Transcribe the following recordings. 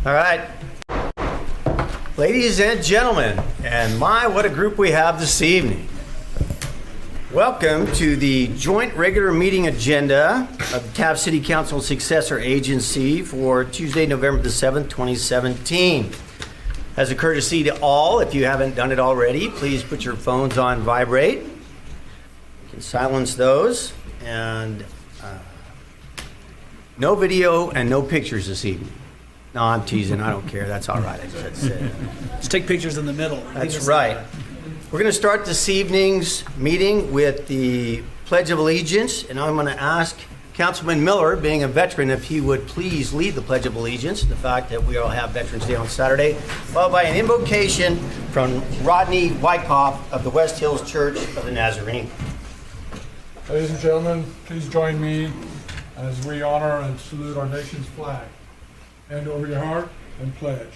All right. Ladies and gentlemen, and my, what a group we have this evening. Welcome to the joint regular meeting agenda of the Taft City Council Successor Agency for Tuesday, November the 7th, 2017. As a courtesy to all, if you haven't done it already, please put your phones on vibrate. You can silence those. And no video and no pictures this evening. No, I'm teasing. I don't care. That's all right. Let's take pictures in the middle. That's right. We're going to start this evening's meeting with the Pledge of Allegiance, and I'm going to ask Councilman Miller, being a veteran, if he would please lead the Pledge of Allegiance, the fact that we all have Veterans Day on Saturday, followed by an invocation from Rodney Wyckoff of the West Hills Church of the Nazarene. Ladies and gentlemen, please join me as we honor and salute our nation's flag. Hand over your heart and pledge.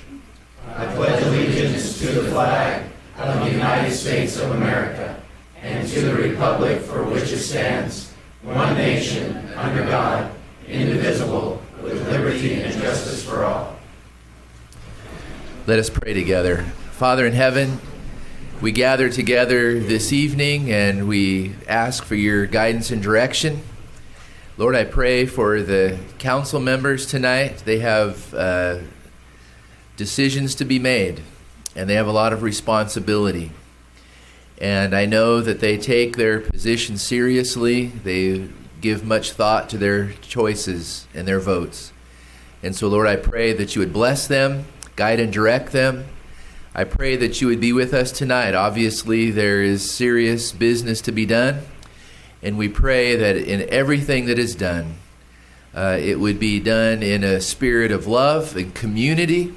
I pledge allegiance to the flag of the United States of America and to the republic for which it stands, one nation, under God, indivisible, with liberty and justice for all. Let us pray together. Father in heaven, we gather together this evening and we ask for your guidance and direction. Lord, I pray for the council members tonight. They have decisions to be made, and they have a lot of responsibility. And I know that they take their position seriously. They give much thought to their choices and their votes. And so, Lord, I pray that you would bless them, guide and direct them. I pray that you would be with us tonight. Obviously, there is serious business to be done. And we pray that in everything that is done, it would be done in a spirit of love and community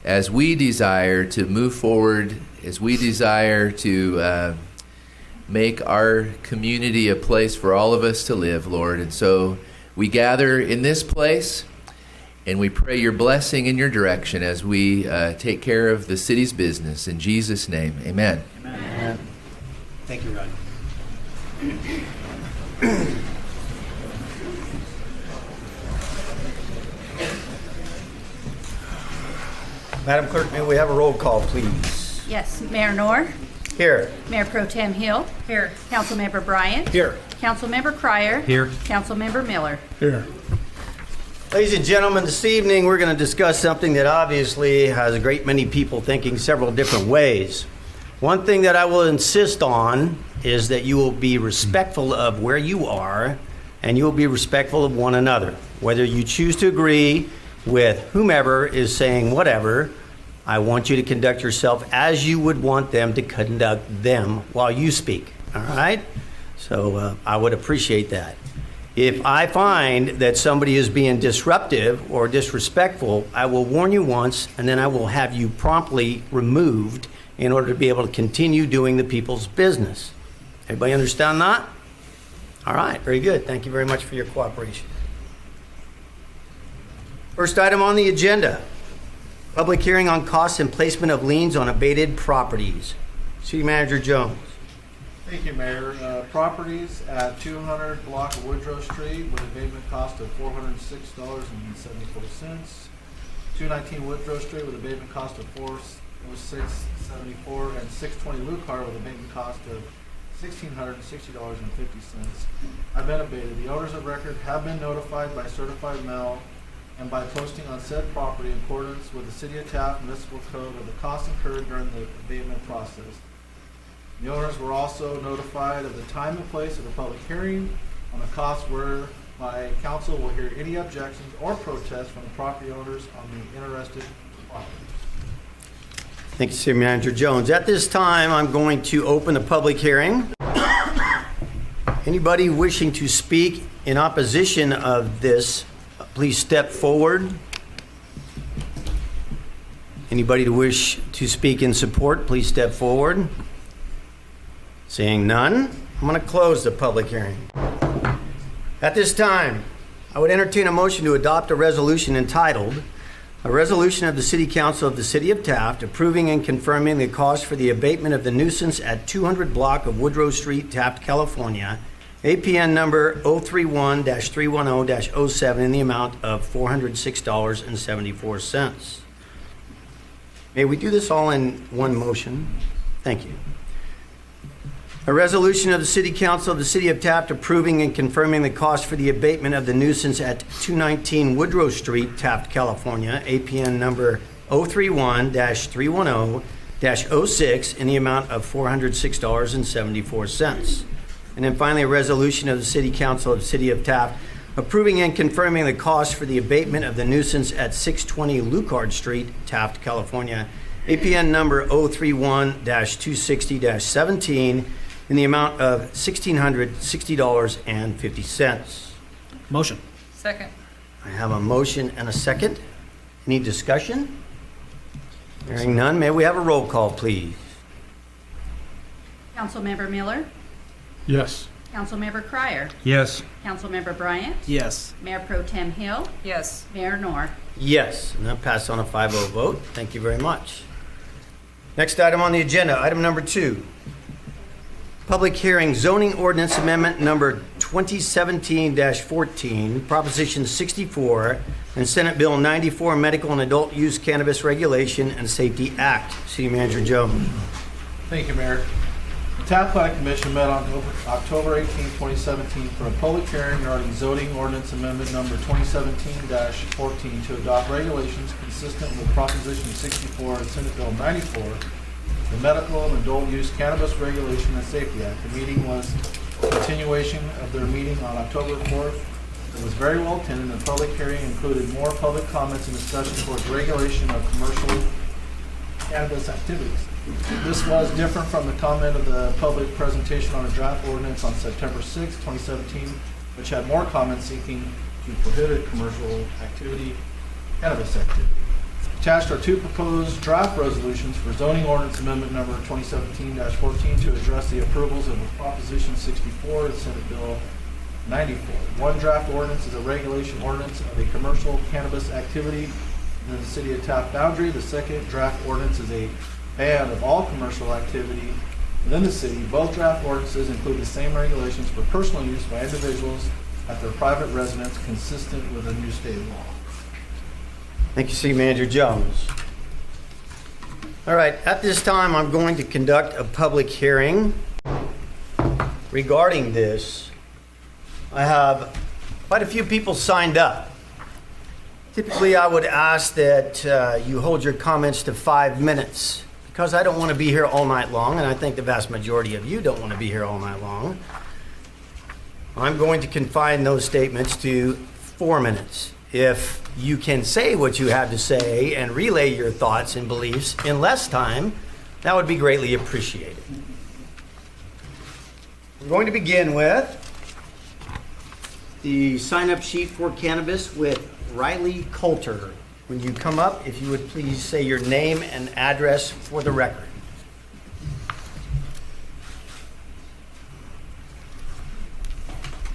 as we desire to move forward, as we desire to make our community a place for all of us to live, Lord. And so we gather in this place, and we pray your blessing in your direction as we take care of the city's business. In Jesus' name, amen. Amen. Thank you, Rod. Madam Clerk, may we have a roll call, please? Yes. Mayor Knorr. Here. Mayor Pro Tem Hill. Here. Councilmember Bryant. Here. Councilmember Cryer. Here. Councilmember Miller. Here. Ladies and gentlemen, this evening we're going to discuss something that obviously has a great many people thinking several different ways. One thing that I will insist on is that you will be respectful of where you are, and you will be respectful of one another. Whether you choose to agree with whomever is saying whatever, I want you to conduct yourself as you would want them to conduct them while you speak. All right? So I would appreciate that. If I find that somebody is being disruptive or disrespectful, I will warn you once, and then I will have you promptly removed in order to be able to continue doing the people's business. Everybody understand that? All right, very good. Thank you very much for your cooperation. First item on the agenda, public hearing on costs and placement of liens on abated properties. City Manager Jones. Thank you, Mayor. Properties at 200 block of Woodrow Street with abatement cost of $406.74. 219 Woodrow Street with abatement cost of $406.74, and 620 Lucar with abatement cost of $1,660.50. I've been abated. The owners of record have been notified by certified mail and by posting on said property in accordance with the City of Taft Municipal Code of the costs incurred during the abatement process. The owners were also notified of the time and place of the public hearing on the costs whereby council will hear any objections or protests from the property owners on the interested properties. Thank you, City Manager Jones. At this time, I'm going to open the public hearing. Anybody wishing to speak in opposition of this, please step forward. Anybody to wish to speak in support, please step forward. Seeing none, I'm going to close the public hearing. At this time, I would entertain a motion to adopt a resolution entitled, "A Resolution of the City Council of the City of Taft approving and confirming the cost for the abatement of the nuisance at 200 block of Woodrow Street, Taft, California, APN number 031-310-07 in the amount of $406.74. May we do this all in one motion? Thank you. A resolution of the City Council of the City of Taft approving and confirming the cost for the abatement of the nuisance at 219 Woodrow Street, Taft, California, APN number 031-310-06 in the amount of $406.74. And then finally, a resolution of the City Council of the City of Taft approving and confirming the cost for the abatement of the nuisance at 620 Lucard Street, Taft, California, APN number 031-260-17 in the amount of $1,660.50. Motion. Second. I have a motion and a second. Any discussion? Hearing none, may we have a roll call, please? Councilmember Miller, Yes. Councilmember Crier, Yes. Councilmember Bryant, Yes. Mayor Pro Tem Hill, Yes. Mayor Nor. Yes, and that passed on a 5-0 vote. Thank you very much. Next item on the agenda, item number 2. Public hearing, zoning ordinance amendment number 2017-14, Proposition 64, and Senate Bill 94, Medical and Adult Use Cannabis Regulation and Safety Act. City Manager Jones. Thank you, Mayor. The Taft Planning Commission met on October 18, 2017 for a public hearing regarding zoning ordinance amendment number 2017-14 to adopt regulations consistent with Proposition 64 and Senate Bill 94, the Medical and Adult Use Cannabis Regulation and Safety Act. The meeting was a continuation of their meeting on October 4th. It was very well attended. The public hearing included more public comments and discussion towards regulation of commercial cannabis activities. This was different from the comment of the public presentation on a draft ordinance on September 6, 2017, which had more comments seeking to prohibit commercial activity, cannabis activity. Attached are 2 proposed draft resolutions for zoning ordinance amendment number 2017-14 to address the approvals of Proposition 64 and Senate Bill 94. One draft ordinance is a regulation ordinance of a commercial cannabis activity in the City of Taft boundary. The second draft ordinance is a ban of all commercial activity within the city. Both draft ordinances include the same regulations for personal use by individuals at their private residence, consistent with a new state law. Thank you, City Manager Jones. All right, at this time, I'm going to conduct a public hearing regarding this. I have quite a few people signed up. Typically, I would ask that you hold your comments to 5 minutes because I don't want to be here all night long, and I think the vast majority of you don't want to be here all night long. I'm going to confine those statements to 4 minutes. If you can say what you have to say and relay your thoughts and beliefs in less time, that would be greatly appreciated. We're going to begin with the sign-up sheet for cannabis with Riley Coulter. When you come up, if you would please say your name and address for the record.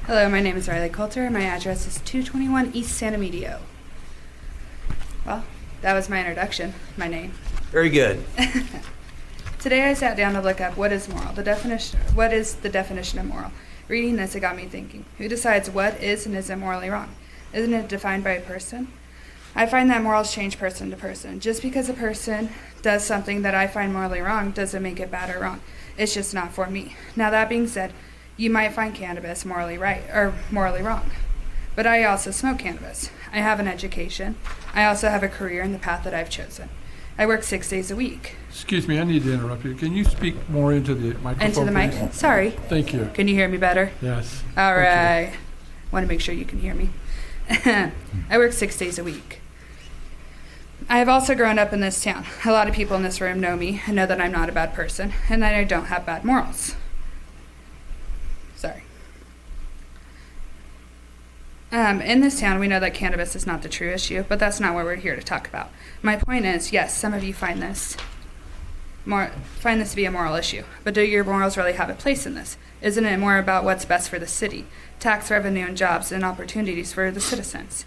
Hello, my name is Riley Coulter. My address is 221 East Santa Medio. Well, that was my introduction, my name. Very good. Today I sat down to look up what is moral, what is the definition of moral. Reading this, it got me thinking. Who decides what is and isn't morally wrong? Isn't it defined by a person? I find that morals change person to person. Just because a person does something that I find morally wrong doesn't make it bad or wrong. It's just not for me. Now that being said, you might find cannabis morally right or morally wrong. But I also smoke cannabis. I have an education. I also have a career in the path that I've chosen. I work 6 days a week. Excuse me, I need to interrupt you. Can you speak more into the microphone, Into the mic? please? Sorry. Thank you. Can you hear me better? Yes. All Thank you. right. Want to make sure you can hear me. I work 6 days a week. I have also grown up in this town. A lot of people in this room know me and know that I'm not a bad person and that I don't have bad morals. Sorry. In this town, we know that cannabis is not the true issue, but that's not what we're here to talk about. My point is, yes, some of you find this to be a moral issue, but do your morals really have a place in this? Isn't it more about what's best for the city, tax revenue and jobs and opportunities for the citizens?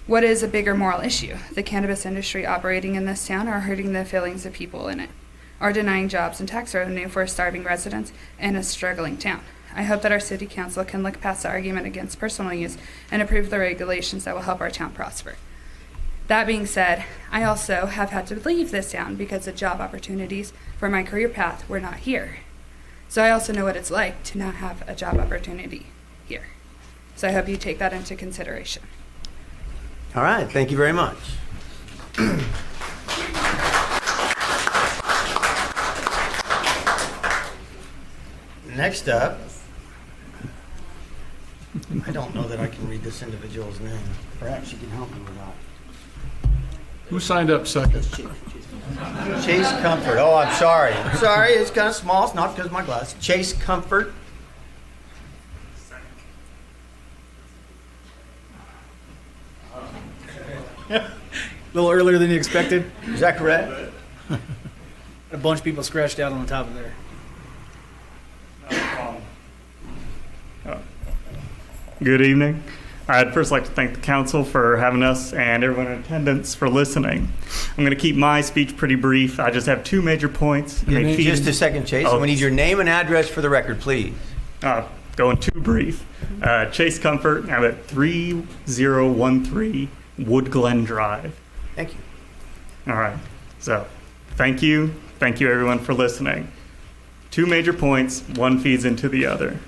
What is a bigger moral issue? The cannabis industry operating in this town or hurting the feelings of people in it? Or denying jobs and tax revenue for starving residents in a struggling town? I hope that our city council can look past the argument against personal use and approve the regulations that will help our town prosper. That being said, I also have had to leave this town because the job opportunities for my career path were not here. So I also know what it's like to not have a job opportunity here. So I hope you take that into consideration. All right, thank you very much. Next up, I don't know that I can read this individual's name. Perhaps you can help me with that. Who signed up second? Chase Comfort. Oh, I'm sorry. I'm sorry, it's kind of small. It's not because of my glasses. Chase Comfort. A little earlier than you expected. Is that correct? A bunch of people scratched out on the top of there. Good evening. I'd first like to thank the council for having us and everyone in attendance for listening. I'm going to keep my speech pretty brief. I just have two major points. Just a second, Chase. Oh. We need your name and address for the record, please. Going too brief. Chase Comfort. I'm at 3013 Wood Glen Drive. Thank you. All right. So, thank you. Thank you, everyone, for listening. Two major points. One feeds into the other.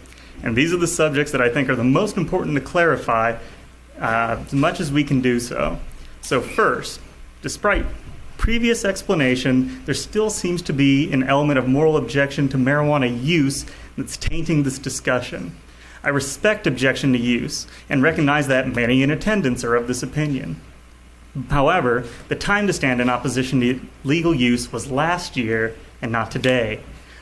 And these are the subjects that I think are the most important to clarify as much as we can do so. So first, despite previous explanation, there still seems to be an element of moral objection to marijuana use that's tainting this discussion. I respect objection to use and recognize that many in attendance are of this opinion. However, the time to stand in opposition to legal use was last year and not today.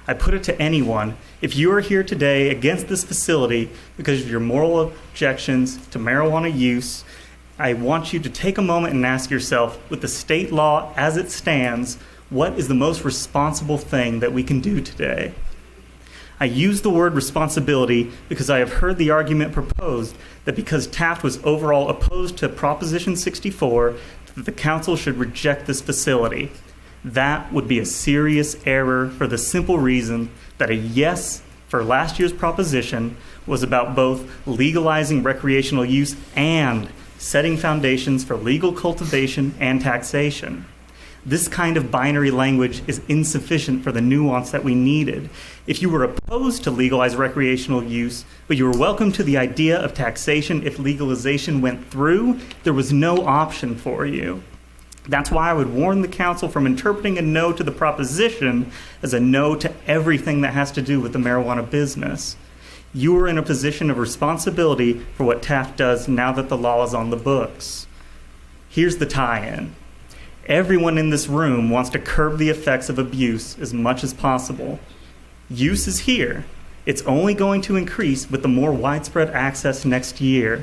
I put it to anyone, if you are here today against this facility because of your moral objections to marijuana use, I want you to take a moment and ask yourself, with the state law as it stands, what is the most responsible thing that we can do today? I use the word responsibility because I have heard the argument proposed that because Taft was overall opposed to Proposition 64, that the council should reject this facility. That would be a serious error for the simple reason that a yes for last year's proposition was about both legalizing recreational use and setting foundations for legal cultivation and taxation. This kind of binary language is insufficient for the nuance that we needed. If you were opposed to legalized recreational use, but you were welcome to the idea of taxation if legalization went through, there was no option for you. That's why I would warn the council from interpreting a no to the proposition as a no to everything that has to do with the marijuana business. You are in a position of responsibility for what Taft does now that the law is on the books. Here's the tie-in. Everyone in this room wants to curb the effects of abuse as much as possible. Use is here. It's only going to increase with the more widespread access next year.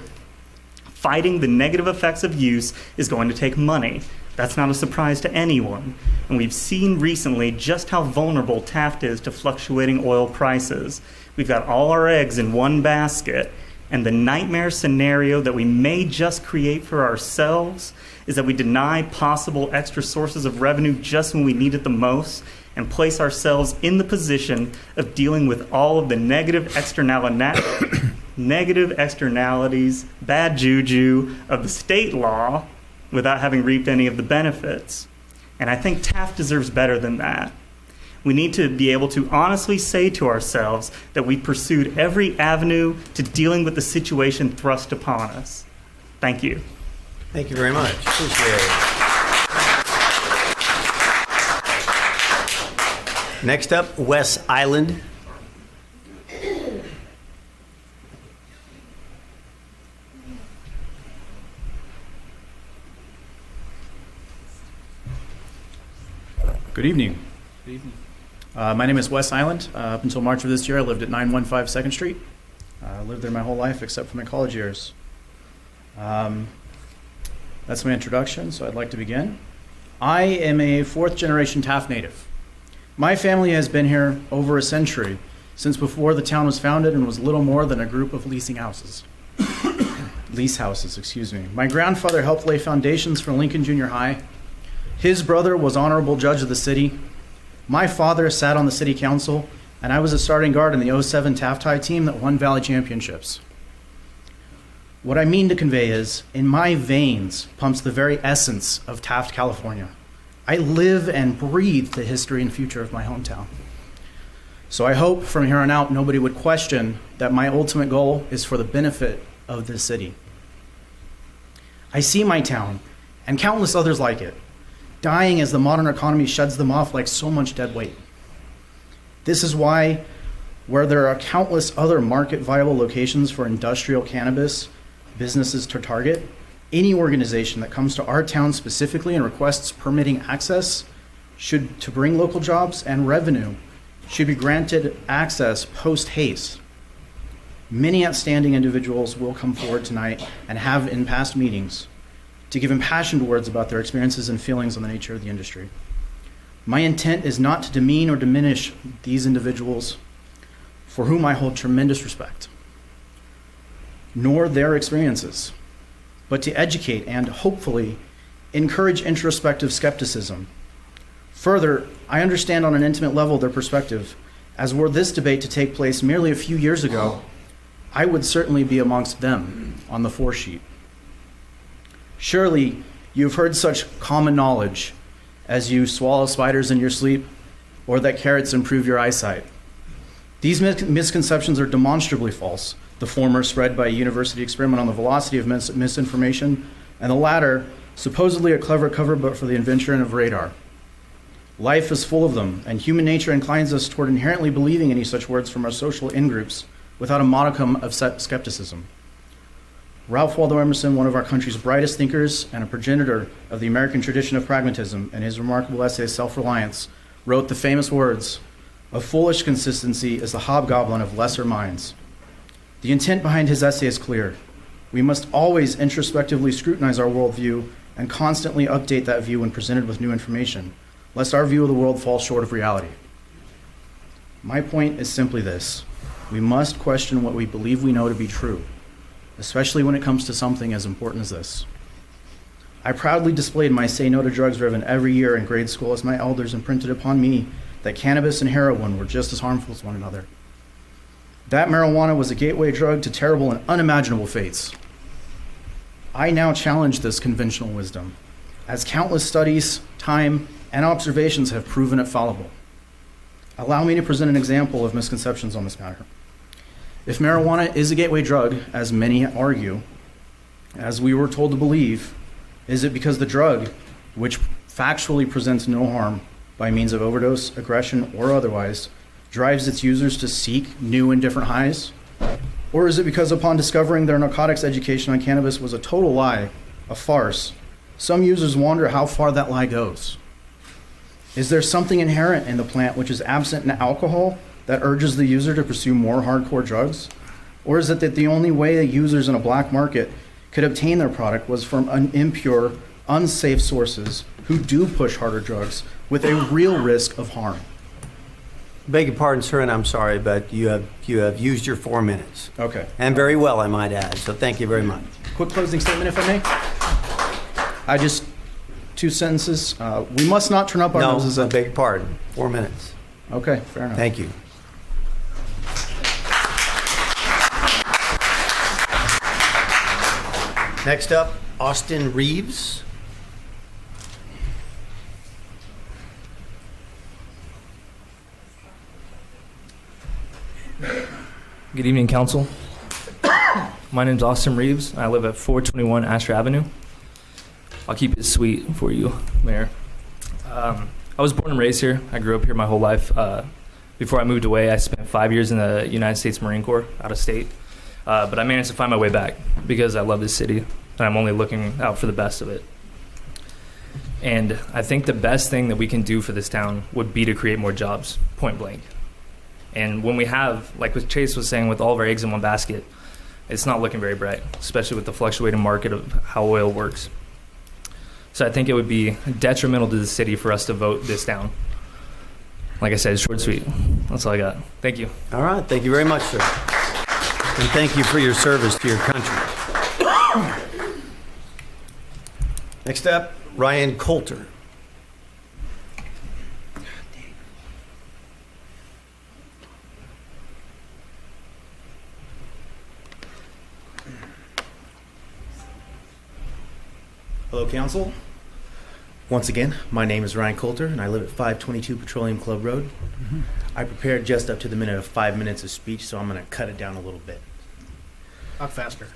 Fighting the negative effects of use is going to take money. That's not a surprise to anyone, and we've seen recently just how vulnerable Taft is to fluctuating oil prices. We've got all our eggs in one basket, and the nightmare scenario that we may just create for ourselves is that we deny possible extra sources of revenue just when we need it the most and place ourselves in the position of dealing with all of the negative externalities, bad juju of the state law without having reaped any of the benefits. And I think Taft deserves better than that. We need to be able to honestly say to ourselves that we pursued every avenue to dealing with the situation thrust upon us. Thank you. Thank you very much. Appreciate it. Next up, Wes Island. Good evening. Good evening. My name is Wes Island. Up until March of this year, I lived at 915 2nd Street. I lived there my whole life except for my college years. That's my introduction, so I'd like to begin. I am a fourth-generation Taft native. My family has been here over a century, since before the town was founded and was little more than a group of lease houses. My grandfather helped lay foundations for Lincoln Junior High. His brother was honorable judge of the city. My father sat on the city council, and I was a starting guard in the '07 Taft High team that won Valley Championships. What I mean to convey is, in my veins pumps the very essence of Taft, California. I live and breathe the history and future of my hometown. So I hope from here on out nobody would question that my ultimate goal is for the benefit of this city. I see my town, and countless others like it, dying as the modern economy sheds them off like so much dead weight. This is why, where there are countless other market-viable locations for industrial cannabis businesses to target, any organization that comes to our town specifically and requests permitting access to bring local jobs and revenue should be granted access post-haste. Many outstanding individuals will come forward tonight and have in past meetings to give impassioned words about their experiences and feelings on the nature of the industry. My intent is not to demean or diminish these individuals for whom I hold tremendous respect, nor their experiences, but to educate and hopefully encourage introspective skepticism. Further, I understand on an intimate level their perspective, as were this debate to take place merely a few years ago, I would certainly be amongst them on the foresheet. Surely you've heard such common knowledge as you swallow spiders in your sleep, or that carrots improve your eyesight. These misconceptions are demonstrably false, the former spread by a university experiment on the velocity of misinformation, and the latter supposedly a clever cover but for the invention of radar. Life is full of them, and human nature inclines us toward inherently believing any such words from our social in-groups without a modicum of skepticism. Ralph Waldo Emerson, one of our country's brightest thinkers and a progenitor of the American tradition of pragmatism, in his remarkable essay, Self-Reliance, wrote the famous words, "A foolish consistency is the hobgoblin of lesser minds." The intent behind his essay is clear. We must always introspectively scrutinize our worldview and constantly update that view when presented with new information, lest our view of the world fall short of reality. My point is simply this. We must question what we believe we know to be true, especially when it comes to something as important as this. I proudly displayed my Say No to Drugs ribbon every year in grade school as my elders imprinted upon me that cannabis and heroin were just as harmful as one another. That marijuana was a gateway drug to terrible and unimaginable fates. I now challenge this conventional wisdom, as countless studies, time, and observations have proven it fallible. Allow me to present an example of misconceptions on this matter. If marijuana is a gateway drug, as many argue, as we were told to believe, is it because the drug, which factually presents no harm by means of overdose, aggression, or otherwise, drives its users to seek new and different highs? Or is it because upon discovering their narcotics education on cannabis was a total lie, a farce, some users wonder how far that lie goes? Is there something inherent in the plant which is absent in alcohol that urges the user to pursue more hardcore drugs? Or is it that the only way the users in a black market could obtain their product was from impure, unsafe sources who do push harder drugs with a real risk of harm? Beg your pardon, sir, and I'm sorry, but you have used your 4 minutes. Okay. And very well, I might add. So thank you very much. Quick closing statement, if I may. Two sentences. We must not turn up our noses No, I at... beg your pardon. 4 minutes. Okay, fair enough. Thank you. Next up, Austin Reeves. Good evening, Council. My name is Austin Reeves. I live at 421 Asher Avenue. I'll keep it sweet for you, Mayor. I was born and raised here. I grew up here my whole life. Before I moved away, I spent 5 years in the United States Marine Corps, out of state. But I managed to find my way back because I love this city, and I'm only looking out for the best of it. And I think the best thing that we can do for this town would be to create more jobs, point blank. And when we have, like what Chase was saying, with all of our eggs in one basket, it's not looking very bright, especially with the fluctuating market of how oil works. So I think it would be detrimental to the city for us to vote this down. Like I said, short and sweet. That's all I got. Thank you. All right. Thank you very much, sir. And thank you for your service to your country. Next up, Ryan Coulter. Hello, Council. Once again, my name is Ryan Coulter, and I live at 522 Petroleum Club Road. I prepared just up to the minute of 5 minutes of speech, so I'm going to cut it down a little bit. Talk faster.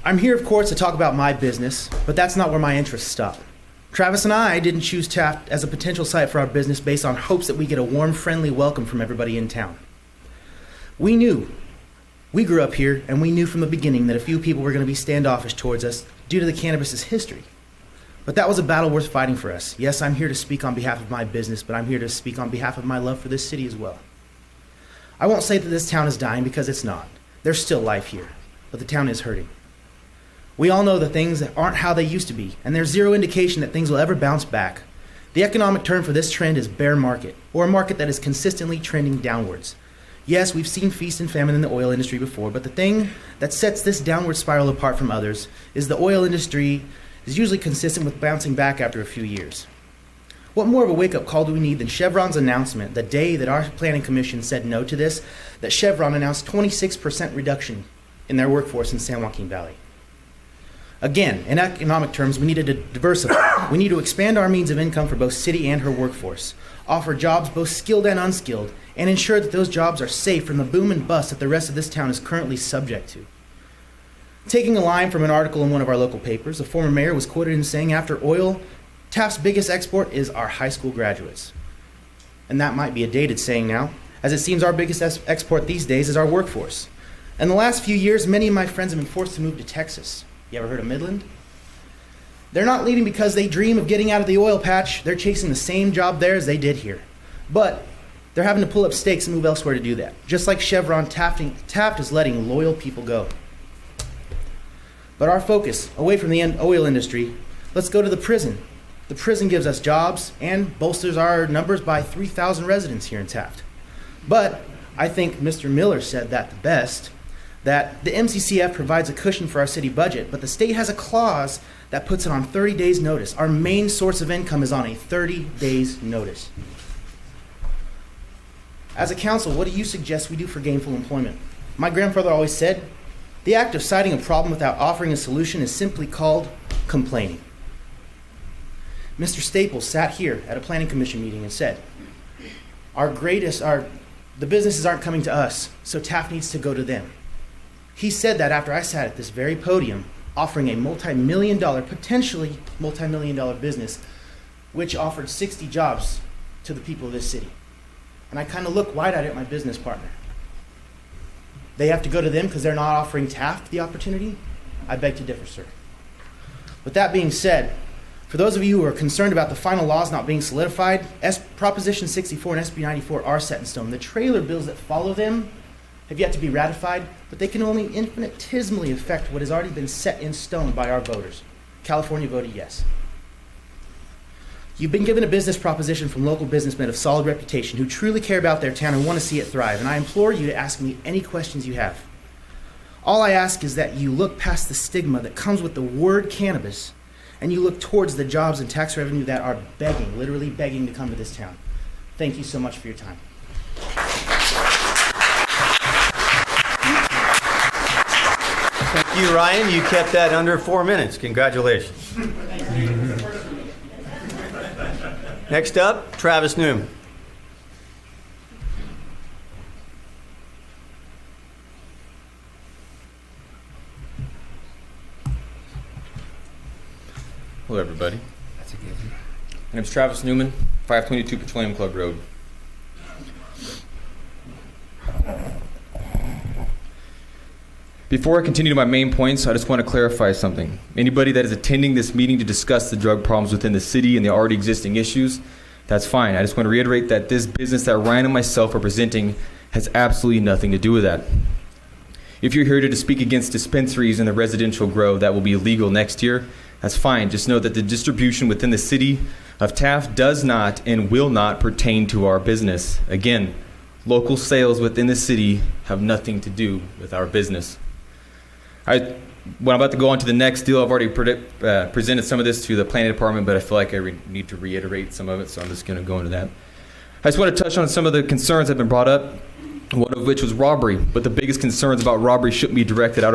I'm here, of course, to talk about my business, but that's not where my interests stop. Travis and I didn't choose Taft as a potential site for our business based on hopes that we get a warm, friendly welcome from everybody in town. We grew up here, and we knew from the beginning that a few people were going to be standoffish towards us due to the cannabis's history. But that was a battle worth fighting for us. Yes, I'm here to speak on behalf of my business, but I'm here to speak on behalf of my love for this city as well. I won't say that this town is dying because it's not. There's still life here, but the town is hurting. We all know that things aren't how they used to be, and there's zero indication that things will ever bounce back. The economic term for this trend is bear market, or a market that is consistently trending downwards. Yes, we've seen feast and famine in the oil industry before, but the thing that sets this downward spiral apart from others is the oil industry is usually consistent with bouncing back after a few years. What more of a wake-up call do we need than Chevron's announcement the day that our planning commission said no to this, that Chevron announced 26% reduction in their workforce in San Joaquin Valley. Again, in economic terms, we need to diversify. We need to expand our means of income for both city and her workforce, offer jobs both skilled and unskilled, and ensure that those jobs are safe from the boom and bust that the rest of this town is currently subject to. Taking a line from an article in one of our local papers, a former mayor was quoted in saying, after oil, Taft's biggest export is our high school graduates. And that might be a dated saying now, as it seems our biggest export these days is our workforce. In the last few years, many of my friends have been forced to move to Texas. You ever heard of Midland? They're not leaving because they dream of getting out of the oil patch. They're chasing the same job there as they did here. But they're having to pull up stakes and move elsewhere to do that. Just like Chevron, Taft is letting loyal people go. But our focus, away from the oil industry, let's go to the prison. The prison gives us jobs and bolsters our numbers by 3,000 residents here in Taft. But I think Mr. Miller said that the best, that the MCCF provides a cushion for our city budget, but the state has a clause that puts it on 30 days notice. Our main source of income is on a 30 days notice. As a council, what do you suggest we do for gainful employment? My grandfather always said, the act of citing a problem without offering a solution is simply called complaining. Mr. Staples sat here at a planning commission meeting and said, the businesses aren't coming to us, so Taft needs to go to them. He said that after I sat at this very podium offering a potentially multi-million dollar business, which offered 60 jobs to the people of this city. And I kind of looked wide-eyed at my business partner. They have to go to them because they're not offering Taft the opportunity? I beg to differ, sir. With that being said, for those of you who are concerned about the final laws not being solidified, Proposition 64 and SB 94 are set in stone. The trailer bills that follow them have yet to be ratified, but they can only infinitesimally affect what has already been set in stone by our voters. California voted yes. You've been given a business proposition from local businessmen of solid reputation who truly care about their town and want to see it thrive, and I implore you to ask me any questions you have. All I ask is that you look past the stigma that comes with the word cannabis, and you look towards the jobs and tax revenue that are begging, literally begging to come to this town. Thank you so much for your time. Thank you, Ryan. You kept that under 4 minutes. Congratulations. Next up, Travis Newman. Hello, everybody. My name's Travis Newman, 522 Petroleum Club Road. Before I continue to my main points, I just want to clarify something. Anybody that is attending this meeting to discuss the drug problems within the city and the already existing issues, that's fine. I just want to reiterate that this business that Ryan and myself are presenting has absolutely nothing to do with that. If you're here to speak against dispensaries and the residential grow that will be illegal next year, that's fine. Just know that the distribution within the city of Taft does not and will not pertain to our business. Again, local sales within the city have nothing to do with our business. When I'm about to go on to the next deal, I've already presented some of this to the planning department, but I feel like I need to reiterate some of it, so I'm just going to go into that. I just want to touch on some of the concerns that have been brought up, one of which was robbery. But the biggest concerns about robbery shouldn't be directed at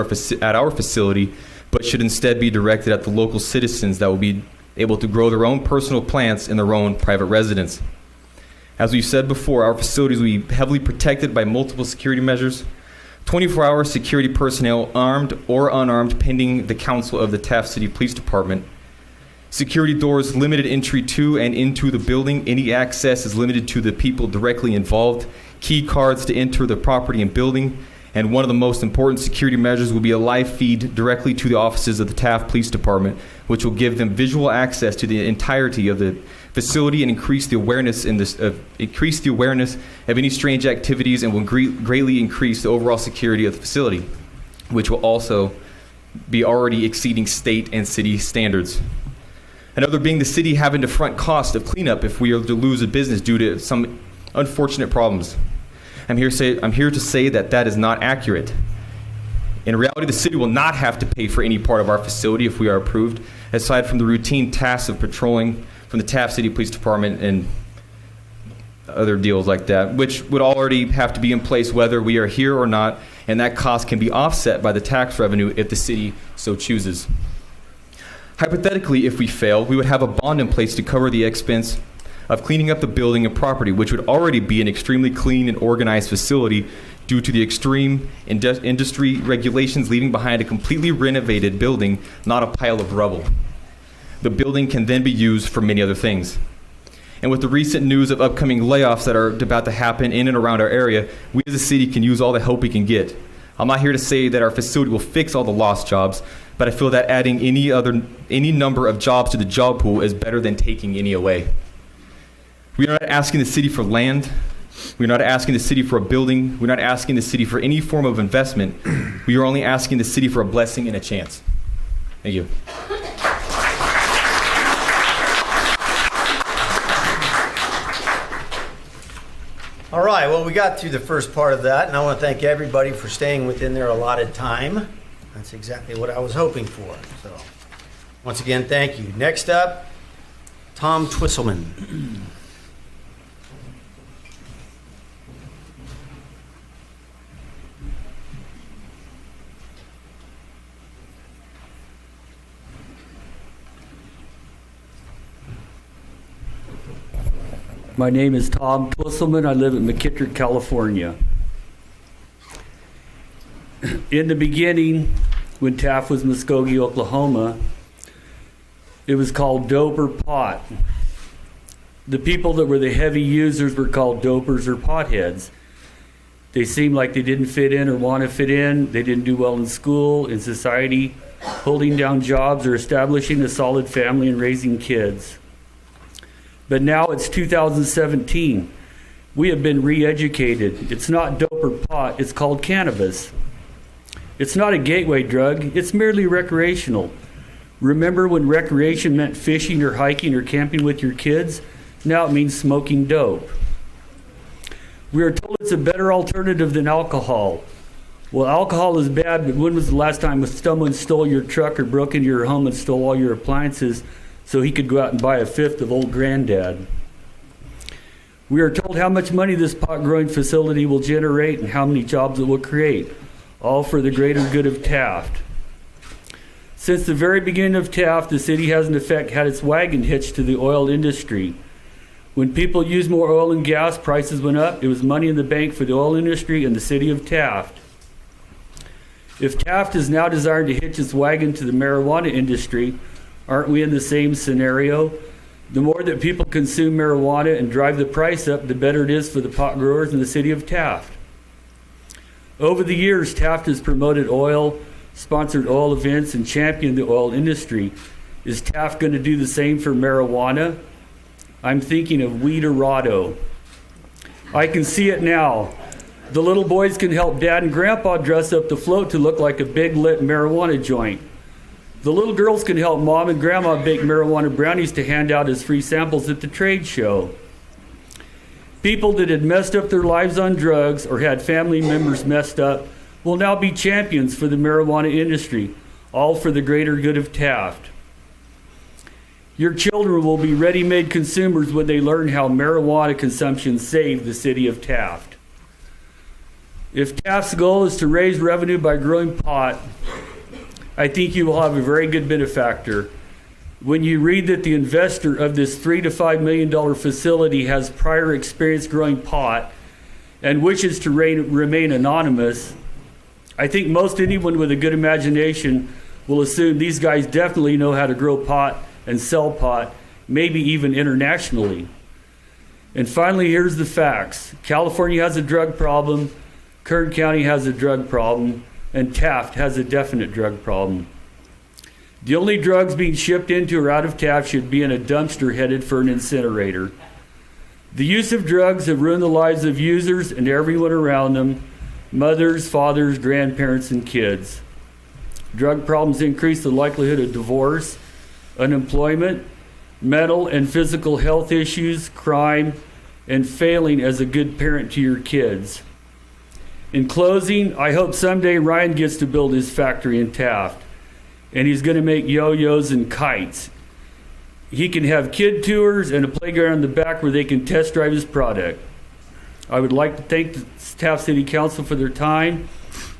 our facility, but should instead be directed at the local citizens that will be able to grow their own personal plants in their own private residence. As we've said before, our facilities will be heavily protected by multiple security measures, 24-hour security personnel, armed or unarmed, pending the counsel of the Taft City Police Department. Security doors, limited entry to and into the building. Any access is limited to the people directly involved. Key cards to enter the property and building. And one of the most important security measures will be a live feed directly to the offices of the Taft Police Department, which will give them visual access to the entirety of the facility and increase the awareness of any strange activities, and will greatly increase the overall security of the facility, which will also be already exceeding state and city standards. Another being the city having to front cost of cleanup if we are to lose a business due to some unfortunate problems. I'm here to say that is not accurate. In reality, the city will not have to pay for any part of our facility if we are approved, aside from the routine tasks of patrolling from the Taft City Police Department and other deals like that, which would already have to be in place whether we are here or not, and that cost can be offset by the tax revenue if the city so chooses. Hypothetically, if we fail, we would have a bond in place to cover the expense of cleaning up the building and property, which would already be an extremely clean and organized facility due to the extreme industry regulations, leaving behind a completely renovated building, not a pile of rubble. The building can then be used for many other things. And with the recent news of upcoming layoffs that are about to happen in and around our area, we as a city can use all the help we can get. I'm not here to say that our facility will fix all the lost jobs, but I feel that adding any number of jobs to the job pool is better than taking any away. We are not asking the city for land. We're not asking the city for a building. We're not asking the city for any form of investment. We are only asking the city for a blessing and a chance. Thank you. All right, well, we got through the first part of that, and I want to thank everybody for staying within their allotted time. That's exactly what I was hoping for. So, once again, thank you. Next up, Tom Twisselman. My name is Tom Twisselman. I live in McKittrick, California. In the beginning, when Taft was Muskogee, Oklahoma, it was called dope or pot. The people that were the heavy users were called dopers or potheads. They seemed like they didn't fit in or want to fit in. They didn't do well in school, in society, holding down jobs or establishing a solid family and raising kids. But now it's 2017. We have been re-educated. It's not dope or pot, it's called cannabis. It's not a gateway drug, it's merely recreational. Remember when recreation meant fishing or hiking or camping with your kids? Now it means smoking dope. We are told it's a better alternative than alcohol. Well, alcohol is bad, but when was the last time someone stole your truck or broke into your home and stole all your appliances so he could go out and buy a fifth of old granddad? We are told how much money this pot growing facility will generate and how many jobs it will create, all for the greater good of Taft. Since the very beginning of Taft, the city has in effect had its wagon hitched to the oil industry. When people used more oil and gas, prices went up. It was money in the bank for the oil industry and the city of Taft. If Taft is now desiring to hitch its wagon to the marijuana industry, aren't we in the same scenario? The more that people consume marijuana and drive the price up, the better it is for the pot growers in the city of Taft. Over the years, Taft has promoted oil, sponsored oil events, and championed the oil industry. Is Taft going to do the same for marijuana? I'm thinking of Weederado. I can see it now. The little boys can help Dad and Grandpa dress up the float to look like a big lit marijuana joint. The little girls can help Mom and Grandma bake marijuana brownies to hand out as free samples at the trade show. People that had messed up their lives on drugs or had family members messed up will now be champions for the marijuana industry, all for the greater good of Taft. Your children will be ready-made consumers when they learn how marijuana consumption saved the city of Taft. If Taft's goal is to raise revenue by growing pot, I think you will have a very good benefactor. When you read that the investor of this $3 to $5 million facility has prior experience growing pot and wishes to remain anonymous, I think most anyone with a good imagination will assume these guys definitely know how to grow pot and sell pot, maybe even internationally. And finally, here's the facts. California has a drug problem, Kern County has a drug problem, and Taft has a definite drug problem. The only drugs being shipped into or out of Taft should be in a dumpster headed for an incinerator. The use of drugs have ruined the lives of users and everyone around them, mothers, fathers, grandparents, and kids. Drug problems increase the likelihood of divorce, unemployment, mental and physical health issues, crime, and failing as a good parent to your kids. In closing, I hope someday Ryan gets to build his factory in Taft, and he's going to make yo-yos and kites. He can have kid tours and a playground in the back where they can test drive his product. I would like to thank the Taft City Council for their time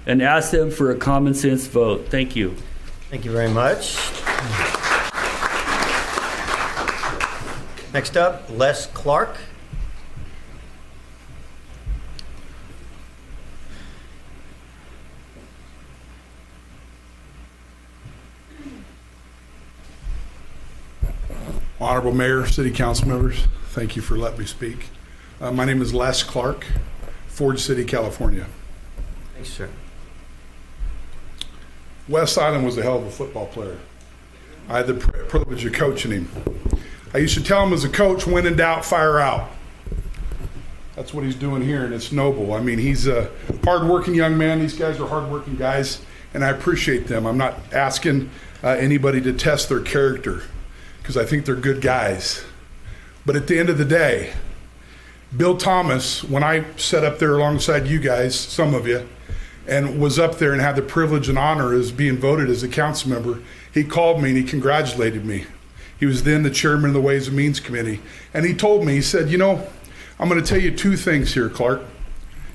and ask them for a common sense vote. Thank you. Thank you very much. Next up, Les Clark. Honorable Mayor, City Council members, thank you for letting me speak. My name is Les Clark, Forge City, California. Thanks, sir. Wes Island was a hell of a football player. I had the privilege of coaching him. I used to tell him as a coach, when in doubt, fire out. That's what he's doing here, and it's noble. I mean, he's a hardworking young man. These guys are hardworking guys, and I appreciate them. I'm not asking anybody to test their character, because I think they're good guys. But at the end of the day, Bill Thomas, when I sat up there alongside you guys, some of you, and was up there and had the privilege and honor as being voted as a council member, he called me and he congratulated me. He was then the chairman of the Ways and Means Committee. And he told me, he said, you know, I'm going to tell you two things here, Clark.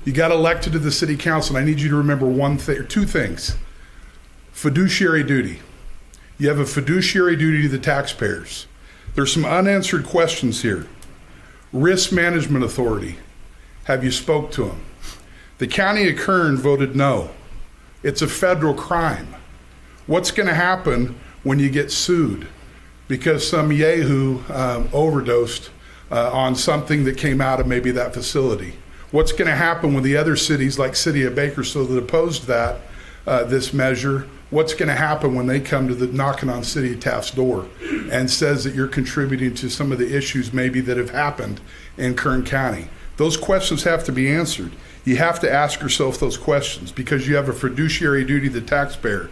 You got elected to the city council, and I need you to remember one thing, or two things. Fiduciary duty. You have a fiduciary duty to the taxpayers. There's some unanswered questions here. Risk Management Authority. Have you spoke to them? The county of Kern voted no. It's a federal crime. What's going to happen when you get sued because some yahoo overdosed on something that came out of maybe that facility? What's going to happen when the other cities like City of Bakersfield that opposed that this measure? What's going to happen when they come to the knocking on City of Taft's door and says that you're contributing to some of the issues maybe that have happened in Kern County? Those questions have to be answered. You have to ask yourself those questions because you have a fiduciary duty to the taxpayer.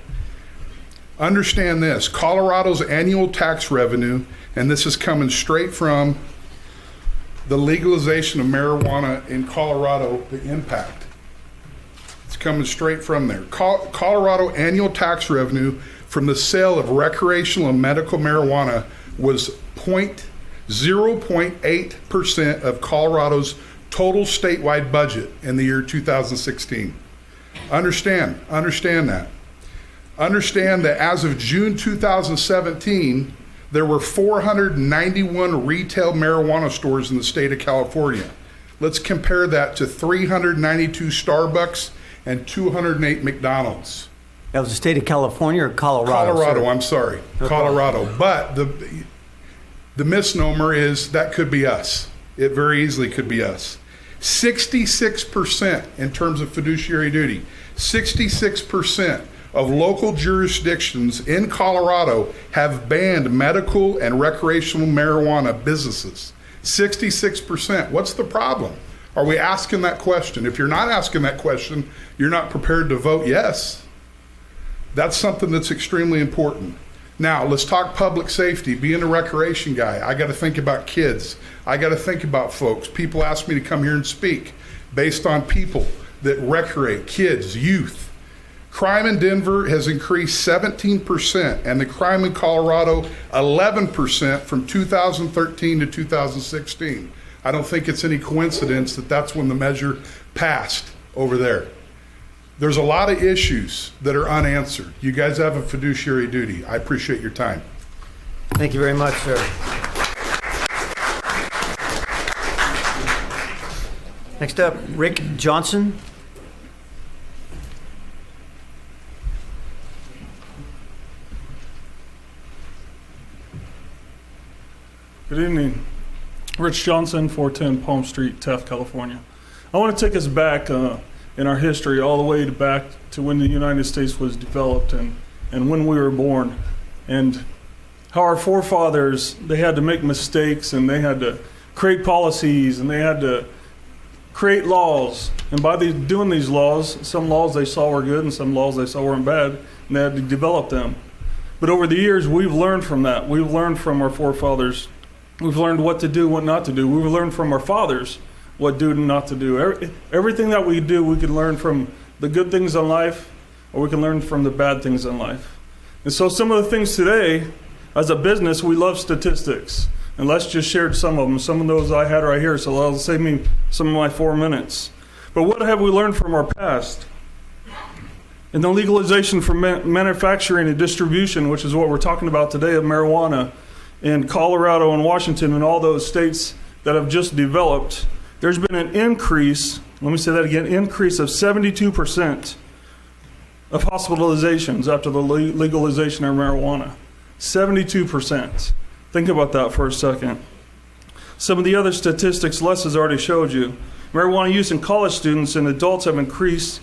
Understand this, Colorado's annual tax revenue, and this is coming straight from the legalization of marijuana in Colorado, the impact. It's coming straight from there. Colorado annual tax revenue from the sale of recreational and medical marijuana was 0.8% of Colorado's total statewide budget in the year 2016. Understand that. Understand that as of June 2017, there were 491 retail marijuana stores in the state of California. Let's compare that to 392 Starbucks and 208 McDonald's. That was the state of California or Colorado? Colorado, sir? I'm sorry, Colorado. But the misnomer is that could be us. It very easily could be us. 66% in terms of fiduciary duty, 66% of local jurisdictions in Colorado have banned medical and recreational marijuana businesses. 66%. What's the problem? Are we asking that question? If you're not asking that question, you're not prepared to vote yes. That's something that's extremely important. Now, let's talk public safety. Being a recreation guy, I got to think about kids. I got to think about folks. People ask me to come here and speak based on people that recreate, kids, youth. Crime in Denver has increased 17%, and the crime in Colorado 11% from 2013 to 2016. I don't think it's any coincidence that that's when the measure passed over there. There's a lot of issues that are unanswered. You guys have a fiduciary duty. I appreciate your time. Thank you very much, sir. Next up, Rick Johnson. Good evening. Rich Johnson, 410 Palm Street, Taft, California. I want to take us back in our history all the way back to when the United States was developed and when we were born, and how our forefathers, they had to make mistakes and they had to create policies and they had to create laws. And by doing these laws, some laws they saw were good and some laws they saw weren't bad, and they had to develop them. But over the years, we've learned from that. We've learned from our forefathers. We've learned what to do, what not to do. We've learned from our fathers what to do and not to do. Everything that we do, we can learn from the good things in life, or we can learn from the bad things in life. And so some of the things today, as a business, we love statistics. And Les just shared some of them. Some of those I had right here, so that'll save me some of my 4 minutes. But what have we learned from our past? In the legalization for manufacturing and distribution, which is what we're talking about today, of marijuana, in Colorado and Washington and all those states that have just developed, there's been an increase, let me say that again, increase of 72% of hospitalizations after the legalization of marijuana. 72%. Think about that for a second. Some of the other statistics Les has already showed you. Marijuana use in college students and adults have increased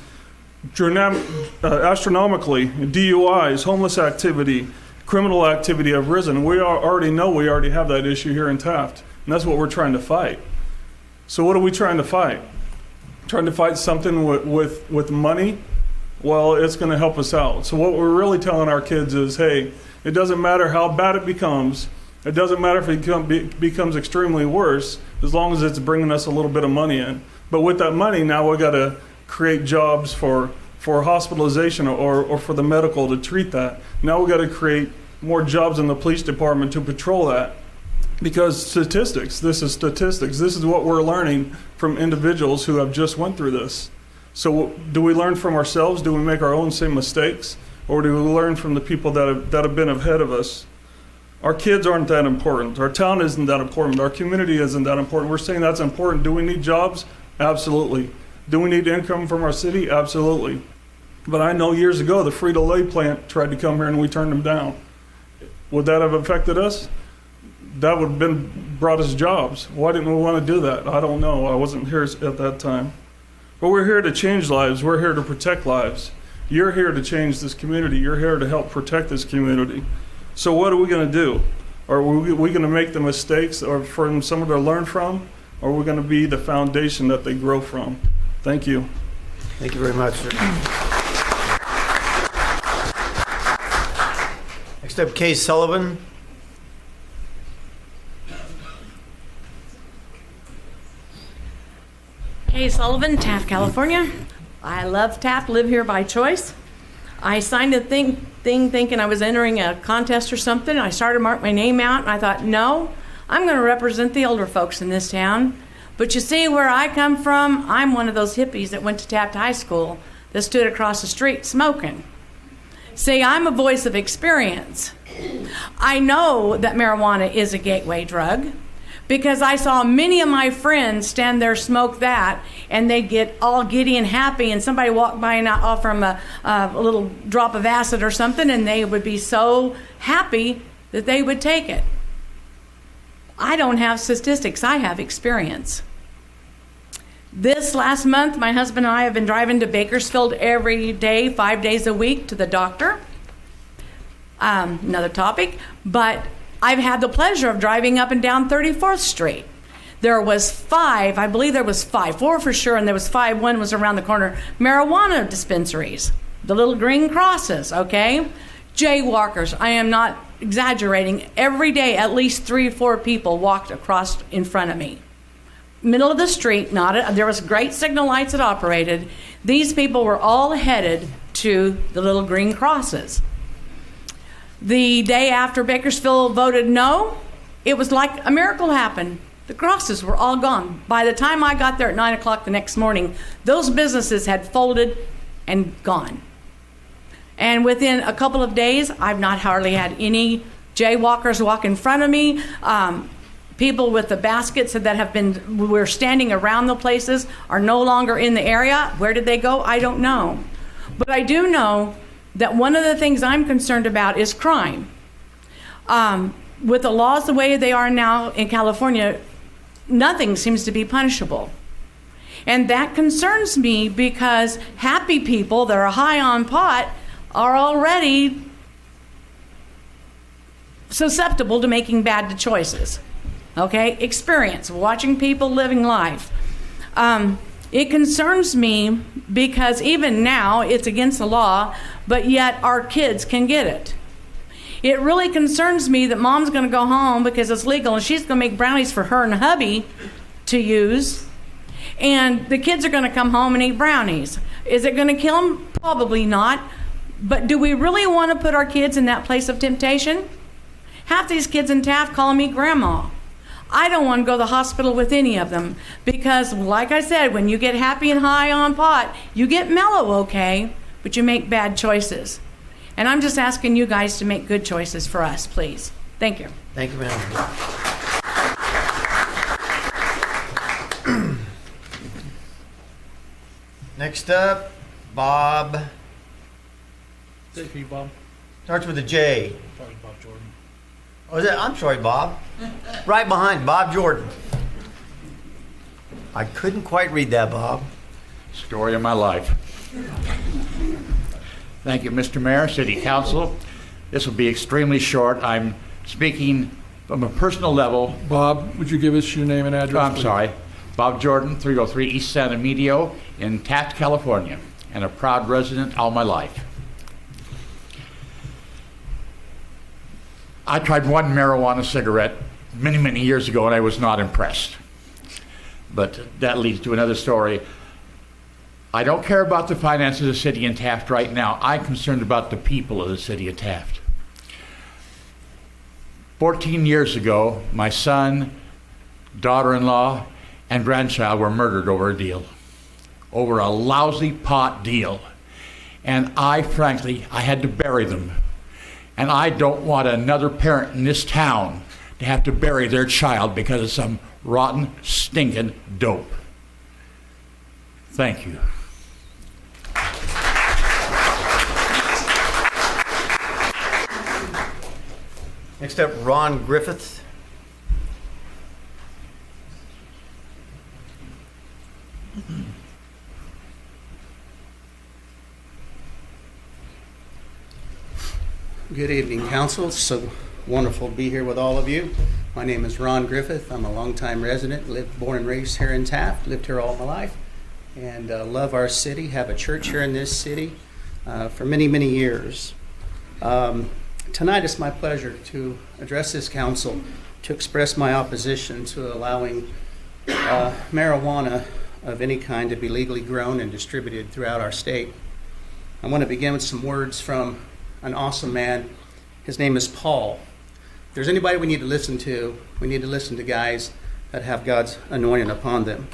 astronomically. DUIs, homeless activity, criminal activity have risen. We already know we already have that issue here in Taft, and that's what we're trying to fight. So what are we trying to fight? Trying to fight something with money? Well, it's going to help us out. So what we're really telling our kids is, hey, it doesn't matter how bad it becomes. It doesn't matter if it becomes extremely worse, as long as it's bringing us a little bit of money in. But with that money, now we've got to create jobs for hospitalization or for the medical to treat that. Now we've got to create more jobs in the police department to patrol that. Because statistics, this is statistics. This is what we're learning from individuals who have just went through this. So do we learn from ourselves? Do we make our own same mistakes? Or do we learn from the people that have been ahead of us? Our kids aren't that important. Our town isn't that important. Our community isn't that important. We're saying that's important. Do we need jobs? Absolutely. Do we need income from our city? Absolutely. But I know years ago the Frito-Lay plant tried to come here and we turned them down. Would that have affected us? That would have brought us jobs. Why didn't we want to do that? I don't know. I wasn't here at that time. But we're here to change lives. We're here to protect lives. You're here to change this community. You're here to help protect this community. So what are we going to do? Are we going to make the mistakes or for someone to learn from? Or are we going to be the foundation that they grow from? Thank you. Thank you very much, sir. Next up, Kay Sullivan. Kay Sullivan, Taft, California. I love Taft, live here by choice. I signed a thing thinking I was entering a contest or something. I started to mark my name out, and I thought, no, I'm going to represent the older folks in this town. But you see, where I come from, I'm one of those hippies that went to Taft High School that stood across the street smoking. See, I'm a voice of experience. I know that marijuana is a gateway drug because I saw many of my friends stand there, smoke that, and they'd get all giddy and happy, and somebody walked by and offer them a little drop of acid or something, and they would be so happy that they would take it. I don't have statistics, I have experience. This last month, my husband and I have been driving to Bakersfield every day, 5 days a week, to the doctor. Another topic, but I've had the pleasure of driving up and down 34th Street. There was 5, I believe there was 5, 4 for sure, and there was 5, one was around the corner, marijuana dispensaries, the little green crosses, okay? Jaywalkers, I am not exaggerating. Every day, at least 3 or 4 people walked across in front of me. Middle of the street, there was great signal lights that operated. These people were all headed to the little green crosses. The day after Bakersfield voted no, it was like a miracle happened. The crosses were all gone. By the time I got there at 9 o'clock the next morning, those businesses had folded and gone. And within a couple of days, I've not hardly had any jaywalkers walk in front of me. People with the baskets that were standing around the places are no longer in the area. Where did they go? I don't know. But I do know that one of the things I'm concerned about is crime. With the laws the way they are now in California, nothing seems to be punishable. And that concerns me because happy people that are high on pot are already susceptible to making bad choices. Okay? Experience, watching people living life. It concerns me because even now it's against the law, but yet our kids can get it. It really concerns me that mom's going to go home because it's legal and she's going to make brownies for her and hubby to use, and the kids are going to come home and eat brownies. Is it going to kill them? Probably not. But do we really want to put our kids in that place of temptation? Half these kids in Taft call me grandma. I don't want to go to the hospital with any of them because, like I said, when you get happy and high on pot, you get mellow, okay, but you make bad choices. And I'm just asking you guys to make good choices for us, please. Thank you. Thank you, ma'am. Next up, Bob. Say for you, Bob. Starts with a J. Probably Bob Jordan. Oh, is that? I'm sorry, Bob. Right behind Bob Jordan. I couldn't quite read that, Bob. Story of my life. Thank you, Mr. Mayor, City Council. This will be extremely short. I'm speaking from a personal level. Bob, would you give us your name and address? I'm sorry. Bob Jordan, 303 East Santa Medio in Taft, California, and a proud resident all my life. I tried one marijuana cigarette many, many years ago, and I was not impressed. But that leads to another story. I don't care about the finances of the city of Taft right now. I'm concerned about the people of the city of Taft. 14 years ago, my son, daughter-in-law, and grandchild were murdered over a deal, over a lousy pot deal. And I had to bury them. And I don't want another parent in this town to have to bury their child because of some rotten, stinking dope. Thank you. Next up, Ron Griffith. Good evening, Council. It's so wonderful to be here with all of you. My name is Ron Griffith. I'm a longtime resident, born and raised here in Taft, lived here all my life, and love our city, have a church here in this city for many, many years. Tonight it's my pleasure to address this council to express my opposition to allowing marijuana of any kind to be legally grown and distributed throughout our state. I want to begin with some words from an awesome man. His name is Paul. If there's anybody we need to listen to guys that have God's anointing upon them.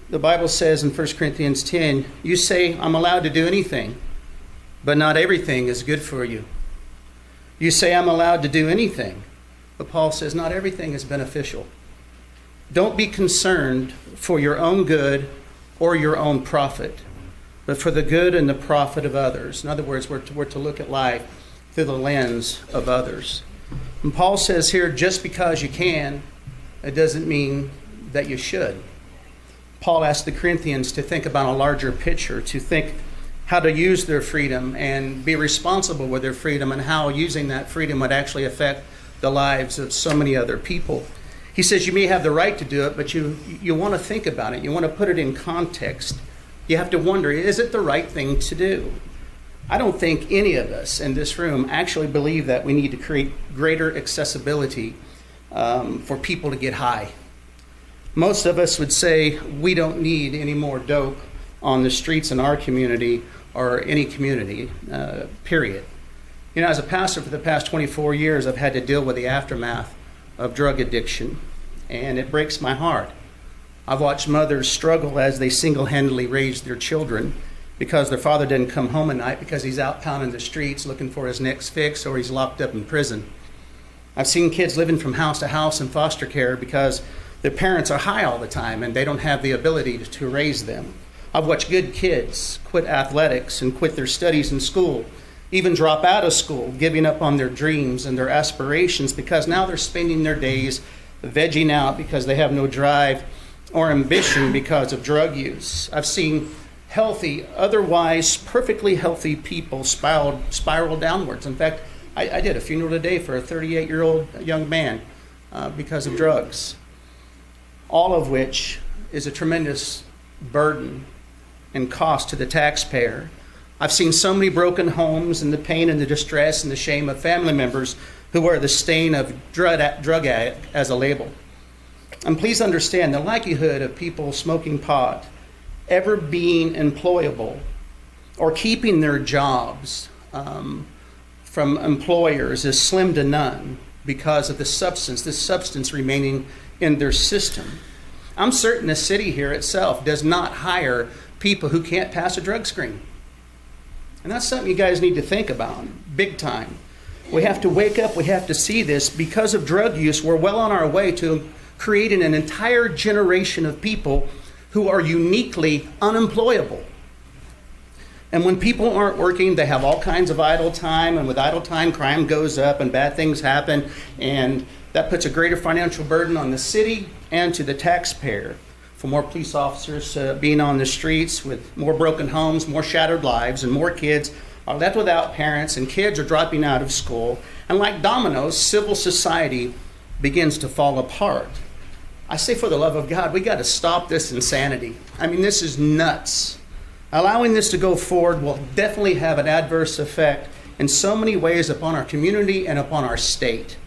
The Bible says in 1 Corinthians 10, you say, I'm allowed to do anything, but not everything is good for you. You say, I'm allowed to do anything, but Paul says, not everything is beneficial. Don't be concerned for your own good or your own profit, but for the good and the profit of others. In other words, we're to look at life through the lens of others. And Paul says here, just because you can, it doesn't mean that you should. Paul asked the Corinthians to think about a larger picture, to think how to use their freedom and be responsible with their freedom and how using that freedom would actually affect the lives of so many other people. He says you may have the right to do it, but you want to think about it. You want to put it in context. You have to wonder, is it the right thing to do? I don't think any of us in this room actually believe that we need to create greater accessibility for people to get high. Most of us would say we don't need any more dope on the streets in our community or any community, period. You know, as a pastor for the past 24 years, I've had to deal with the aftermath of drug addiction, and it breaks my heart. I've watched mothers struggle as they single-handedly raise their children, because their father didn't come home at night because he's out pounding the streets looking for his next fix or he's locked up in prison. I've seen kids living from house to house in foster care because their parents are high all the time and they don't have the ability to raise them. I've watched good kids quit athletics and quit their studies in school, even drop out of school, giving up on their dreams and their aspirations because now they're spending their days vegging out because they have no drive or ambition because of drug use. I've seen healthy, otherwise perfectly healthy people spiral downwards. In fact, I did a funeral today for a 38-year-old young man because of drugs, all of which is a tremendous burden and cost to the taxpayer. I've seen so many broken homes and the pain and the distress and the shame of family members who wear the stain of drug addict as a label. And please understand the likelihood of people smoking pot ever being employable or keeping their jobs from employers is slim to none because of this substance remaining in their system. I'm certain the city here itself does not hire people who can't pass a drug screen. And that's something you guys need to think about big time. We have to wake up, we have to see this. Because of drug use, we're well on our way to creating an entire generation of people who are uniquely unemployable. And when people aren't working, they have all kinds of idle time, and with idle time, crime goes up and bad things happen, and that puts a greater financial burden on the city and to the taxpayer. For more police officers being on the streets with more broken homes, more shattered lives, and more kids are left without parents, and kids are dropping out of school. And like dominoes, civil society begins to fall apart. I say, for the love of God, we got to stop this insanity. I mean, this is nuts. Allowing this to go forward will definitely have an adverse effect in so many ways upon our community and upon our state.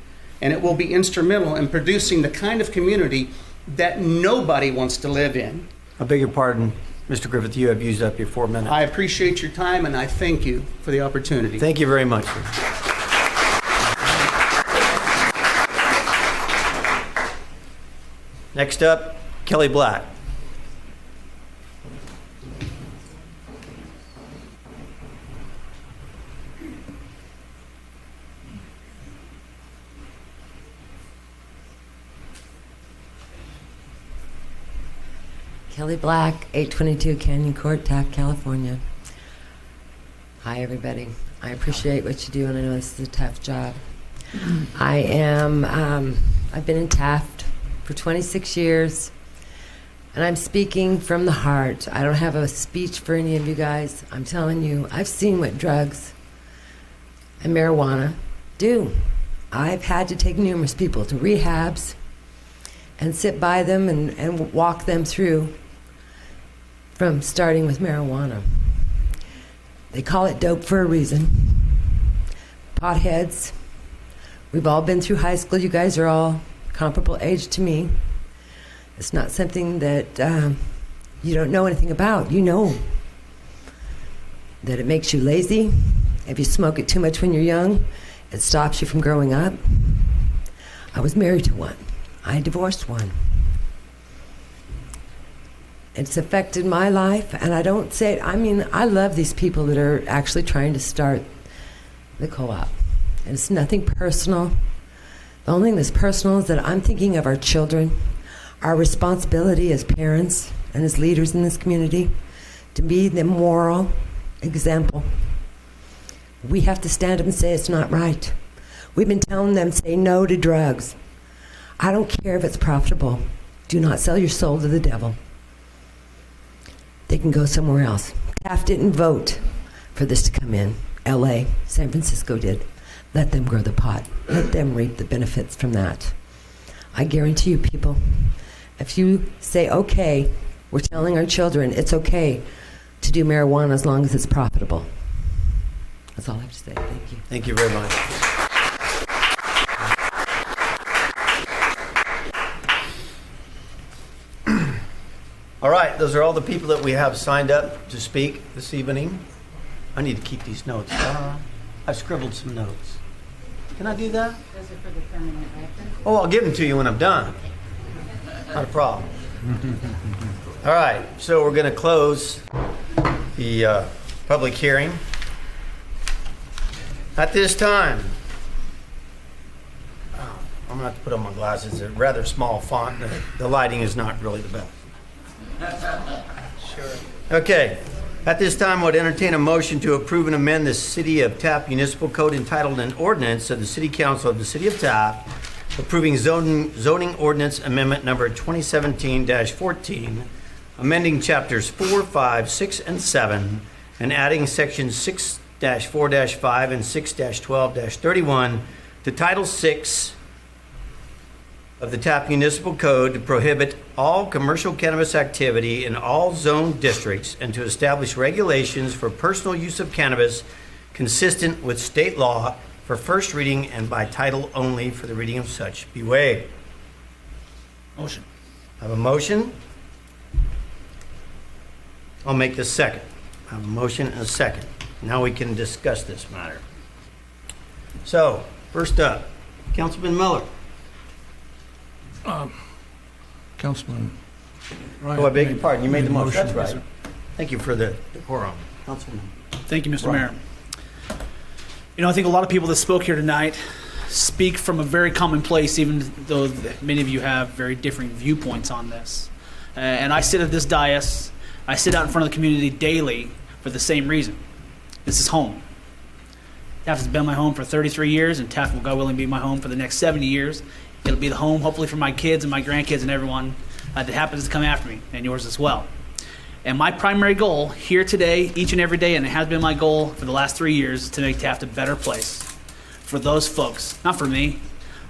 And it will be instrumental in producing the kind of community that nobody wants to live in. I beg your pardon, Mr. Griffith, you have used up your 4 minutes. I appreciate your time and I thank you for the opportunity. Thank you very much, sir. Next up, Kelly Black. Kelly Black, 822 Canyon Court, Taft, California. Hi, everybody. I appreciate what you do, and I know this is a tough job. I've been in Taft for 26 years, and I'm speaking from the heart. I don't have a speech for any of you guys. I'm telling you, I've seen what drugs and marijuana do. I've had to take numerous people to rehabs and sit by them and walk them through from starting with marijuana. They call it dope for a reason. Potheads. We've all been through high school. You guys are all comparable age to me. It's not something that you don't know anything about. You know that it makes you lazy. If you smoke it too much when you're young, it stops you from growing up. I was married to one. I divorced one. It's affected my life, and I don't say it, I love these people that are actually trying to start the co-op. And it's nothing personal. The only thing that's personal is that I'm thinking of our children, our responsibility as parents and as leaders in this community to be the moral example. We have to stand up and say it's not right. We've been telling them, say no to drugs. I don't care if it's profitable. Do not sell your soul to the devil. They can go somewhere else. Taft didn't vote for this to come in. LA, San Francisco did. Let them grow the pot. Let them reap the benefits from that. I guarantee you, people, if you say, okay, we're telling our children it's okay to do marijuana as long as it's profitable. That's all I have to say. Thank you. Thank you very much. All right, those are all the people that we have signed up to speak this evening. I need to keep these notes. I scribbled some notes. Can I do that? Those are for the permanent record. Oh, I'll give them to you when I'm done. Not a problem. All right, so we're going to close the public hearing. At this time, I'm going to have to put on my glasses. They're rather small font. The lighting is not really the best. Sure. Okay. At this time, I would entertain a motion to approve and amend the City of Taft Municipal Code entitled an ordinance of the City Council of the City of Taft approving zoning ordinance amendment number 2017-14, amending chapters 4, 5, 6, and 7, and adding sections 6-4-5 and 6-12-31 to Title 6 of the Taft Municipal Code to prohibit all commercial cannabis activity in all zone districts and to establish regulations for personal use of cannabis consistent with state law for first reading and by title only for the reading of such be waived. Motion. I have a motion. I'll make the second. I have a motion and a second. Now we can discuss this matter. So, first up, Councilman Miller. Councilman. Oh, I beg your pardon. You made the motion. That's Yes, right. sir. Thank you for the decorum. Councilman. Thank you, Mr. Right. Mayor. You know, I think a lot of people that spoke here tonight speak from a very common place, even though many of you have very differing viewpoints on this. And I sit at this dais, I sit out in front of the community daily for the same reason. This is home. Taft has been my home for 33 years, and Taft will, God willing, be my home for the next 70 years. It'll be the home, hopefully, for my kids and my grandkids and everyone that happens to come after me, and yours as well. And my primary goal here today, each and every day, and it has been my goal for the last 3 years, is to make Taft a better place for those folks, not for me.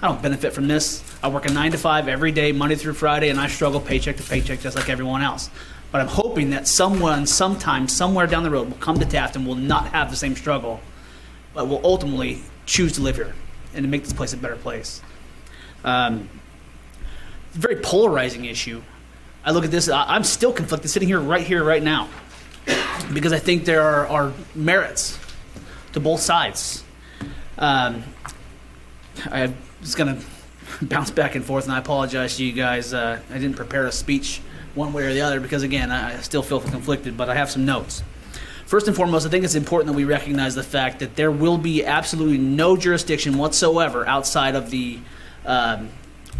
I don't benefit from this. I work a 9 to 5 every day, Monday through Friday, and I struggle paycheck to paycheck just like everyone else. But I'm hoping that someone, sometime, somewhere down the road will come to Taft and will not have the same struggle, but will ultimately choose to live here and to make this place a better place. It's a very polarizing issue. I look at this, I'm still conflicted sitting here, right now, because I think there are merits to both sides. I'm just going to bounce back and forth, and I apologize to you guys. I didn't prepare a speech one way or the other because, again, I still feel conflicted, but I have some notes. First and foremost, I think it's important that we recognize the fact that there will be absolutely no jurisdiction whatsoever outside of the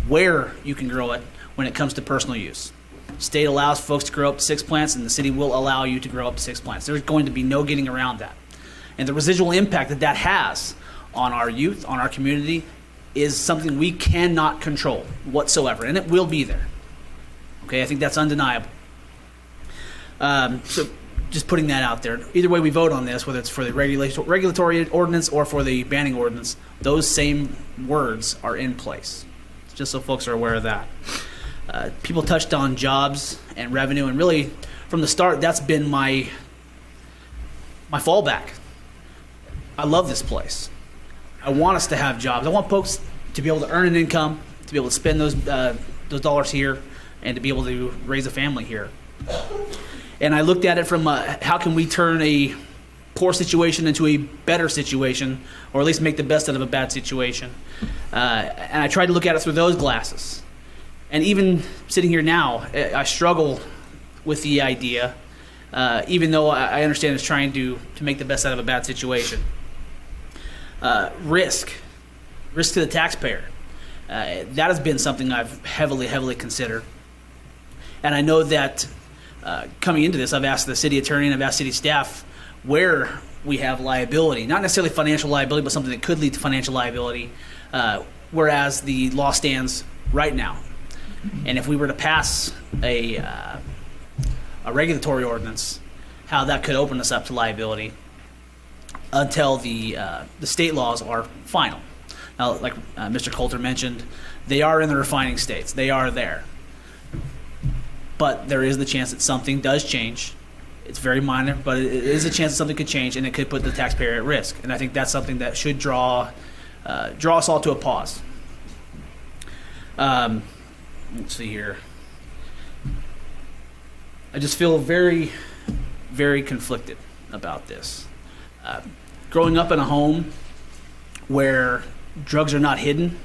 where you can grow it when it comes to personal use. State allows folks to grow up to 6 plants, and the city will allow you to grow up to 6 plants. There's going to be no getting around that. And the residual impact that has on our youth, on our community, is something we cannot control whatsoever, and it will be there. Okay, I think that's undeniable. So just putting that out there. Either way we vote on this, whether it's for the regulatory ordinance or for the banning ordinance, those same words are in place. Just so folks are aware of that. People touched on jobs and revenue, and really, from the start, that's been my fallback. I love this place. I want us to have jobs. I want folks to be able to earn an income, to be able to spend those dollars here, and to be able to raise a family here. And I looked at it from how can we turn a poor situation into a better situation, or at least make the best out of a bad situation. And I tried to look at it through those glasses. And even sitting here now, I struggle with the idea, even though I understand it's trying to make the best out of a bad situation. Risk to the taxpayer. That has been something I've heavily considered. And I know that coming into this, I've asked the city attorney and I've asked city staff where we have liability, not necessarily financial liability, but something that could lead to financial liability, whereas the law stands right now. And if we were to pass a regulatory ordinance, how that could open us up to liability until the state laws are final. Now, like Mr. Coulter mentioned, they are in the refining states. They are there. But there is the chance that something does change. It's very minor, but it is a chance that something could change, and it could put the taxpayer at risk. And I think that's something that should draw us all to a pause. Let's see here. I just feel very, very conflicted about this. Growing up in a home where drugs are not hidden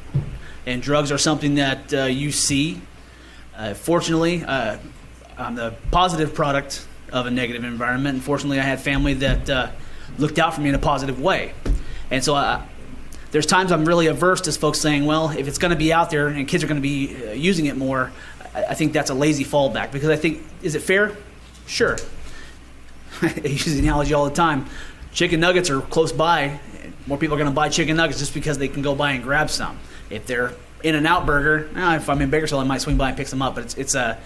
and drugs are something that you see, fortunately, I'm the positive product of a negative environment. Unfortunately, I had family that looked out for me in a positive way. And so there's times I'm really averse to folks saying, well, if it's going to be out there and kids are going to be using it more, I think that's a lazy fallback. Because I think, is it fair? Sure. I use the analogy all the time. Chicken nuggets are close by. More people are going to buy chicken nuggets just because they can go by and grab some. If they're In-N-Out Burger, if I'm in Bakersfield, I might swing by and pick some up. But it's an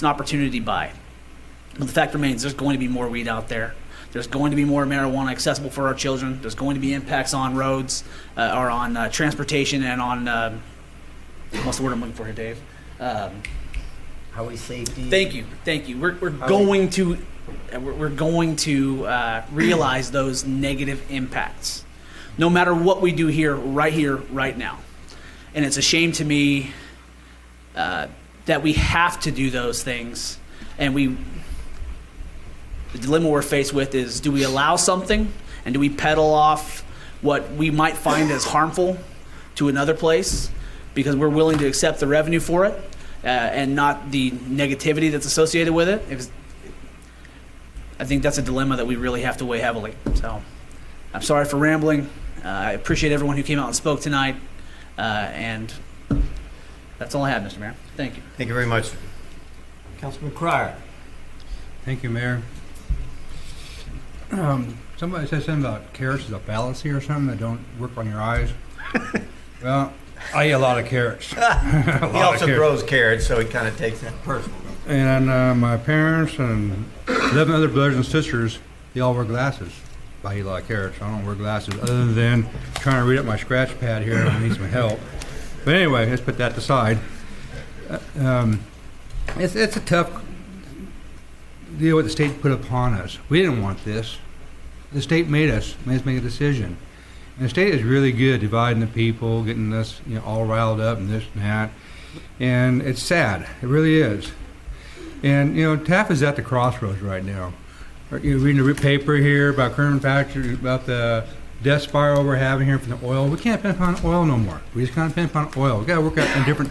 opportunity buy. But the fact remains, there's going to be more weed out there. There's going to be more marijuana accessible for our children. There's going to be impacts on roads, or on transportation, and on what's the word I'm looking for here, Dave? Highway safety. Thank you. We're going to realize those negative impacts, no matter what we do here, right now. And it's a shame to me that we have to do those things, and the dilemma we're faced with is, do we allow something and do we peddle off what we might find as harmful to another place because we're willing to accept the revenue for it and not the negativity that's associated with it? I think that's a dilemma that we really have to weigh heavily. So I'm sorry for rambling. I appreciate everyone who came out and spoke tonight. And that's all I have, Mr. Mayor. Thank you. Thank you very much. Councilman Cryer. Thank you, Mayor. Somebody said something about carrots is a fallacy or something that don't work on your eyes. Well, I eat a lot of carrots. He also grows carrots, so he kind of takes that personal. And my parents and 11 other brothers and sisters, they all wear glasses. I eat a lot of carrots. I don't wear glasses other than trying to read up my scratch pad here. I need some help. But anyway, let's put that aside. It's a tough deal what the state put upon us. We didn't want this. The state made us make a decision. And the state is really good at dividing the people, getting us all riled up and this and that. And it's sad. It really is. And, Taft is at the crossroads right now. You're reading the paper here about current factory, about the death spiral we're having here from the oil. We can't depend upon oil no more. We just can't depend upon oil. We've got to work out in different,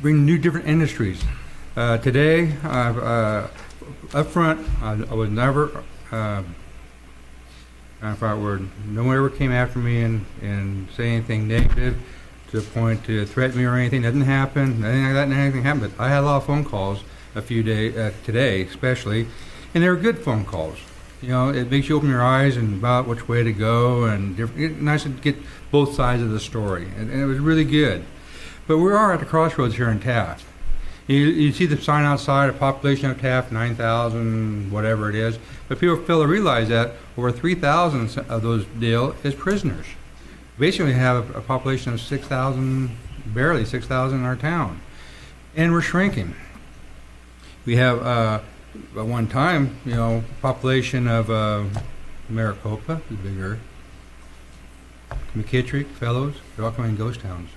bring new different industries. Today, up front, I was never, if I were, no one ever came after me and say anything negative to the point to threaten me or anything. That didn't happen. Nothing like that, anything happened. But I had a lot of phone calls a few days, today especially, and they were good phone calls. It makes you open your eyes and about which way to go, and it's nice to get both sides of the story, and it was really good. But we are at the crossroads here in Taft. You see the sign outside, a population of Taft, 9,000, whatever it is, but people fail to realize that over 3,000 of those deal is prisoners. Basically, we have a population of 6,000, barely 6,000 in our town, and we're shrinking. We have, at one time, population of Maricopa, the bigger, McKittrick, Fellows, they're all coming in ghost towns.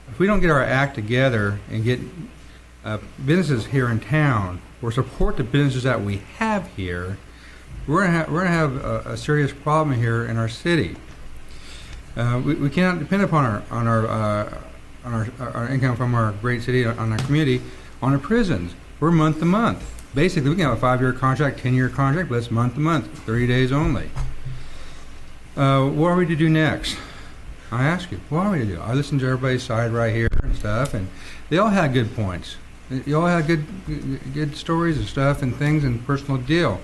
If we don't get our act together and get businesses here in town or support the businesses that we have here, we're gonna have a serious problem here in our city. We cannot depend upon our income from our great city, on our community, on our prisons. We're month to month. Basically, we can have a 5-year contract, 10-year contract, but it's month to month, 30 days only. What are we to do next? I ask you, what are we to do? I listened to everybody's side right here and stuff, and they all had good points. They all had good stories and stuff and things and personal deal.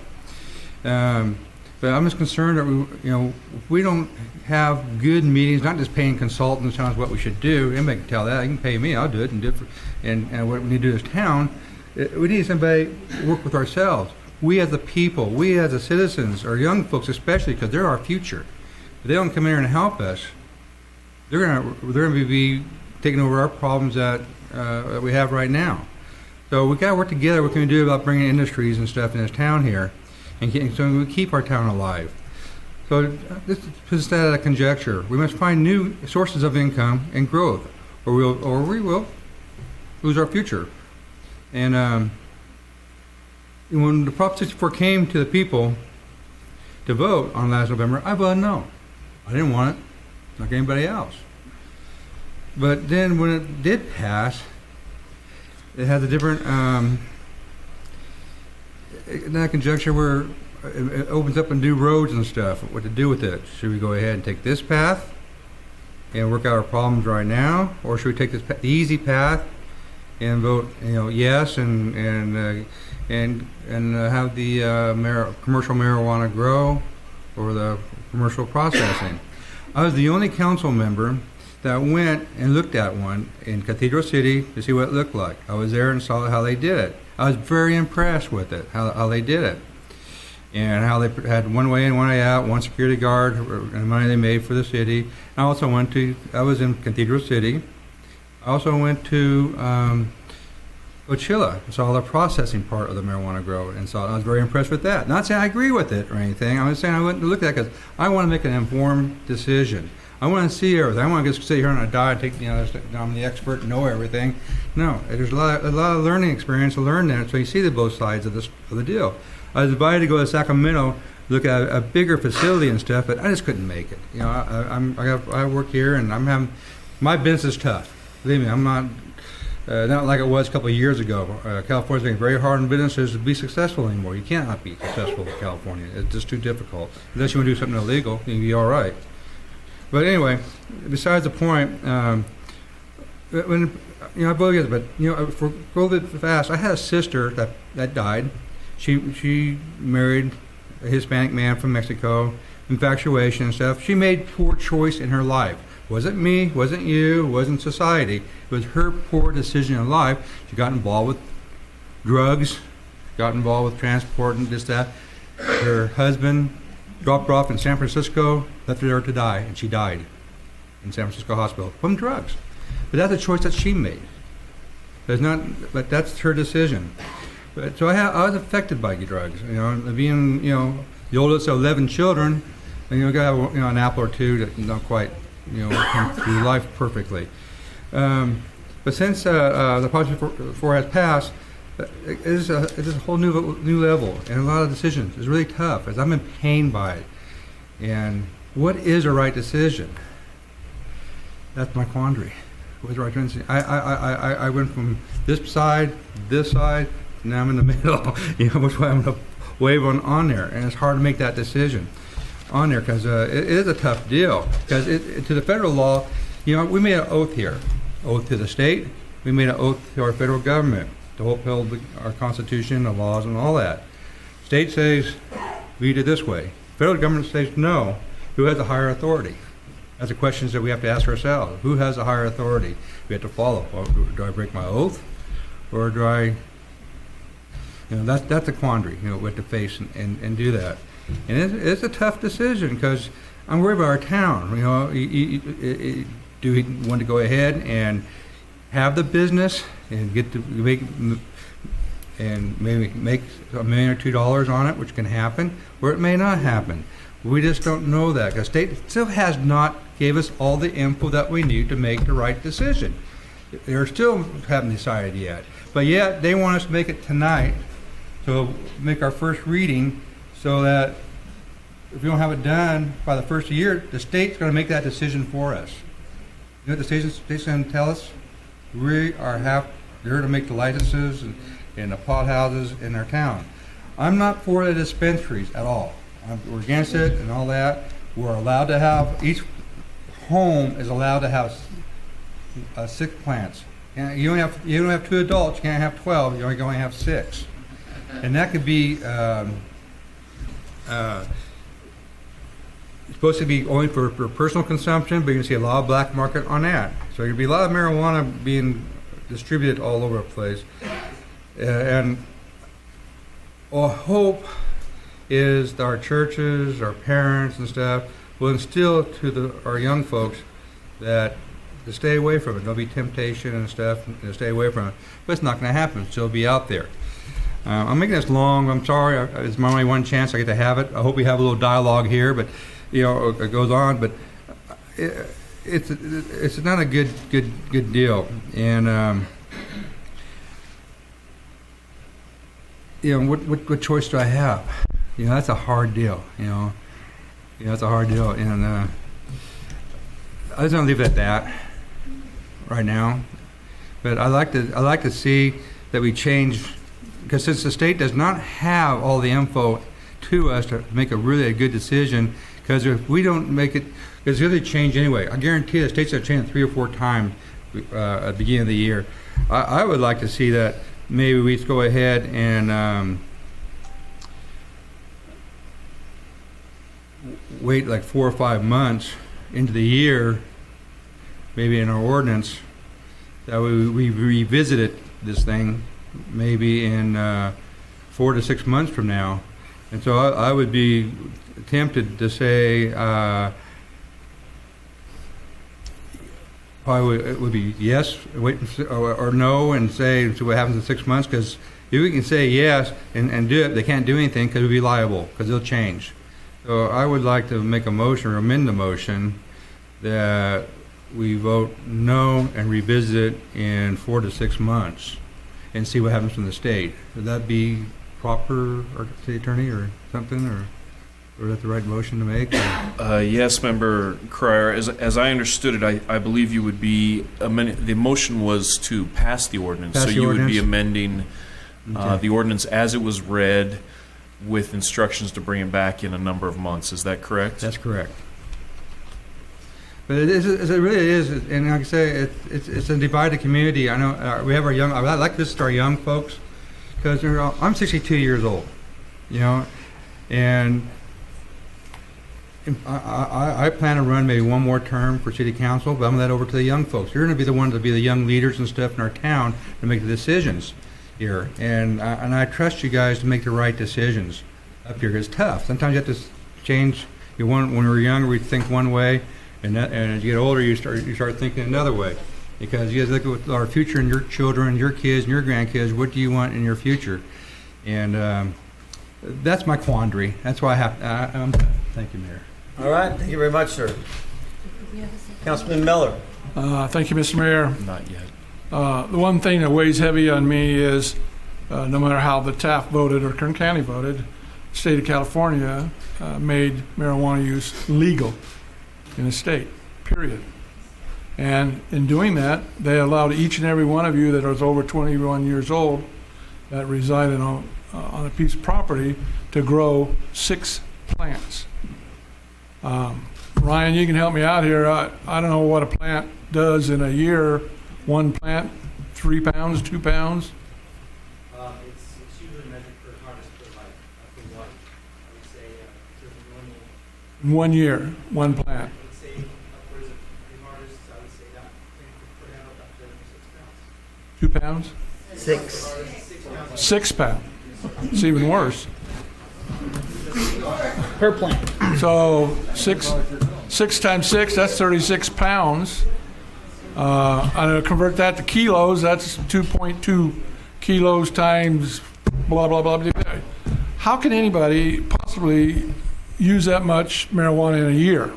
But I'm just concerned that if we don't have good meetings, not just paying consultants telling us what we should do. Anybody can tell that. You can pay me, I'll do it, and do it and what we need to do as town. We need somebody to work with ourselves. We as the people, we as the citizens, our young folks especially, because they're our future. If they don't come in here and help us, they're gonna be taking over our problems that we have right now. So we got to work together. What can we do about bringing industries and stuff in this town here, and so we keep our town alive? So this puts that at a conjecture. We must find new sources of income and growth, or we will lose our future. And when the Prop 64 came to the people to vote on last November, I voted no. I didn't want it, like anybody else. But then when it did pass, it has a different in that conjunction where it opens up new roads and stuff, what to do with it? Should we go ahead and take this path and work out our problems right now, or should we take the easy path and vote, yes, and have the commercial marijuana grow, or the commercial processing? I was the only council member that went and looked at one in Cathedral City to see what it looked like. I was there and saw how they did it. I was very impressed with it, how they did it, and how they had one way in, one way out, one security guard, and the money they made for the city. I also I was in Cathedral City. I also went to Ochilla and saw the processing part of the marijuana grow, and I was very impressed with that. Not saying I agree with it or anything. I'm just saying I went to look at it because I want to make an informed decision. I want to see everything. I want to just sit here on a diet, I'm the expert, know everything. No, there's a lot of learning experience to learn that, so you see both sides of the deal. I was invited to go to Sacramento, look at a bigger facility and stuff, but I just couldn't make it. I work here, and my business is tough. Believe me, I'm not like it was a couple of years ago. California's getting very hard on businesses to be successful anymore. You cannot be successful in California. It's just too difficult. Unless you want to do something illegal, you can be all right. But anyway, besides the point, when I believe it, but for COVID fast, I had a sister that died. She married a Hispanic man from Mexico, infatuation and stuff. She made poor choice in her life. Wasn't me, wasn't you, wasn't society. It was her poor decision in life. She got involved with drugs, got involved with transport and this, that. Her husband dropped her off in San Francisco, left her there to die, and she died in San Francisco hospital from drugs. But that's a choice that she made. But that's her decision. So I was affected by drugs. Being the oldest of 11 children, and you got an apple or two that don't quite come through life perfectly. But since the Project 4 has passed, it is a whole new level, and a lot of decisions. It's really tough, as I'm in pain by it. And what is a right decision? That's my quandary. What is the right decision? I went from this side, and now I'm in the middle. Which way I'm going to wave on there, and it's hard to make that decision on there because it is a tough deal. Because to the federal law, we made an oath here, oath to the state. We made an oath to our federal government to uphold our Constitution, the laws, and all that. State says, read it this way. Federal government says no. Who has a higher authority? That's the questions that we have to ask ourselves. Who has a higher authority we have to follow? Do I break my oath? Or do I, that's a quandary, we have to face and do that. And it's a tough decision because I'm worried about our town. Do we want to go ahead and have the business and get to maybe make $1 million or $2 million on it, which can happen, or it may not happen. We just don't know that because state still has not gave us all the info that we need to make the right decision. They still haven't decided yet, but yet they want us to make it tonight, to make our first reading, so that if we don't have it done by the first year, the state's going to make that decision for us. You know what the state's going to tell us? We are there to make the licenses and the pot houses in our town. I'm not for the dispensaries at all. We're against it and all that. We're allowed to have, each home is allowed to have 6 plants. And you don't have 2 adults, you can't have 12, you only have 6. And that could be supposed to be only for personal consumption, but you can see a lot of black market on that. So there'll be a lot of marijuana being distributed all over the place. And our hope is that our churches, our parents and stuff will instill to our young folks that to stay away from it. There'll be temptation and stuff, and to stay away from it. But it's not going to happen. It's still be out there. I'm making this long. I'm sorry. It's my only one chance I get to have it. I hope we have a little dialogue here, but it goes on. But it's not a good deal. And what choice do I have? That's a hard deal. That's a hard deal. And I just want to leave it at that right now. But I like to see that we change because since the state does not have all the info to us to make a really good decision, because if we don't make it, it's going to change anyway. I guarantee the state's going to change 3 or 4 times at the beginning of the year. I would like to see that maybe we go ahead and wait like 4 or 5 months into the year, maybe in our ordinance, that we revisit this thing maybe in 4 to 6 months from now. And so I would be tempted to say probably it would be yes, wait, or no, and say what happens in 6 months. Because if we can say yes and do it, they can't do anything because we'll be liable because they'll change. So I would like to make a motion or amend the motion that we vote no and revisit it in 4 to 6 months and see what happens from the state. Would that be proper, or city attorney, or something, or is that the right motion to make? Yes, Member Cryer. As I understood it, I believe you would be the motion was to pass the ordinance, Pass so the you would be ordinance? amending Okay. the ordinance as it was read, with instructions to bring it back in a number of months. Is that correct? That's correct. But it really is, and like I say, it's a divided community. I know we have our young. I like this to our young folks because I'm 62 years old, you know, and I plan to run maybe one more term for city council, but I'm gonna let it over to the young folks. You're gonna be the ones to be the young leaders and stuff in our town to make the decisions here, and I trust you guys to make the right decisions up here. It's tough. Sometimes you have to change. When we were younger, we think one way. And as you get older, you start thinking another way, because you guys look at our future and your children, your kids, and your grandkids. What do you want in your future? And that's my quandary. That's why I have. Thank you, Mayor. All right, thank you very much, sir. Councilman Miller. Thank you, Mr. Mayor. Not yet. The one thing that weighs heavy on me is no matter how the Taft voted or Kern County voted, the state of California made marijuana use legal in the state, period. And in doing that, they allowed each and every one of you that was over 21 years old that resided on a piece of property to grow 6 plants. Ryan, you can help me out here. I don't know what a plant does in a year. 1 plant, 3 pounds, 2 pounds? It's usually measured per harvest per life, for one. I would say In 1 year, 1 plant. upwards of 3 harvests, I would say that put out up to 2 pounds? 6. 6 pounds. It's even worse. Per plant. So 6 times 6, that's 36 pounds. I convert that to kilos. That's 2.2 kilos times blah, blah, blah, blah. How can anybody possibly use that much marijuana in a year?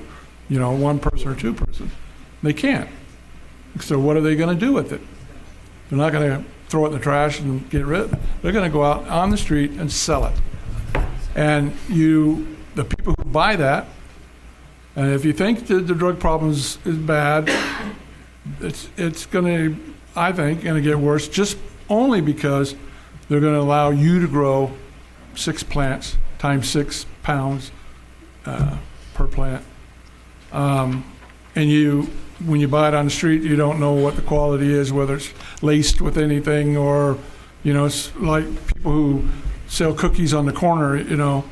You know, 1 person or 2 persons. They can't. So what are they going to do with it? They're not going to throw it in the trash and get rid of it. They're going to go out on the street and sell it. And the people who buy that, and if you think that the drug problem is bad, it's going to, I think, going to get worse just only because they're going to allow you to grow 6 plants times 6 pounds per plant. And when you buy it on the street, you don't know what the quality is, whether it's laced with anything or, you know, it's like people who sell cookies on the corner, you know.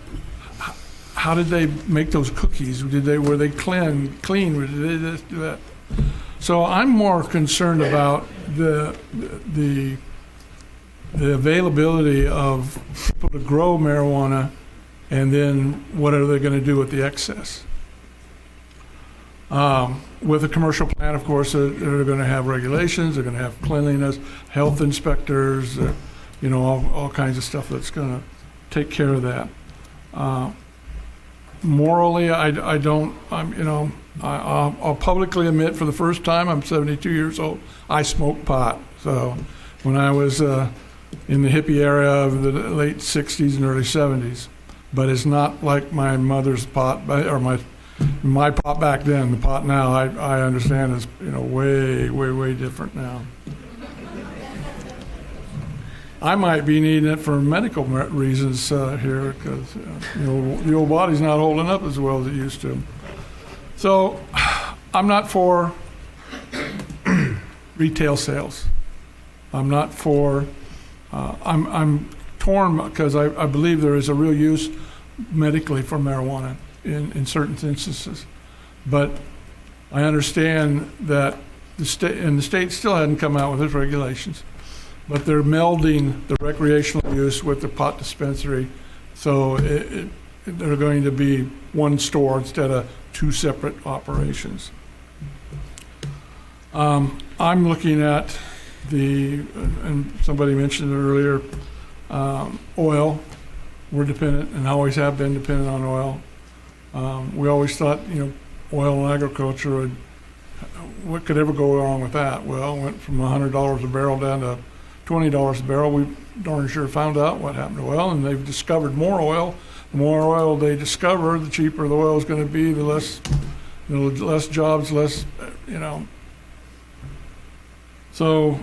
How did they make those cookies? Were they clean? Did they this, do that? So I'm more concerned about the availability of people to grow marijuana, and then what are they going to do with the excess? With a commercial plant, of course, they're going to have regulations. They're going to have cleanliness, health inspectors, you know, all kinds of stuff that's going to take care of that. Morally, I'll publicly admit for the first time, I'm 72 years old, I smoke pot. So when I was in the hippie era of the late 60s and early 70s, but it's not like my mother's pot, or my pot back then. The pot now, I understand, is, you know, way, way, way different now. I might be needing it for medical reasons here because the old body's not holding up as well as it used to. So I'm not for retail sales. I'm not for. I'm torn because I believe there is a real use medically for marijuana in certain instances, but I understand that the state still hadn't come out with its regulations, but they're melding the recreational use with the pot dispensary, so they're going to be one store instead of two separate operations. I'm looking at and somebody mentioned it earlier, oil. We're dependent and always have been dependent on oil. We always thought, oil and agriculture, what could ever go wrong with that? Well, it went from $100 a barrel down to $20 a barrel. We darn sure found out what happened to oil, and they've discovered more oil. The more oil they discover, the cheaper the oil is going to be, the less jobs, less, So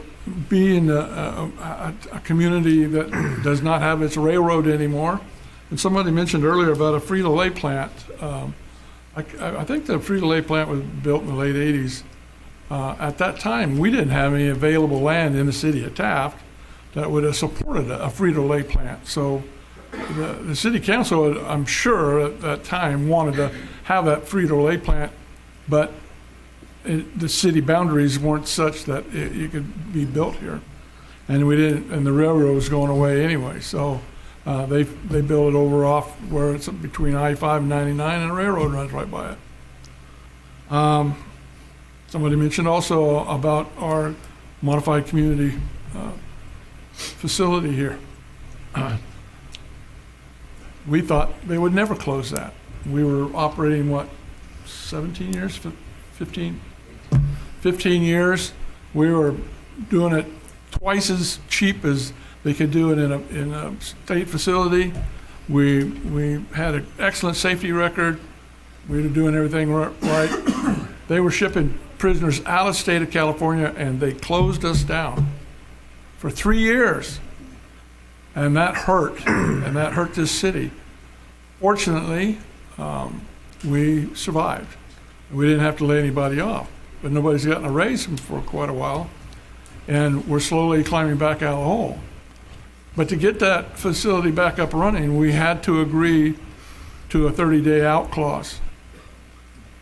being a community that does not have its railroad anymore, and somebody mentioned earlier about a Frito-Lay plant. I think the Frito-Lay plant was built in the late 80s. At that time, we didn't have any available land in the city of Taft that would have supported a Frito-Lay plant. So the city council, I'm sure at that time, wanted to have that Frito-Lay plant, but the city boundaries weren't such that it could be built here, and we didn't. And the railroad was going away anyway, so they built it over off where it's between I-5 and 99, and the railroad runs right by it. Somebody mentioned also about our modified community facility here. We thought they would never close that. We were operating, 17 years, 15 years. We were doing it twice as cheap as they could do it in a state facility. We had an excellent safety record. We were doing everything right. They were shipping prisoners out of the state of California, and they closed us down for 3 years. And that hurt, and that hurt this city. Fortunately, we survived. We didn't have to lay anybody off, but nobody's gotten a raise for quite a while, and we're slowly climbing back out of the hole. But to get that facility back up running, we had to agree to a 30-day out clause.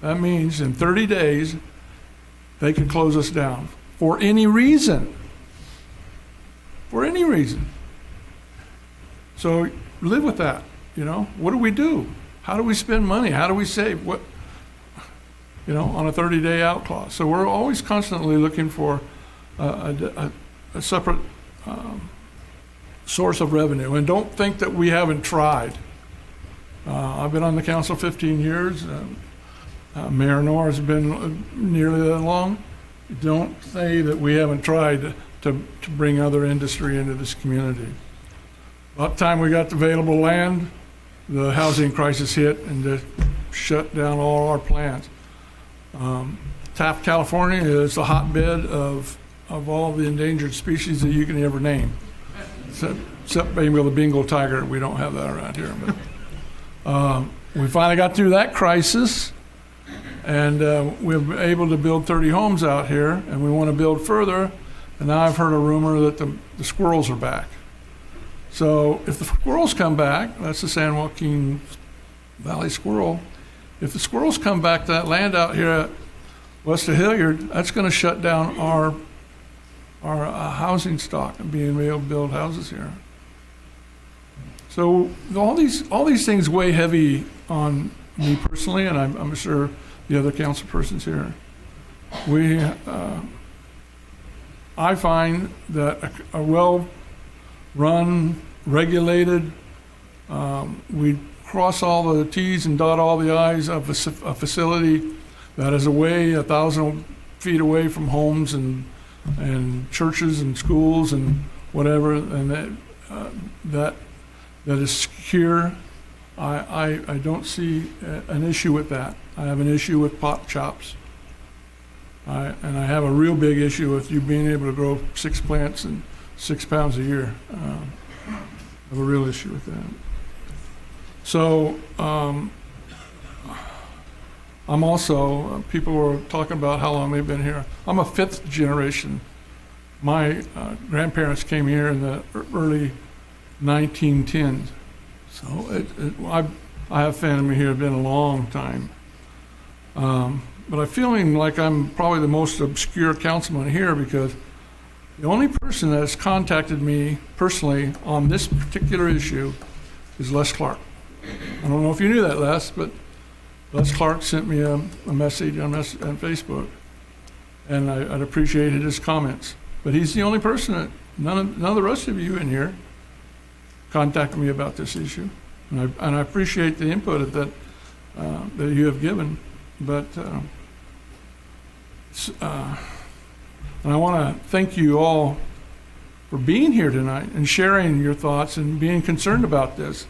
That means in 30 days, they can close us down for any reason. For any reason. So live with that, What do we do? How do we spend money? How do we save? On a 30-day out clause. So we're always constantly looking for a separate source of revenue. And don't think that we haven't tried. I've been on the council 15 years. Mayor Knorr has been nearly that long. Don't say that we haven't tried to bring other industry into this community. About the time we got the available land, the housing crisis hit and just shut down all our plants. Taft, California is the hotbed of all the endangered species that you can ever name. Except maybe the Bengal tiger. We don't have that around here. But we finally got through that crisis, and we were able to build 30 homes out here, and we want to build further. And now I've heard a rumor that the squirrels are back. So if the squirrels come back, that's the San Joaquin Valley squirrel. If the squirrels come back to that land out here at west of Hilliard, that's going to shut down our housing stock and being able to build houses here. So all these things weigh heavy on me personally, and I'm sure the other council persons here. I find that a well-run, regulated, we cross all the T's and dot all the I's of a facility that is away 1,000 feet away from homes and churches and schools and whatever, and that is secure. I don't see an issue with that. I have an issue with pot shops. And I have a real big issue with you being able to grow 6 plants and 6 pounds a year. I have a real issue with that. So I'm also, people were talking about how long they've been here. I'm a 5th generation. My grandparents came here in the early 1910s. So I have family here, been a long time. But I'm feeling like I'm probably the most obscure councilman here because the only person that has contacted me personally on this particular issue is Les Clark. I don't know if you knew that, Les, but Les Clark sent me a message on Facebook, and I'd appreciated his comments. But he's the only person that none of the rest of you in here contacted me about this issue, and I appreciate the input that you have given. But and I want to thank you all for being here tonight and sharing your thoughts and being concerned about this.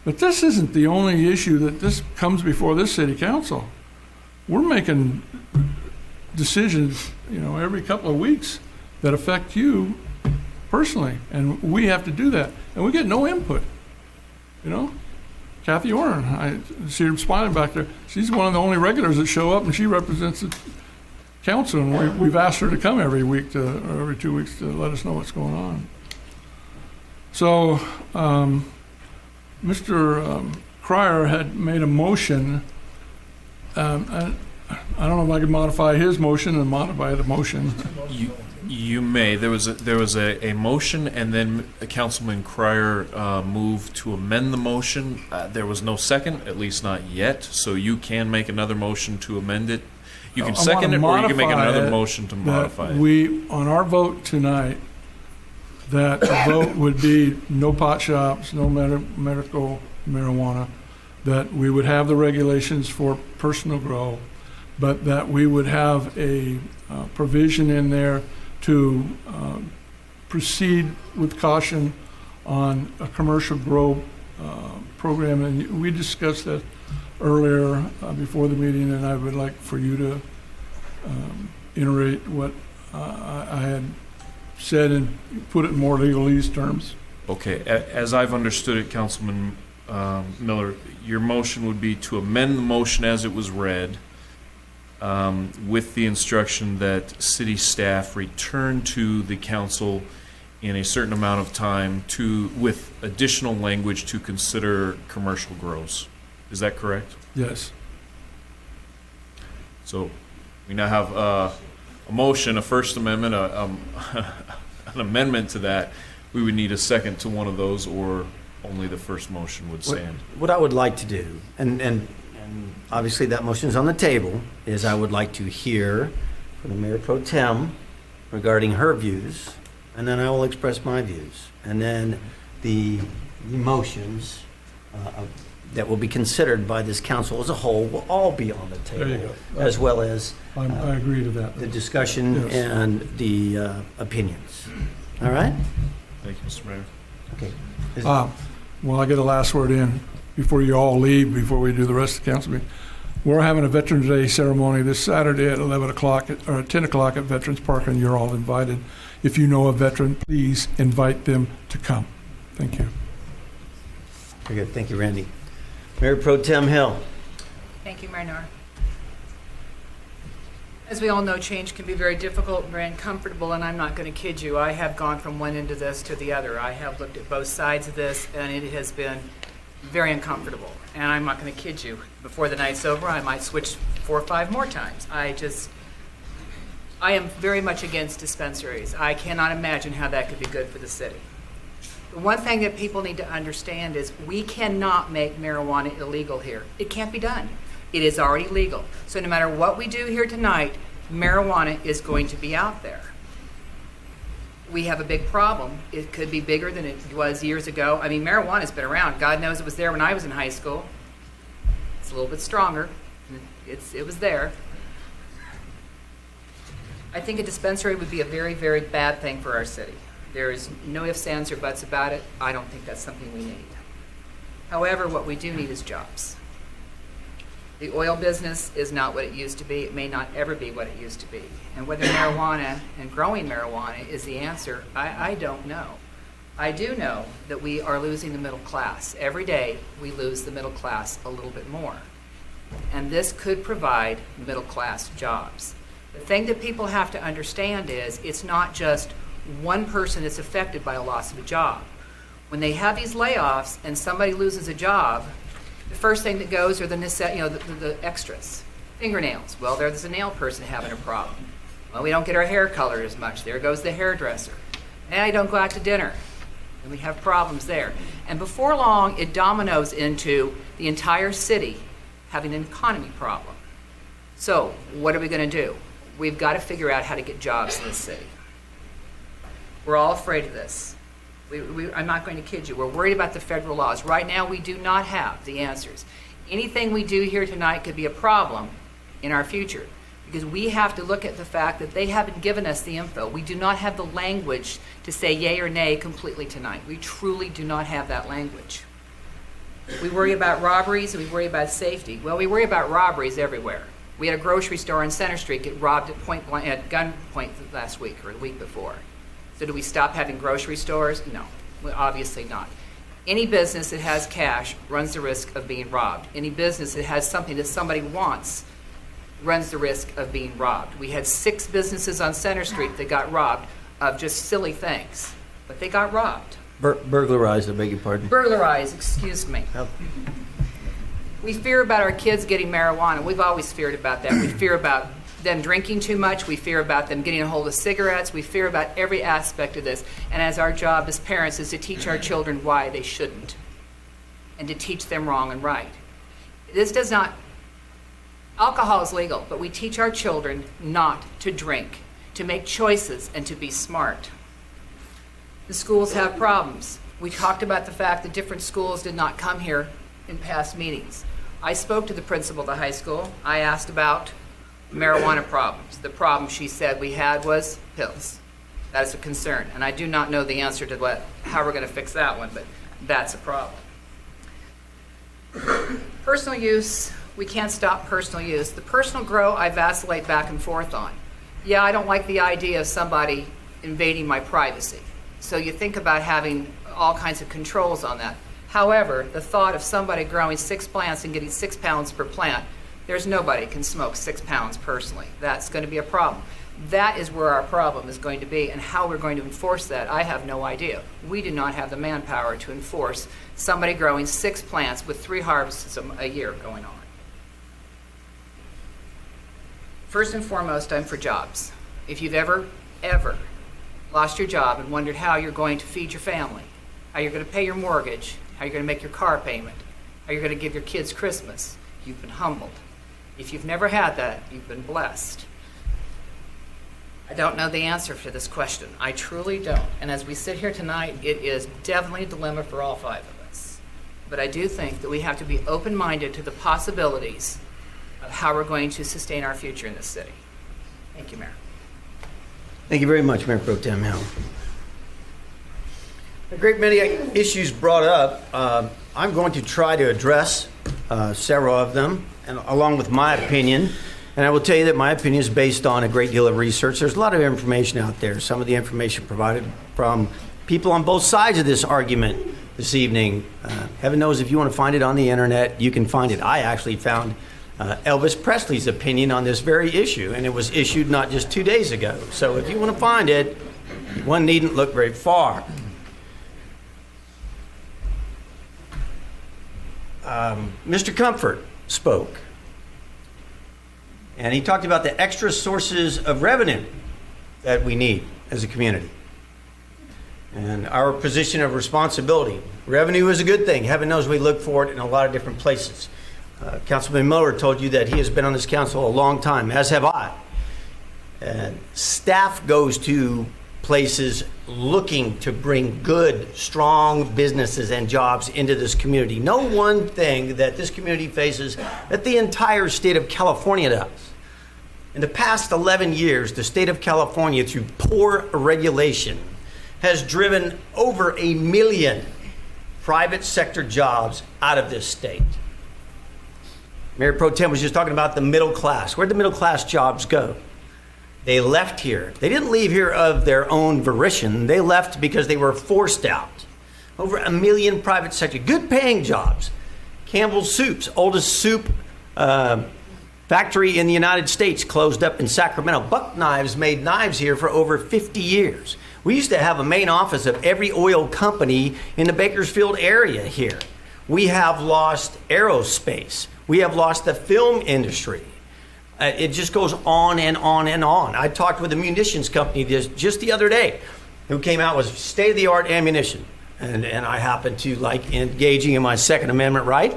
But this isn't the only issue that this comes before this city council. We're making decisions, every couple of weeks that affect you personally, and we have to do that, and we get no input. Kathy Orrin, I see her smiling back there. She's one of the only regulars that show up, and she represents the council, and we've asked her to come every week or every 2 weeks to let us know what's going on. So, Mr. Cryer had made a motion. I don't know if I can modify his motion and modify the motion. You may. There was a motion, and then Councilman Cryer moved to amend the motion. There was no second, at least not yet. So you can make another motion to amend it. You can second it, or you can make another motion to modify it. We, on our vote tonight, that the vote would be no pot shops, no medical marijuana, that we would have the regulations for personal grow, but that we would have a provision in there to proceed with caution on a commercial grow program. And we discussed that earlier before the meeting, and I would like for you to iterate what I had said and put it in more legalese terms. Okay, as I've understood it, Councilman Miller, your motion would be to amend the motion as it was read, with the instruction that city staff return to the council in a certain amount of time with additional language to consider commercial grows. Is that correct? Yes. So we now have a motion, a First Amendment, an amendment to that. We would need a second to one of those, or only the first motion would stand. What I would like to do, and obviously that motion is on the table, is I would like to hear from the Mayor Pro Tem regarding her views, and then I will express my views. And then the motions that will be considered by this council as a whole will all be on the table. There you go. As well as I agree to that. the discussion Yes. and the opinions. All right? Thank you, Mr. Mayor. Okay. Well, I get a last word in before you all leave, before we do the rest of the council meeting. We're having a Veterans Day ceremony this Saturday at 11 o'clock or at 10 o'clock at Veterans Park, and you're all invited. If you know a veteran, please invite them to come. Thank you. Very good. Thank you, Randy. Mayor Pro Tem Hill. Thank you, Mayor Nor. As we all know, change can be very difficult and very uncomfortable, and I'm not going to kid you. I have gone from one end of this to the other. I have looked at both sides of this, and it has been very uncomfortable. And I'm not going to kid you. Before the night's over, I might switch 4 or 5 more times. I am very much against dispensaries. I cannot imagine how that could be good for the city. The one thing that people need to understand is we cannot make marijuana illegal here. It can't be done. It is already legal. So no matter what we do here tonight, marijuana is going to be out there. We have a big problem. It could be bigger than it was years ago. I mean, marijuana's been around. God knows it was there when I was in high school. It's a little bit stronger. It was there. I think a dispensary would be a very, very bad thing for our city. There is no ifs, ands, or buts about it. I don't think that's something we need. However, what we do need is jobs. The oil business is not what it used to be. It may not ever be what it used to be. And whether marijuana and growing marijuana is the answer, I don't know. I do know that we are losing the middle class. Every day we lose the middle class a little bit more. And this could provide middle class jobs. The thing that people have to understand is it's not just one person that's affected by a loss of a job. When they have these layoffs and somebody loses a job, the first thing that goes are the extras. Fingernails. Well, there's a nail person having a problem. Well, we don't get our hair colored as much. There goes the hairdresser. And I don't go out to dinner. And we have problems there. And before long, it dominoes into the entire city having an economy problem. So, what are we going to do? We've got to figure out how to get jobs in this city. We're all afraid of this. I'm not going to kid you. We're worried about the federal laws. Right now, we do not have the answers. Anything we do here tonight could be a problem in our future because we have to look at the fact that they haven't given us the info. We do not have the language to say yay or nay completely tonight. We truly do not have that language. We worry about robberies and we worry about safety. Well, we worry about robberies everywhere. We had a grocery store on Center Street get robbed at gunpoint last week or the week before. So do we stop having grocery stores? No, obviously not. Any business that has cash runs the risk of being robbed. Any business that has something that somebody wants runs the risk of being robbed. We had 6 businesses on Center Street that got robbed of just silly things, but they got robbed. Burglarized, I beg your pardon. Burglarized, excuse me. We fear about our kids getting marijuana. We've always feared about that. We fear about them drinking too much. We fear about them getting a hold of cigarettes. We fear about every aspect of this. And as our job as parents is to teach our children why they shouldn't and to teach them wrong and right. This does not, alcohol is legal, but we teach our children not to drink, to make choices and to be smart. The schools have problems. We talked about the fact that different schools did not come here in past meetings. I spoke to the principal of the high school. I asked about marijuana problems. The problem she said we had was pills. That is a concern. And I do not know the answer to how we're going to fix that one, but that's a problem. Personal use, we can't stop personal use. The personal grow, I vacillate back and forth on. Yeah, I don't like the idea of somebody invading my privacy. So you think about having all kinds of controls on that. However, the thought of somebody growing 6 plants and getting 6 pounds per plant, there's nobody can smoke 6 pounds personally. That's going to be a problem. That is where our problem is going to be, and how we're going to enforce that, I have no idea. We do not have the manpower to enforce somebody growing 6 plants with 3 harvests a year going on. First and foremost, I'm for jobs. If you've ever lost your job and wondered how you're going to feed your family, how you're going to pay your mortgage, how you're going to make your car payment, how you're going to give your kids Christmas, you've been humbled. If you've never had that, you've been blessed. I don't know the answer to this question. I truly don't. And as we sit here tonight, it is definitely a dilemma for all 5 of us. But I do think that we have to be open-minded to the possibilities of how we're going to sustain our future in this city. Thank you, Mayor. Thank you very much, Mayor Pro Tem Hill. A great many issues brought up. I'm going to try to address several of them, and along with my opinion. And I will tell you that my opinion is based on a great deal of research. There's a lot of information out there. Some of the information provided from people on both sides of this argument this evening. Heaven knows if you want to find it on the internet, you can find it. I actually found Elvis Presley's opinion on this very issue, and it was issued not just 2 days ago. So if you want to find it, one needn't look very far. Mr. Comfort spoke, and he talked about the extra sources of revenue that we need as a community and our position of responsibility. Revenue is a good thing. Heaven knows we look for it in a lot of different places. Councilman Miller told you that he has been on this council a long time, as have I. And staff goes to places looking to bring good, strong businesses and jobs into this community. No one thing that this community faces that the entire state of California does. In the past 11 years, the state of California, through poor regulation, has driven over 1 million private sector jobs out of this state. Mayor Pro Tem was just talking about the middle class. Where'd the middle class jobs go? They left here. They didn't leave here of their own volition. They left because they were forced out. Over 1 million private sector, good paying jobs. Campbell's Soups, oldest soup factory in the United States, closed up in Sacramento. Buck Knives made knives here for over 50 years. We used to have a main office of every oil company in the Bakersfield area here. We have lost aerospace. We have lost the film industry. It just goes on and on and on. I talked with a munitions company just the other day who came out with state-of-the-art ammunition. And I happened to like engaging in my Second Amendment right.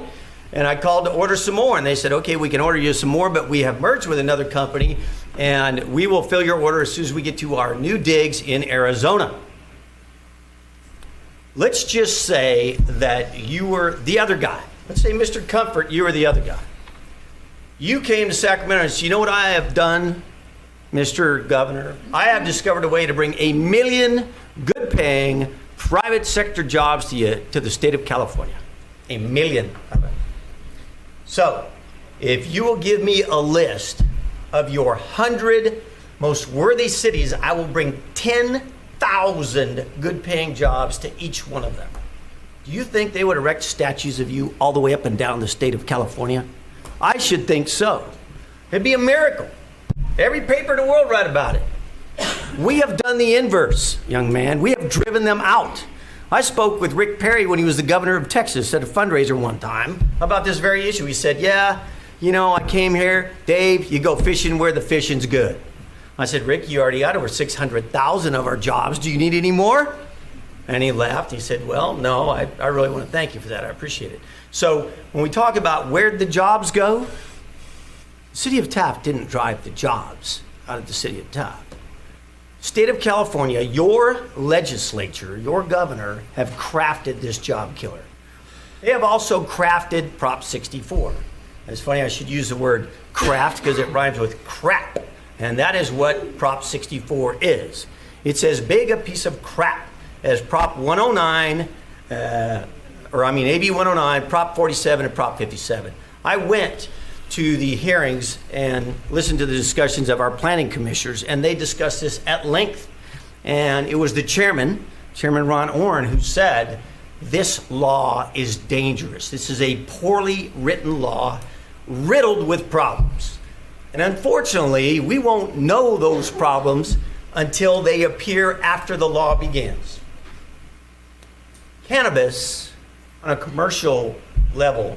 And I called to order some more. And they said, okay, we can order you some more, but we have merged with another company. And we will fill your order as soon as we get to our new digs in Arizona. Let's just say that you were the other guy. Let's say, Mr. Comfort, you were the other guy. You came to Sacramento and said, you know what I have done, Mr. Governor? I have discovered a way to bring 1 million good-paying private sector jobs to you, to the state of California. 1 million of them. So, if you will give me a list of your 100 most worthy cities, I will bring 10,000 good-paying jobs to each one of them. Do you think they would erect statues of you all the way up and down the state of California? I should think so. It'd be a miracle. Every paper in the world write about it. We have done the inverse, young man. We have driven them out. I spoke with Rick Perry when he was the governor of Texas at a fundraiser one time about this very issue. He said, yeah, you know, I came here. Dave, you go fishing where the fishing's good. I said, Rick, you already got over 600,000 of our jobs. Do you need any more? And he laughed. He said, well, no, I really want to thank you for that. I appreciate it. So when we talk about where did the jobs go, the city of Taft didn't drive the jobs out of the city of Taft. State of California, your legislature, your governor have crafted this job killer. They have also crafted Prop 64. It's funny I should use the word craft because it rhymes with crap. And that is what Prop 64 is. It's as big a piece of crap as Prop 109, AB 109, Prop 47, and Prop 57. I went to the hearings and listened to the discussions of our planning commissioners, and they discussed this at length. And it was the Chairman Ron Orrin, who said, this law is dangerous. This is a poorly written law, riddled with problems. And unfortunately, we won't know those problems until they appear after the law begins. Cannabis, on a commercial level,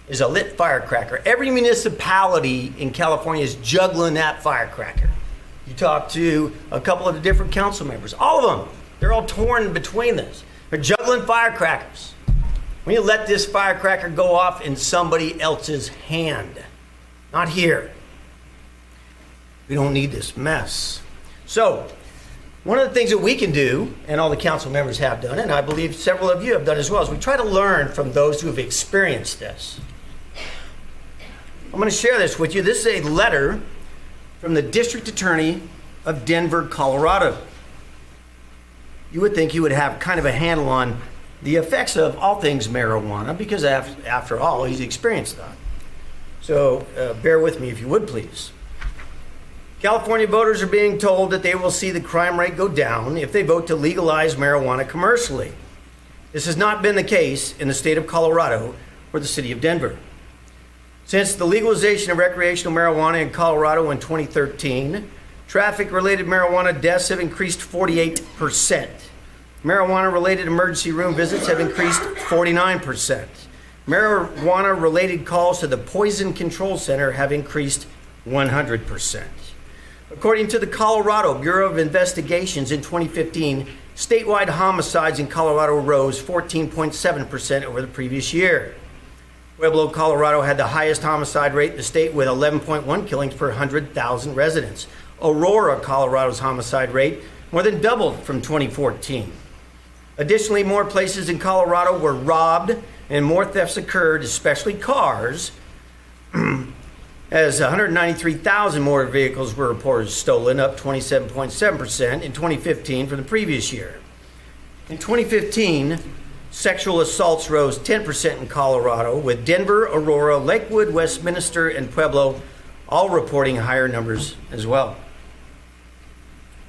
is a lit firecracker. Every municipality in California is juggling that firecracker. You talk to a couple of the different council members, all of them, they're all torn between this. They're juggling firecrackers. We need to let this firecracker go off in somebody else's hand, not here. We don't need this mess. So, one of the things that we can do, and all the council members have done, and I believe several of you have done as well, is we try to learn from those who have experienced this. I'm going to share this with you. This is a letter from the District Attorney of Denver, Colorado. You would think he would have kind of a handle on the effects of all things marijuana because after all, he's experienced that. So bear with me if you would, please. California voters are being told that they will see the crime rate go down if they vote to legalize marijuana commercially. This has not been the case in the state of Colorado or the city of Denver. Since the legalization of recreational marijuana in Colorado in 2013, traffic-related marijuana deaths have increased 48%. Marijuana-related emergency room visits have increased 49%. Marijuana-related calls to the Poison Control Center have increased 100%. According to the Colorado Bureau of Investigations in 2015, statewide homicides in Colorado rose 14.7% over the previous year. Pueblo, Colorado had the highest homicide rate in the state with 11.1 killings per 100,000 residents. Aurora, Colorado's homicide rate more than doubled from 2014. Additionally, more places in Colorado were robbed and more thefts occurred, especially cars, as 193,000 more vehicles were reported stolen, up 27.7% in 2015 from the previous year. In 2015, Sexual assaults rose 10% in Colorado, with Denver, Aurora, Lakewood, Westminster, and Pueblo all reporting higher numbers as well.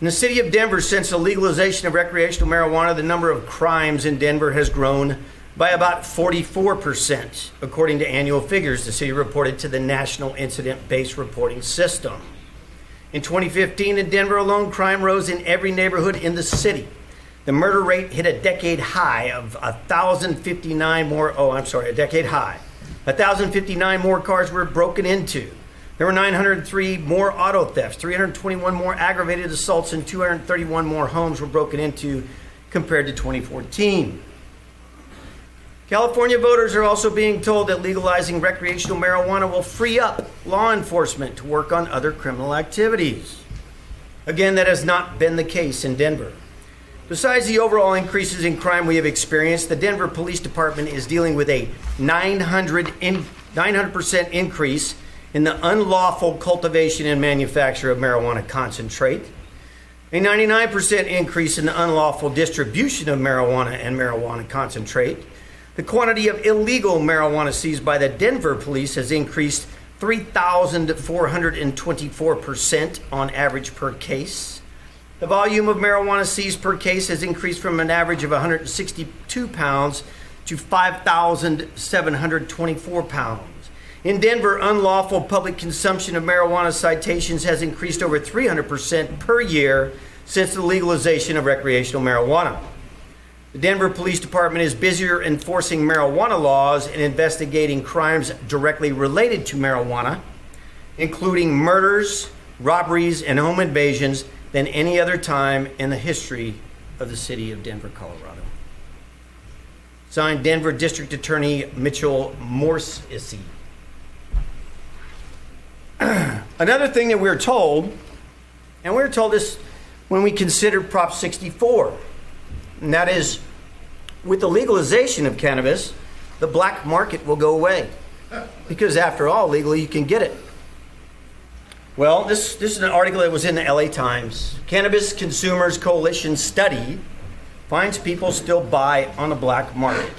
In the city of Denver, since the legalization of recreational marijuana, the number of crimes in Denver has grown by about 44%, according to annual figures the city reported to the National Incident-Based Reporting System. In 2015, in Denver alone, crime rose in every neighborhood in the city. The murder rate hit a decade high of 1,059 more, a decade high. 1,059 more cars were broken into. There were 903 more auto thefts, 321 more aggravated assaults, and 231 more homes were broken into compared to 2014. California voters are also being told that legalizing recreational marijuana will free up law enforcement to work on other criminal activities. Again, that has not been the case in Denver. Besides the overall increases in crime we have experienced, the Denver Police Department is dealing with a 900% increase in the unlawful cultivation and manufacture of marijuana concentrate, a 99% increase in the unlawful distribution of marijuana and marijuana concentrate. The quantity of illegal marijuana seized by the Denver police has increased 3,424% on average per case. The volume of marijuana seized per case has increased from an average of 162 pounds to 5,724 pounds. In Denver, unlawful public consumption of marijuana citations has increased over 300% per year since the legalization of recreational marijuana. The Denver Police Department is busier enforcing marijuana laws and investigating crimes directly related to marijuana, including murders, robberies, and home invasions, than any other time in the history of the city of Denver, Colorado. Signed, Denver District Attorney Mitchell Morrissey. Another thing that we're told, and we're told this when we consider Prop 64, and that is, with the legalization of cannabis, the black market will go away. Because after all, legally you can get it. Well, this is an article that was in the LA Times. Cannabis Consumers Coalition study finds people still buy on the black market.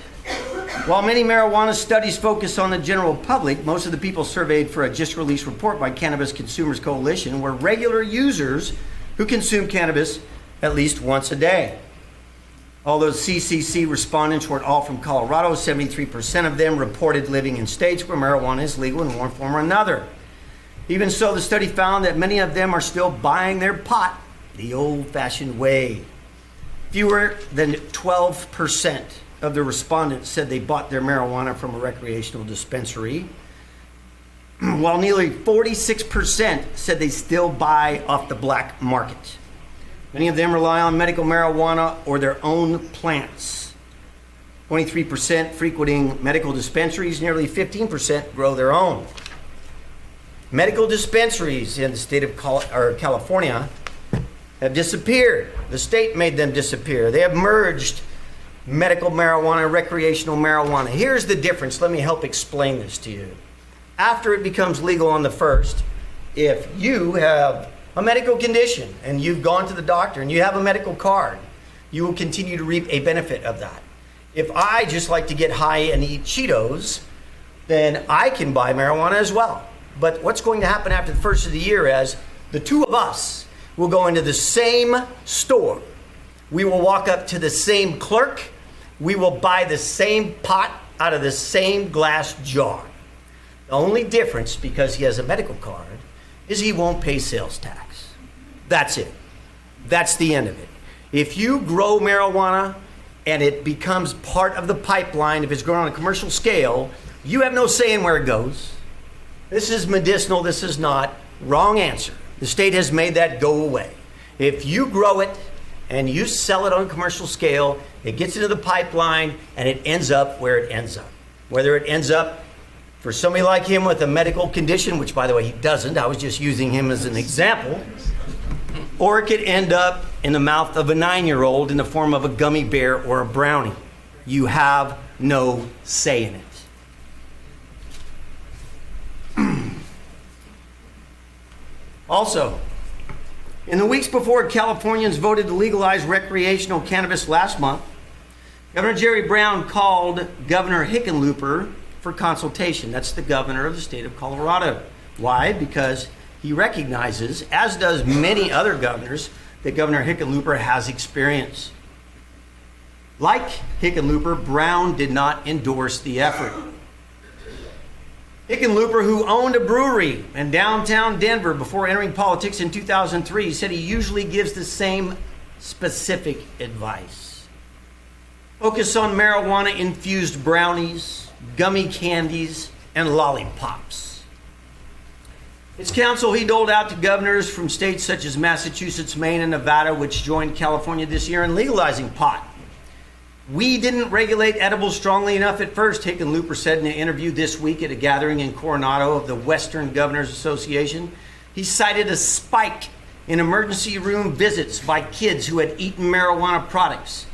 While many marijuana studies focus on the general public, most of the people surveyed for a just-released report by Cannabis Consumers Coalition were regular users who consume cannabis at least once a day. Although CCC respondents weren't all from Colorado, 73% of them reported living in states where marijuana is legal in one form or another. Even so, the study found that many of them are still buying their pot the old-fashioned way. Fewer than 12% of the respondents said they bought their marijuana from a recreational dispensary, while nearly 46% said they still buy off the black market. Many of them rely on medical marijuana or their own plants. 23% frequenting medical dispensaries, nearly 15% grow their own. Medical dispensaries in the state of California have disappeared. The state made them disappear. They have merged medical marijuana and recreational marijuana. Here's the difference. Let me help explain this to you. After it becomes legal on the 1st, if you have a medical condition and you've gone to the doctor and you have a medical card, you will continue to reap a benefit of that. If I just like to get high and eat Cheetos, then I can buy marijuana as well. But what's going to happen after the 1st of the year is the two of us will go into the same store. We will walk up to the same clerk. We will buy the same pot out of the same glass jar. The only difference, because he has a medical card, is he won't pay sales tax. That's it. That's the end of it. If you grow marijuana and it becomes part of the pipeline, if it's grown on a commercial scale, you have no say in where it goes. This is medicinal, this is not. Wrong answer. The state has made that go away. If you grow it and you sell it on a commercial scale, it gets into the pipeline and it ends up where it ends up. Whether it ends up for somebody like him with a medical condition, which by the way he doesn't, I was just using him as an example, or it could end up in the mouth of a 9-year-old in the form of a gummy bear or a brownie. You have no say in it. Also, in the weeks before Californians voted to legalize recreational cannabis last month, Governor Jerry Brown called Governor Hickenlooper for consultation. That's the governor of the state of Colorado. Why? Because he recognizes, as does many other governors, that Governor Hickenlooper has experience. Like Hickenlooper, Brown did not endorse the effort. Hickenlooper, who owned a brewery in downtown Denver before entering politics in 2003, said he usually gives the same specific advice. Focus on marijuana-infused brownies, gummy candies, and lollipops. His counsel he doled out to governors from states such as Massachusetts, Maine, and Nevada, which joined California this year in legalizing pot. We didn't regulate edibles strongly enough at first, Hickenlooper said in an interview this week at a gathering in Coronado of the Western Governors Association. He cited a spike in emergency room visits by kids who had eaten marijuana products,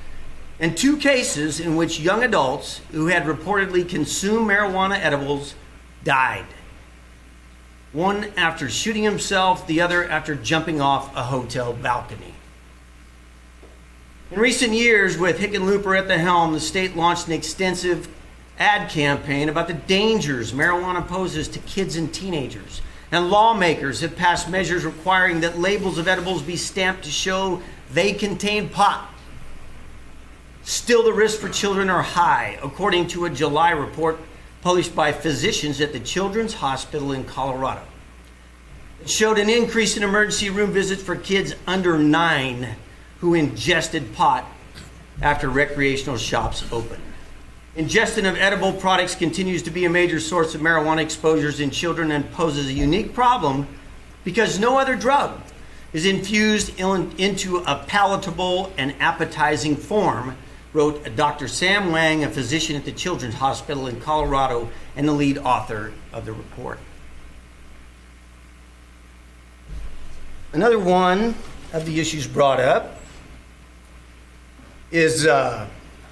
and 2 cases in which young adults who had reportedly consumed marijuana edibles died. One after shooting himself, the other after jumping off a hotel balcony. In recent years, with Hickenlooper at the helm, the state launched an extensive ad campaign about the dangers marijuana poses to kids and teenagers. And lawmakers have passed measures requiring that labels of edibles be stamped to show they contain pot. Still, the risks for children are high, according to a July report published by physicians at the Children's Hospital in Colorado. It showed an increase in emergency room visits for kids under 9 who ingested pot after recreational shops opened. Ingestion of edible products continues to be a major source of marijuana exposures in children and poses a unique problem because no other drug is infused into a palatable and appetizing form, wrote Dr. Sam Wang, a physician at the Children's Hospital in Colorado and the lead author of the report. Another one of the issues brought up is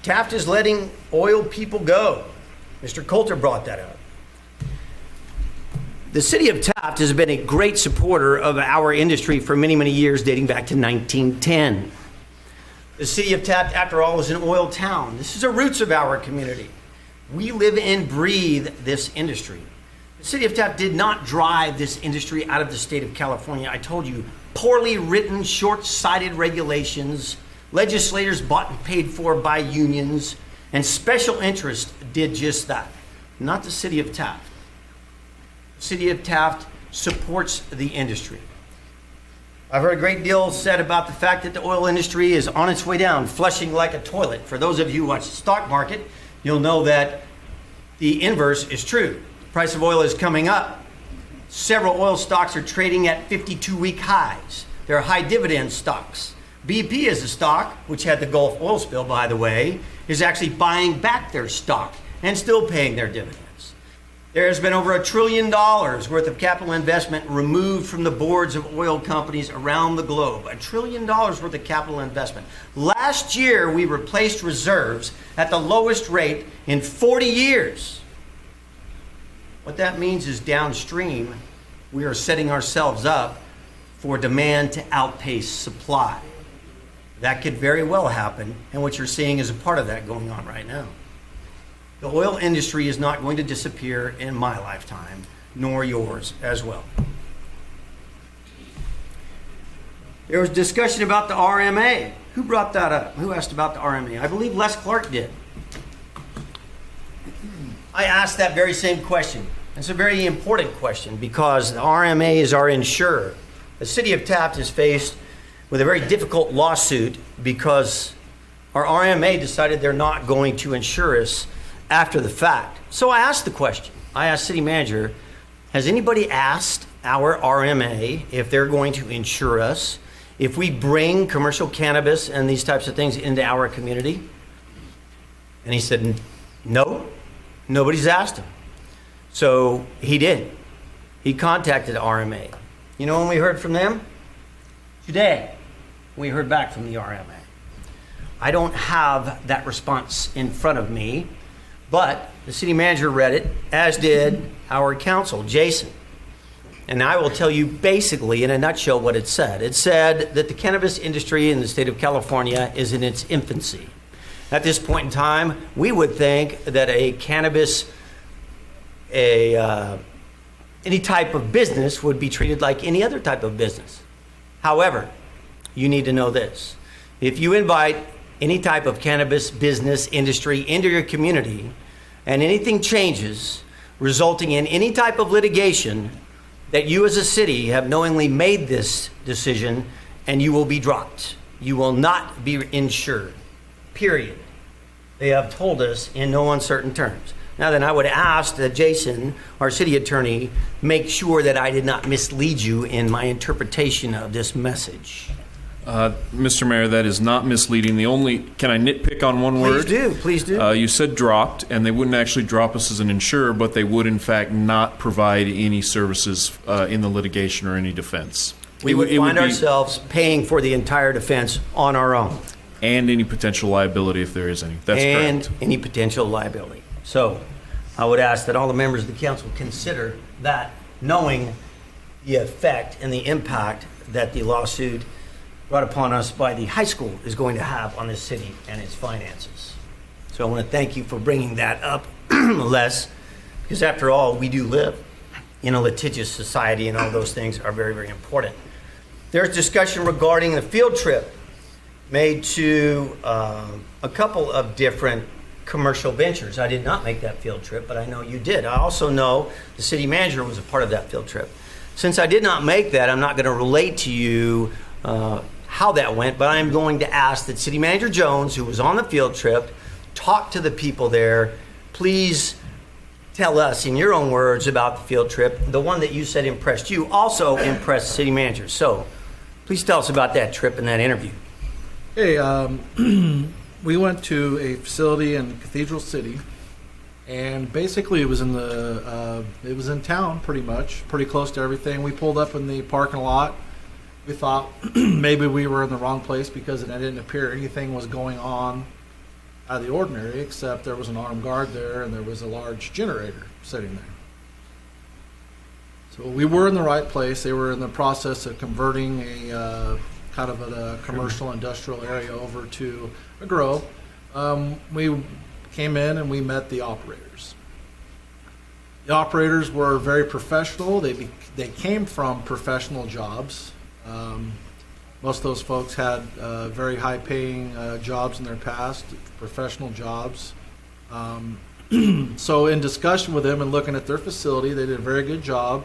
Taft is letting oil people go. Mr. Coulter brought that up. The city of Taft has been a great supporter of our industry for many, many years, dating back to 1910. The city of Taft, after all, is an oil town. This is the roots of our community. We live and breathe this industry. The city of Taft did not drive this industry out of the state of California. I told you, poorly written, short-sighted regulations, legislators bought and paid for by unions, and special interests did just that. Not the city of Taft. The city of Taft supports the industry. I've heard a great deal said about the fact that the oil industry is on its way down, flushing like a toilet. For those of you who watch the stock market, you'll know that the inverse is true. The price of oil is coming up. Several oil stocks are trading at 52-week highs. They're high dividend stocks. BP is a stock, which had the Gulf oil spill, by the way, is actually buying back their stock and still paying their dividends. There has been over $1 trillion worth of capital investment removed from the boards of oil companies around the globe. $1 trillion worth of capital investment. Last year, we replaced reserves at the lowest rate in 40 years. What that means is downstream, we are setting ourselves up for demand to outpace supply. That could very well happen, and what you're seeing is a part of that going on right now. The oil industry is not going to disappear in my lifetime, nor yours as well. There was discussion about the RMA. Who brought that up? Who asked about the RMA? I believe Les Clark did. I asked that very same question. It's a very important question because the RMA is our insurer. The city of Taft is faced with a very difficult lawsuit because our RMA decided they're not going to insure us after the fact. So I asked the question. I asked city manager, has anybody asked our RMA if they're going to insure us if we bring commercial cannabis and these types of things into our community? And he said, no, nobody's asked him. So he did. He contacted RMA. You know when we heard from them? Today, we heard back from the RMA. I don't have that response in front of me, but the city manager read it, as did our counsel, Jason. And I will tell you basically in a nutshell what it said. It said that the cannabis industry in the state of California is in its infancy. At this point in time, we would think that a cannabis, any type of business would be treated like any other type of business. However, you need to know this. If you invite any type of cannabis business industry into your community and anything changes, resulting in any type of litigation, that you as a city have knowingly made this decision and you will be dropped. You will not be insured. Period. They have told us in no uncertain terms. Now then, I would ask that Jason, our city attorney, make sure that I did not mislead you in my interpretation of this message. Mr. Mayor, that is not misleading. Can I nitpick on one word? Please do. You said dropped, and they wouldn't actually drop us as an insurer, but they would in fact not provide any services in the litigation or any defense. We would find ourselves paying for the entire defense on our own. And any potential liability if there is any. That's correct. And any potential liability. So I would ask that all the members of the council consider that, knowing the effect and the impact that the lawsuit brought upon us by the high school is going to have on this city and its finances. So I want to thank you for bringing that up, Les, because after all, we do live in a litigious society, and all those things are very, very important. There's discussion regarding the field trip made to a couple of different commercial ventures. I did not make that field trip, but I know you did. I also know the city manager was a part of that field trip. Since I did not make that, I'm not going to relate to you how that went, but I'm going to ask that City Manager Jones, who was on the field trip, talk to the people there. Please tell us in your own words about the field trip. The one that you said impressed you also impressed the city manager. So please tell us about that trip and that interview. Hey, we went to a facility in Cathedral City, and basically it was in town pretty much, pretty close to everything. We pulled up in the parking lot. We thought maybe we were in the wrong place because it didn't appear anything was going on out of the ordinary, except there was an armed guard there and there was a large generator sitting there. So we were in the right place. They were in the process of converting a kind of a commercial industrial area over to a grow. We came in and we met the operators. The operators were very professional. They came from professional jobs. Most of those folks had very high-paying jobs in their past, professional jobs. So in discussion with them and looking at their facility, they did a very good job.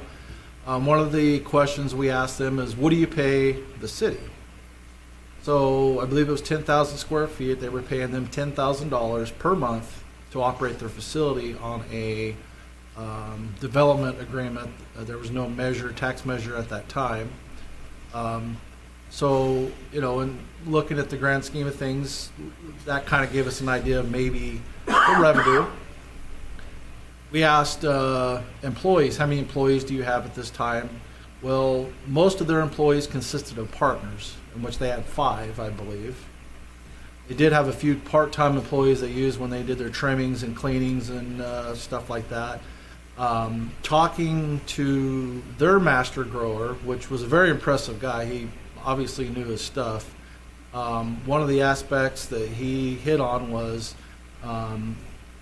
One of the questions we asked them is, what do you pay the city? So I believe it was 10,000 square feet. They were paying them $10,000 per month to operate their facility on a development agreement. There was no tax measure at that time. So, in looking at the grand scheme of things, that kind of gave us an idea of maybe the revenue. We asked employees, how many employees do you have at this time? Well, most of their employees consisted of partners, in which they had 5, I believe. They did have a few part-time employees they used when they did their trimmings and cleanings and stuff like that. Talking to their master grower, which was a very impressive guy. He obviously knew his stuff. One of the aspects that he hit on was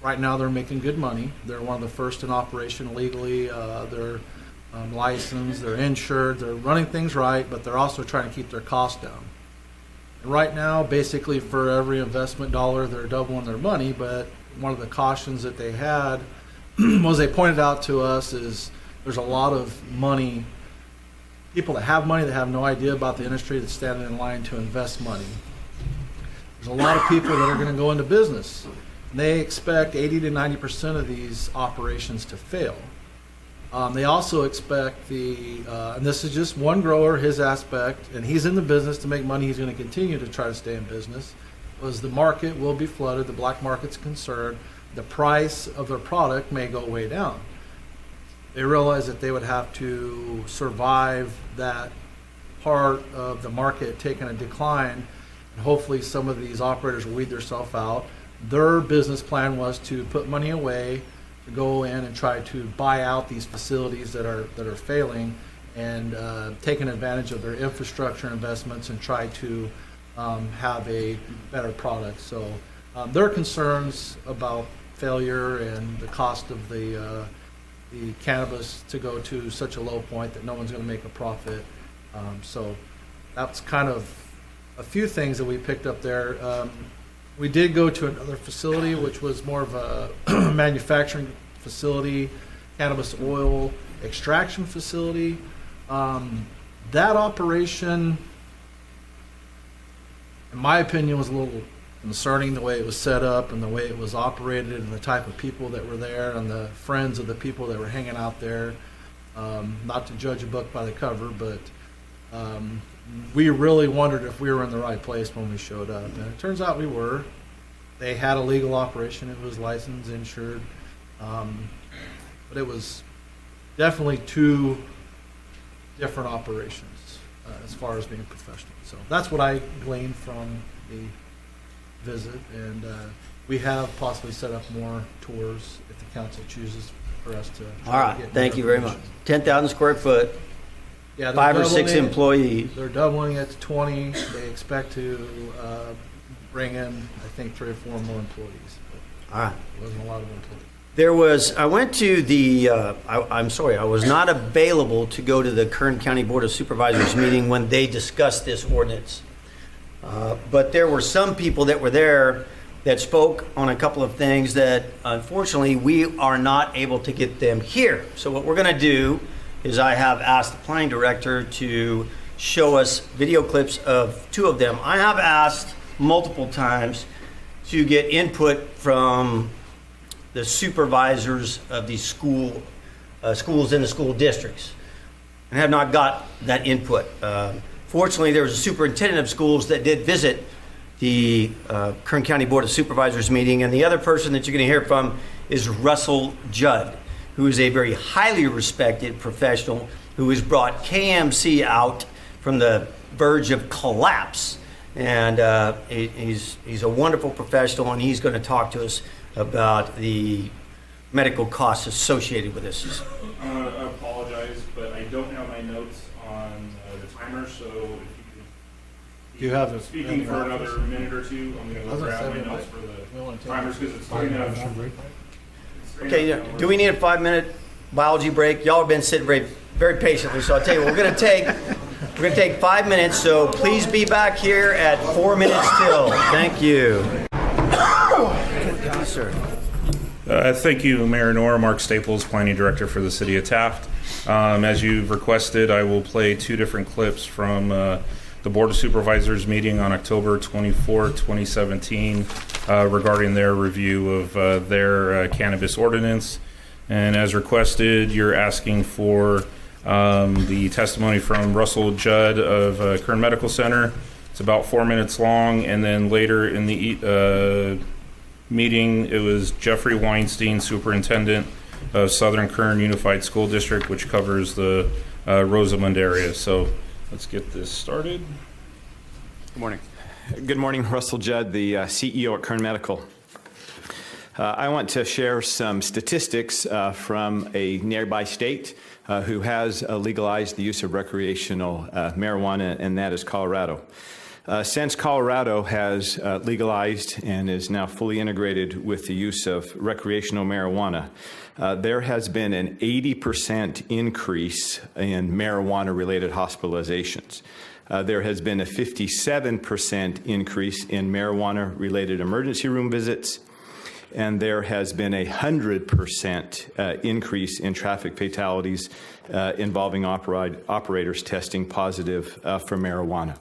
right now they're making good money. They're one of the first in operation legally. They're licensed, they're insured, they're running things right, but they're also trying to keep their costs down. And right now, basically for every investment dollar, they're doubling their money, but one of the cautions that they had was they pointed out to us is there's a lot of money, people that have money that have no idea about the industry that's standing in line to invest money. There's a lot of people that are going to go into business. And they expect 80 to 90% of these operations to fail. They also expect and this is just one grower, his aspect, and he's in the business to make money. He's going to continue to try to stay in business. Was the market will be flooded, the black market's concerned, the price of their product may go way down. They realized that they would have to survive that part of the market taking a decline, and hopefully some of these operators will weed themselves out. Their business plan was to put money away, to go in and try to buy out these facilities that are failing, and taking advantage of their infrastructure investments and try to have a better product. So There are concerns about failure and the cost of the cannabis to go to such a low point that no one's going to make a profit. So that's kind of a few things that we picked up there. We did go to another facility, which was more of a manufacturing facility, cannabis oil extraction facility. That operation, in my opinion, was a little concerning, the way it was set up and the way it was operated and the type of people that were there and the friends of the people that were hanging out there. Not to judge a book by the cover, but we really wondered if we were in the right place when we showed up. And it turns out we were. They had a legal operation. It was licensed, insured. But it was definitely two different operations as far as being professional. So that's what I gleaned from the visit. And we have possibly set up more tours if the council chooses for us to. All right. Thank you very much. 10,000 square foot. Yeah, 5 or 6 employees. They're doubling it to 20. They expect to bring in, I think, 3 or 4 more employees. All right. It wasn't a lot of employees. I went to the, I'm sorry, I was not available to go to the Kern County Board of Supervisors meeting when they discussed this ordinance. But there were some people that were there that spoke on a couple of things that, unfortunately, we are not able to get them here. So what we're going to do is I have asked the planning director to show us video clips of 2 of them. I have asked multiple times to get input from the supervisors of these schools in the school districts, and have not got that input. Fortunately, there was a superintendent of schools that did visit the Kern County Board of Supervisors meeting, and the other person that you're going to hear from is Russell Judd, who is a very highly respected professional who has brought KMC out from the verge of collapse. And he's a wonderful professional, and he's going to talk to us about the medical costs associated with this. I apologize, but I don't have my notes on the timer, so if you have speaking for another minute or two, I'm going to grab my notes for the timers because it's 3 minutes. Okay, do we need a 5-minute biology break? Y'all have been sitting very, very patiently, so I'll tell you what, we're going to take 5 minutes, so please be back here at 4 minutes till. Thank you. Yes, sir. Thank you, Mayor Nora. Mark Staples, Planning Director for the City of Taft. As you've requested, I will play 2 different clips from the Board of Supervisors meeting on October 24, 2017, regarding their review of their cannabis ordinance. And as requested, you're asking for the testimony from Russell Judd of Kern Medical Center. It's about 4 minutes long, and then later in the meeting, it was Jeffrey Weinstein, Superintendent of Southern Kern Unified School District, which covers the Rosamond area. So let's get this started. Good morning. Good morning, Russell Judd, the CEO at Kern Medical. I want to share some statistics from a nearby state who has legalized the use of recreational marijuana, and that is Colorado. Since Colorado has legalized and is now fully integrated with the use of recreational marijuana, there has been an 80% increase in marijuana-related hospitalizations. There has been a 57% increase in marijuana-related emergency room visits, and there has been a 100% increase in traffic fatalities involving operators testing positive for marijuana.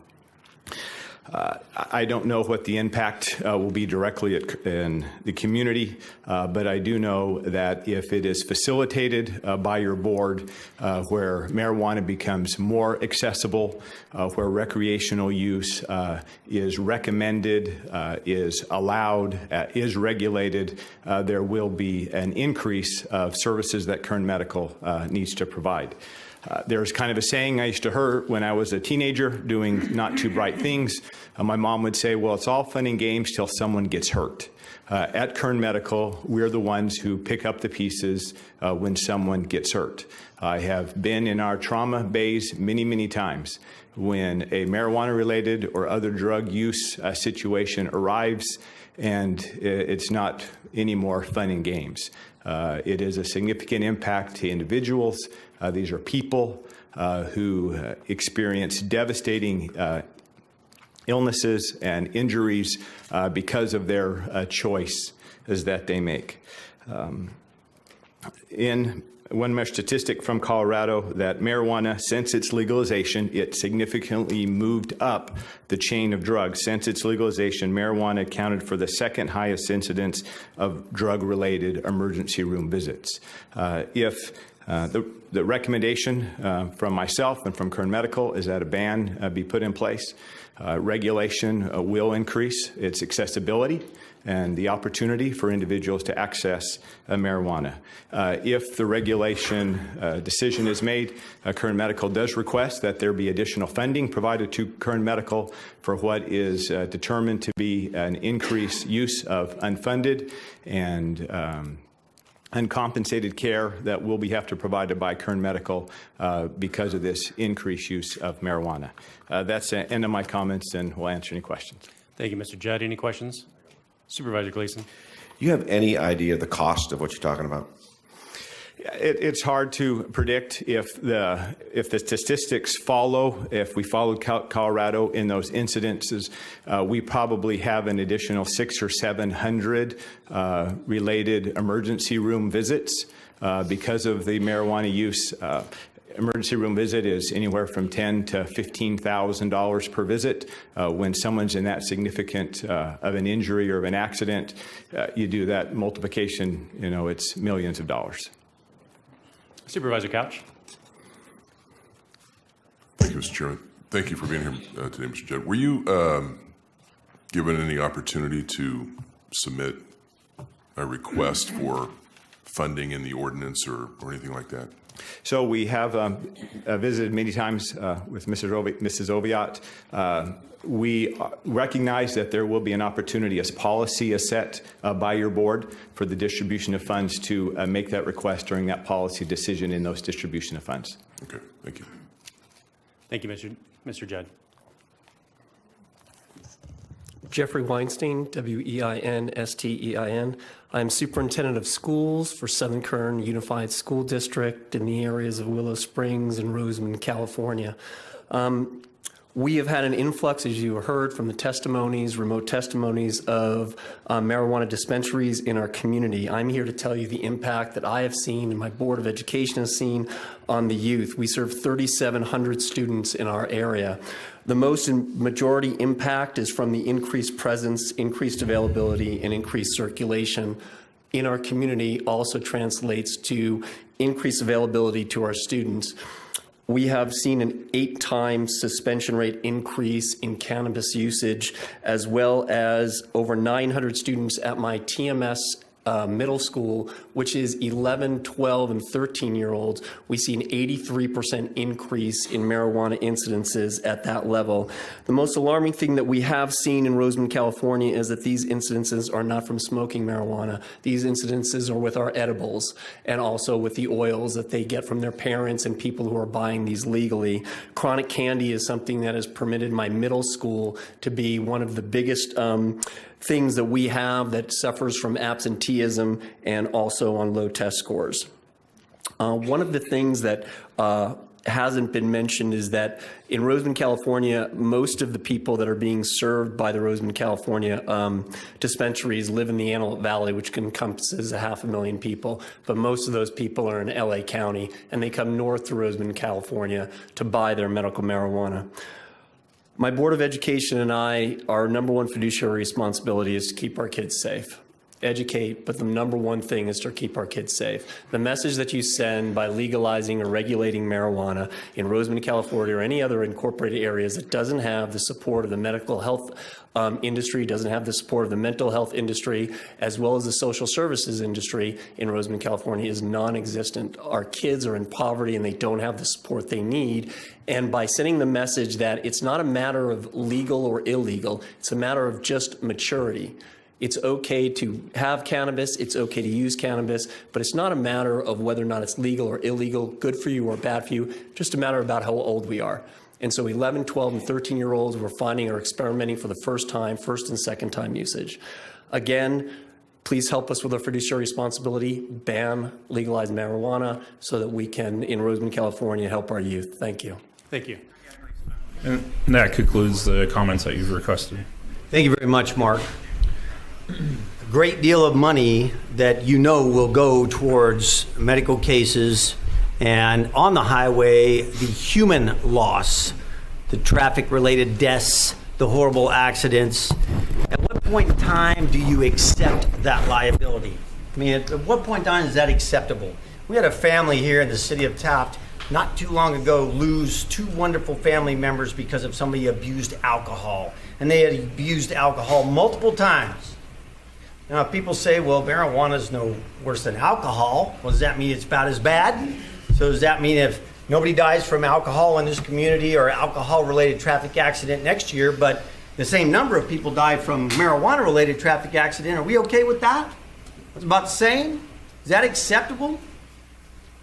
I don't know what the impact will be directly in the community, but I do know that if it is facilitated by your board, where marijuana becomes more accessible, where recreational use is recommended, is allowed, is regulated, there will be an increase of services that Kern Medical needs to provide. There's kind of a saying I used to hear when I was a teenager doing not too bright things. My mom would say, well, it's all fun and games till someone gets hurt. At Kern Medical, we're the ones who pick up the pieces when someone gets hurt. I have been in our trauma bays many, many times when a marijuana-related or other drug use situation arrives, and it's not any more fun and games. It is a significant impact to individuals. These are people who experience devastating illnesses and injuries because of their choices that they make. In one more statistic from Colorado, that marijuana, since its legalization, it significantly moved up the chain of drugs. Since its legalization, marijuana accounted for the second highest incidence of drug-related emergency room visits. If the recommendation from myself and from Kern Medical is that a ban be put in place. Regulation will increase its accessibility and the opportunity for individuals to access marijuana. If the regulation decision is made, Kern Medical does request that there be additional funding provided to Kern Medical for what is determined to be an increased use of unfunded and uncompensated care that will be have to provided by Kern Medical because of this increased use of marijuana. That's the end of my comments, and we'll answer any questions. Thank you, Mr. Judd. Any questions? Supervisor Gleason. Do you have any idea of the cost of what you're talking about? It's hard to predict if the statistics follow. If we followed Colorado in those incidences, we probably have an additional 600 or 700 related emergency room visits because of the marijuana use. Emergency room visit is anywhere from $10,000 to $15,000 per visit. When someone's in that significant of an injury or of an accident, you do that multiplication, it's millions of dollars. Supervisor Couch. Thank you, Mr. Chairman. Thank you for being here today, Mr. Judd. Were you given any opportunity to submit a request for funding in the ordinance or anything like that? So we have visited many times with Mrs. Oviatt. We recognize that there will be an opportunity as policy is set by your board for the distribution of funds to make that request during that policy decision in those distribution of funds. Okay, thank you. Thank you, Mr. Judd. Jeffrey Weinstein, Weinstein. I'm superintendent of schools for Southern Kern Unified School District in the areas of Willow Springs and Roseman, California. We have had an influx, as you heard from the testimonies, remote testimonies of marijuana dispensaries in our community. I'm here to tell you the impact that I have seen and my Board of Education has seen on the youth. We serve 3,700 students in our area. The majority impact is from the increased presence, increased availability, and increased circulation in our community. Also translates to increased availability to our students. We have seen an 8-time suspension rate increase in cannabis usage, as well as over 900 students at my TMS middle school, which is 11, 12, and 13-year-olds. We see an 83% increase in marijuana incidences at that level. The most alarming thing that we have seen in Roseman, California is that these incidences are not from smoking marijuana. These incidences are with our edibles and also with the oils that they get from their parents and people who are buying these legally. Chronic candy is something that has permitted my middle school to be one of the biggest things that we have that suffers from absenteeism and also on low test scores. One of the things that hasn't been mentioned is that in Roseman, California, most of the people that are being served by the Roseman, California dispensaries live in the Antelope Valley, which encompasses 500,000 people. But most of those people are in LA County, and they come north to Roseman, California to buy their medical marijuana. My Board of Education and I, our number one fiduciary responsibility is to keep our kids safe. educate, but the number one thing is to keep our kids safe. The message that you send by legalizing or regulating marijuana in Roseman, California, or any other incorporated areas that doesn't have the support of the medical health industry, doesn't have the support of the mental health industry, as well as the social services industry in Roseman, California, is non-existent. Our kids are in poverty and they don't have the support they need. And by sending the message that it's not a matter of legal or illegal, it's a matter of just maturity. It's okay to have cannabis, it's okay to use cannabis, but it's not a matter of whether or not it's legal or illegal, good for you or bad for you, just a matter about how old we are. And so 11, 12, and 13-year-olds we're finding are experimenting for the first time, first and second time usage. Again, please help us with our fiduciary responsibility, ban legalized marijuana so that we can, in Roseman, California, help our youth. Thank you. Thank you. And that concludes the comments that you've requested. Thank you very much, Mark. A great deal of money that you know will go towards medical cases and on the highway, the human loss, the traffic-related deaths, the horrible accidents. At what point in time do you accept that liability? I mean, at what point in time is that acceptable? We had a family here in the city of Taft not too long ago lose two wonderful family members because of somebody abused alcohol. And they had abused alcohol multiple times. Now, people say, well, marijuana is no worse than alcohol. Well, does that mean it's about as bad? So does that mean if nobody dies from alcohol in this community or alcohol-related traffic accident next year, but the same number of people die from marijuana-related traffic accident, are we okay with that? It's about the same? Is that acceptable?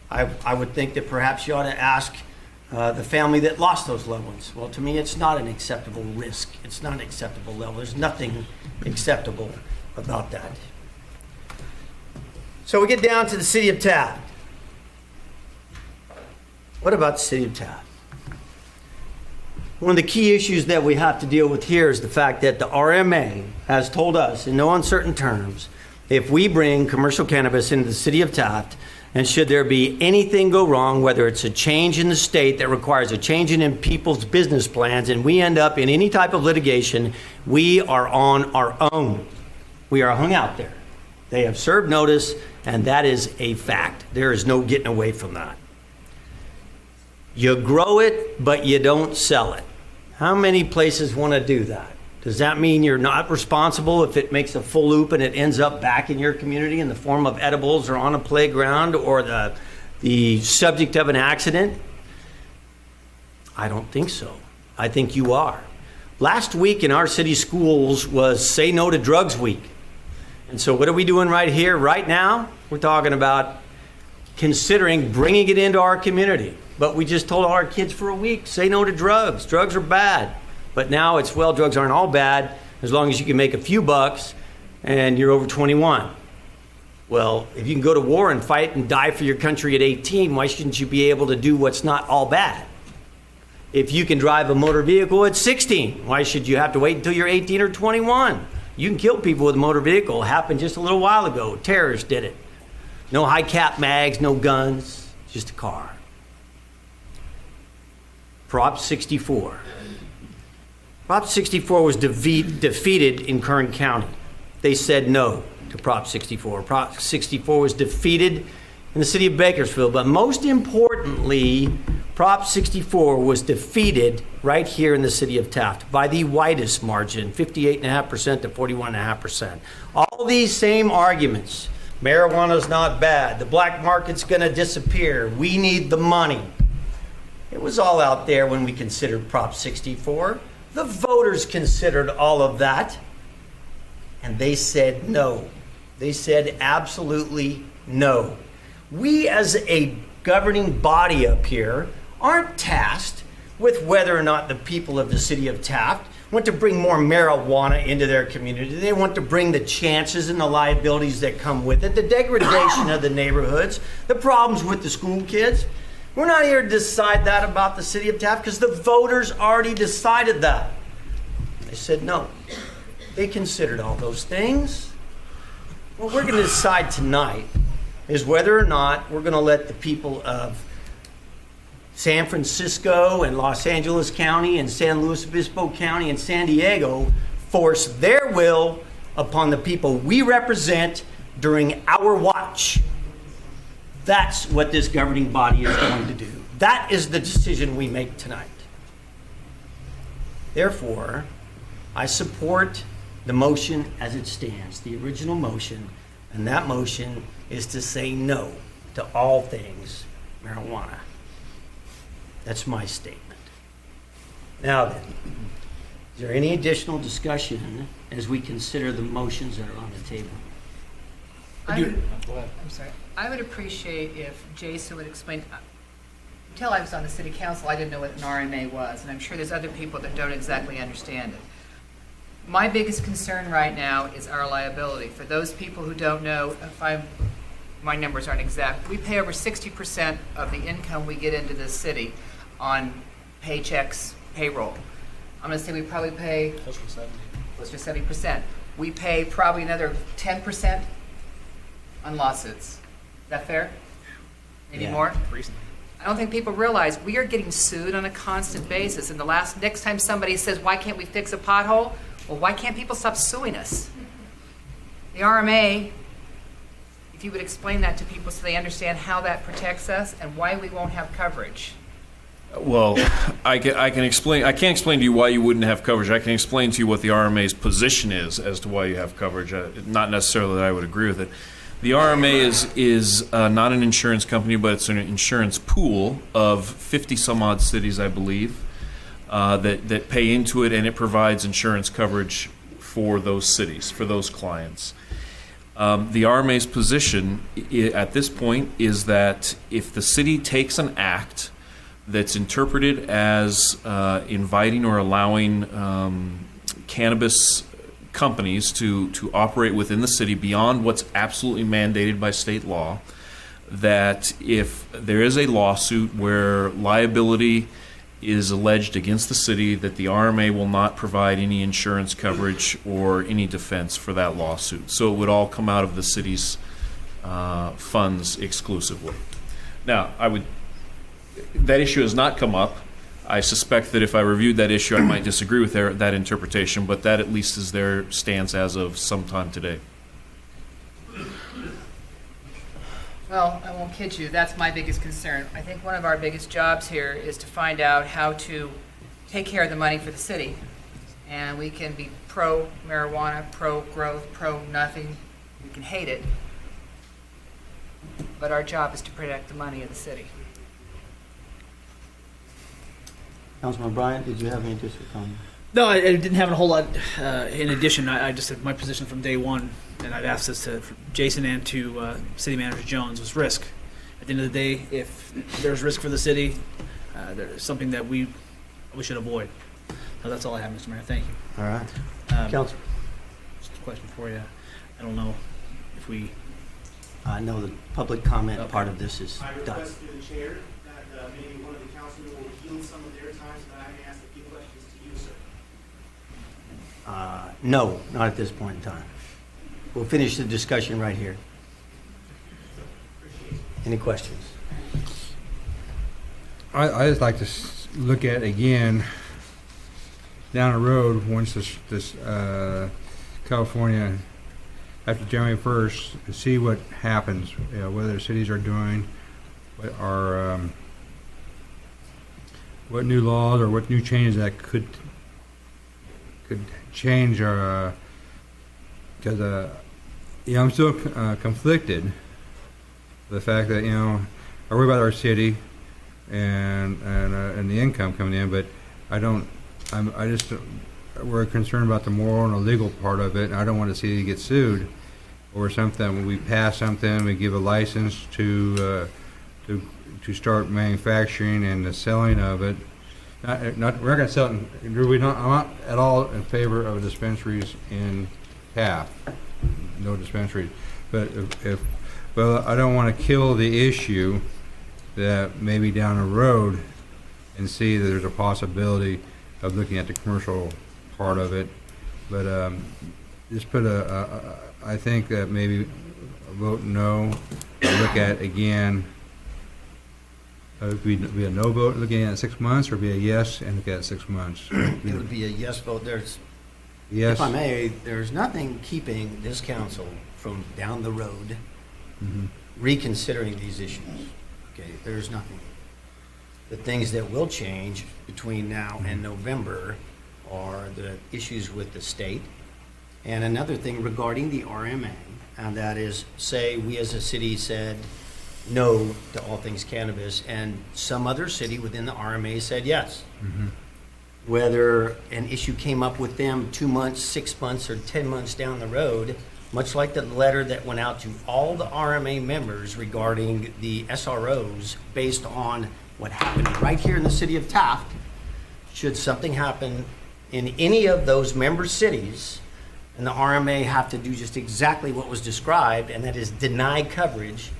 I would think that perhaps you ought to ask the family that lost those loved ones. Well, to me, it's not an acceptable risk. It's not an acceptable level. There's nothing acceptable about that. So we get down to the city of Taft. What about the city of Taft? One of the key issues that we have to deal with here is the fact that the RMA has told us in no uncertain terms, if we bring commercial cannabis into the city of Taft, and should there be anything go wrong, whether it's a change in the state that requires a change in people's business plans, and we end up in any type of litigation, we are on our own. We are hung out there. They have served notice, and that is a fact. There is no getting away from that. You grow it, but you don't sell it. How many places want to do that? Does that mean you're not responsible if it makes a full loop and it ends up back in your community in the form of edibles or on a playground or the subject of an accident? I don't think so. I think you are. Last week in our city schools was Say No to Drugs Week. And so what are we doing right here, right now? We're talking about considering bringing it into our community. But we just told our kids for a week, say no to drugs. Drugs are bad. But now it's, well, drugs aren't all bad as long as you can make a few bucks and you're over 21. Well, if you can go to war and fight and die for your country at 18, why shouldn't you be able to do what's not all bad? If you can drive a motor vehicle at 16, why should you have to wait until you're 18 or 21? You can kill people with a motor vehicle. It happened just a little while ago. Terrorists did it. No high cap mags, no guns, just a car. Prop 64. Prop 64 was defeated in Kern County. They said no to Prop 64. Prop 64 was defeated in the city of Bakersfield. But most importantly, Prop 64 was defeated right here in the city of Taft by the widest margin, 58.5% to 41.5%. All these same arguments. Marijuana's not bad. The black market's going to disappear. We need the money. It was all out there when we considered Prop 64. The voters considered all of that, and they said no. They said absolutely no. We as a governing body up here aren't tasked with whether or not the people of the city of Taft want to bring more marijuana into their community. They want to bring the chances and the liabilities that come with it, the degradation of the neighborhoods, the problems with the school kids. We're not here to decide that about the city of Taft because the voters already decided that. They said no. They considered all those things. What we're going to decide tonight is whether or not we're going to let the people of San Francisco and Los Angeles County and San Luis Obispo County and San Diego force their will upon the people we represent during our watch. That's what this governing body is going to do. That is the decision we make tonight. Therefore, I support the motion as it stands, the original motion, and that motion is to say no to all things marijuana. That's my statement. Now then, is there any additional discussion as we consider the motions that are on the table? I'm sorry. I would appreciate if Jason would explain. Until I was on the city council, I didn't know what an RMA was, and I'm sure there's other people that don't exactly understand it. My biggest concern right now is our liability. For those people who don't know, my numbers aren't exact, we pay over 60% of the income we get into this city on paychecks, payroll. I'm going to say we probably pay close to 70%. We pay probably another 10% on lawsuits. Is that fair? Maybe more? Recently. I don't think people realize we are getting sued on a constant basis. And next time somebody says, why can't we fix a pothole? Well, why can't people stop suing us? The RMA, if you would explain that to people so they understand how that protects us and why we won't have coverage. Well, I can explain. I can't explain to you why you wouldn't have coverage. I can explain to you what the RMA's position is as to why you have coverage. Not necessarily that I would agree with it. The RMA is not an insurance company, but it's an insurance pool of 50 some odd cities, I believe, that pay into it, and it provides insurance coverage for those cities, for those clients. The RMA's position at this point is that if the city takes an act that's interpreted as inviting or allowing cannabis companies to operate within the city beyond what's absolutely mandated by state law, that if there is a lawsuit where liability is alleged against the city, that the RMA will not provide any insurance coverage or any defense for that lawsuit. So it would all come out of the city's funds exclusively. Now, that issue has not come up. I suspect that if I reviewed that issue, I might disagree with that interpretation, but that at least is their stance as of sometime today. Well, I won't kid you, that's my biggest concern. I think one of our biggest jobs here is to find out how to take care of the money for the city. And we can be pro-marijuana, pro-growth, pro-nothing. We can hate it. But our job is to protect the money of the city. Councilman Bryant, did you have any additional comment? No, I didn't have a whole lot in addition. I just said my position from day one, and I've asked this to Jason and to City Manager Jones, was risk. At the end of the day, if there's risk for the city, there's something that we should avoid. So that's all I have, Mr. Mayor. Thank you. All right. Council. Just a question for you. I don't know if we... I know the public comment part of this is I done. request through the chair that maybe one of the councilmen will yield some of their time so that I may ask a few questions to you, sir. No, not at this point in time. We'll finish the discussion right here. Any questions? I just like to look at again down the road once this California after January 1st to see what happens, whether cities are doing what new laws or what new changes that could change because I'm still conflicted with the fact that I worry about our city and the income coming in, but we're concerned about the moral and the legal part of it, and I don't want to see it get sued or something. When we pass something, we give a license to start manufacturing and the selling of it. We're not going to sell it. I'm not at all in favor of dispensaries in Taft. No dispensaries, but I don't want to kill the issue that maybe down the road and see that there's a possibility of looking at the commercial part of it, but just put I think that maybe a vote no, look at again. Would be a no vote looking at 6 months, or be a yes and look at 6 months? It would be a yes vote. There's Yes. If I may, there's nothing keeping this council from down the road reconsidering these issues. Okay, there's nothing. The things that will change between now and November are the issues with the state. And another thing regarding the RMA, and that is, say we as a city said no to all things cannabis, and some other city within the RMA said yes. Whether an issue came up with them 2 months, 6 months, or 10 months down the road, much like the letter that went out to all the RMA members regarding the SROs based on what happened right here in the city of Taft, should something happen in any of those member cities, and the RMA have to do just exactly what was described, and that is deny coverage,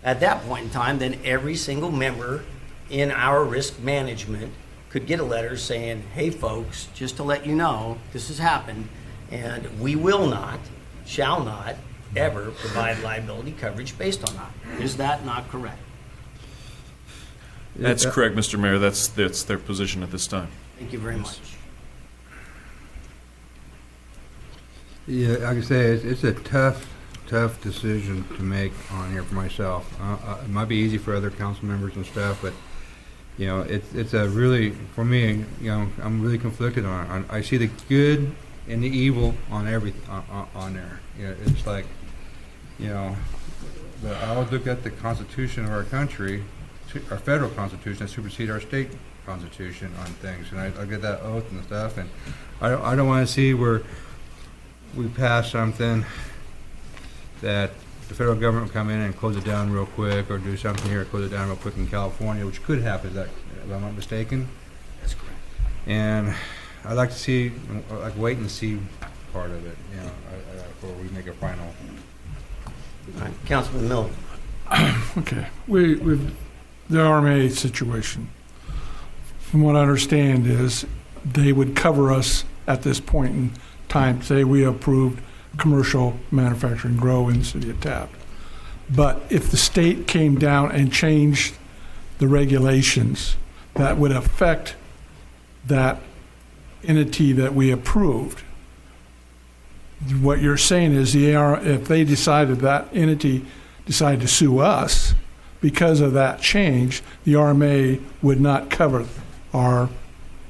at that point in time, then every single member in our risk management could get a letter saying, hey folks, just to let you know, this has happened, and we will not, shall not, ever provide liability coverage based on that. Is that not correct? That's correct, Mr. Mayor. That's their position at this time. Thank you very much. Yeah, like I say, it's a tough decision to make on here for myself. It might be easy for other council members and stuff, but you know, it's a really, for me, you know, I'm really conflicted on. I see the good and the evil on everything on there. You know, it's like, you know, I always look at the Constitution of our country, our federal Constitution, that supersedes our state Constitution on things, and I get that oath and stuff, and I don't want to see where we pass something that the federal government will come in and close it down real quick, or do something here, close it down real quick in California, which could happen, if I'm not mistaken. That's correct. And I'd like to see, like, wait and see part of it, you know, before we make a final. All right, Councilman Miller. Okay, we've the RMA situation. From what I understand is they would cover us at this point in time. Say we approved commercial manufacturing grow in the city of Taft. But if the state came down and changed the regulations that would affect that entity that we approved, what you're saying is if they decided that entity decided to sue us because of that change, the RMA would not cover our